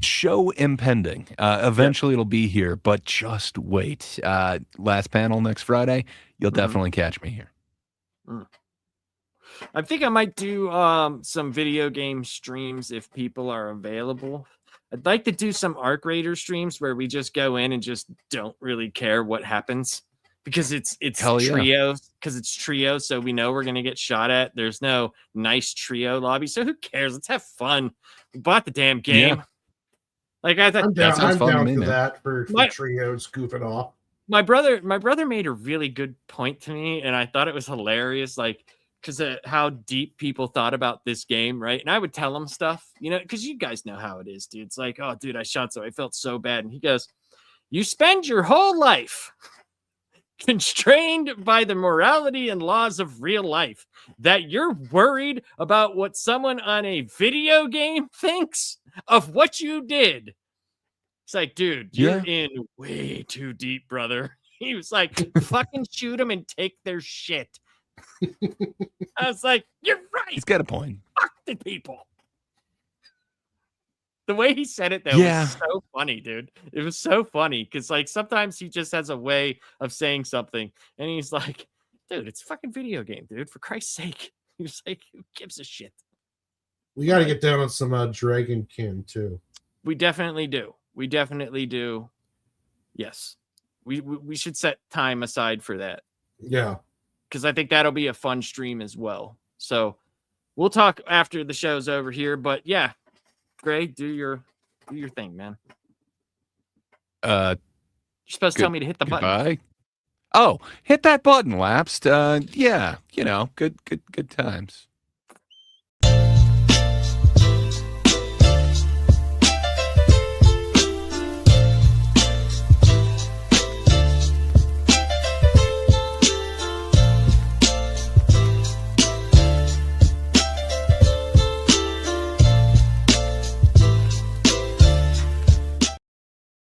Show impending. Eventually it'll be here, but just wait. Last panel next Friday. You'll definitely catch me here. I think I might do some video game streams if people are available. I'd like to do some Arc Raider streams where we just go in and just don't really care what happens because it's Hell yeah. trio, because it's trio, so we know we're gonna get shot at. There's no nice trio lobby, so who cares? Let's have fun. We bought the damn game. Yeah. Like I thought, I'm down, sounds fun to for me, man. that for trios goofing off. my brother made a really good point to me, and I thought it was hilarious. Like, because of how deep people thought about this game, right? And I would tell him stuff, you know, because you guys know how it is, dude. It's like, oh, dude, I shot so I felt so bad. And he goes, you spend your whole life constrained by the morality and laws of real life that you're worried about what someone on a video game thinks of what you did. It's like, dude, you're in way too deep, brother. He was like, fucking shoot them and take their shit. I was like, you're right. He's got a point. Fuck the people. The way he said it, though, was so funny, dude. It was so funny because, like, sometimes he just has a way of saying something, and he's like, dude, it's a fucking video game, dude. For Christ's sake. He was like, who gives a shit? We got to get down on some Dragonkin, too. We definitely do. We definitely do. Yes. We should set time aside for that. Yeah. Because I think that'll be a fun stream as well. So we'll talk after the show's over here. But yeah, Gray, do your thing, man. You're supposed to tell me to hit the button. Oh, hit that button, Lapsed. Yeah, you know, good times.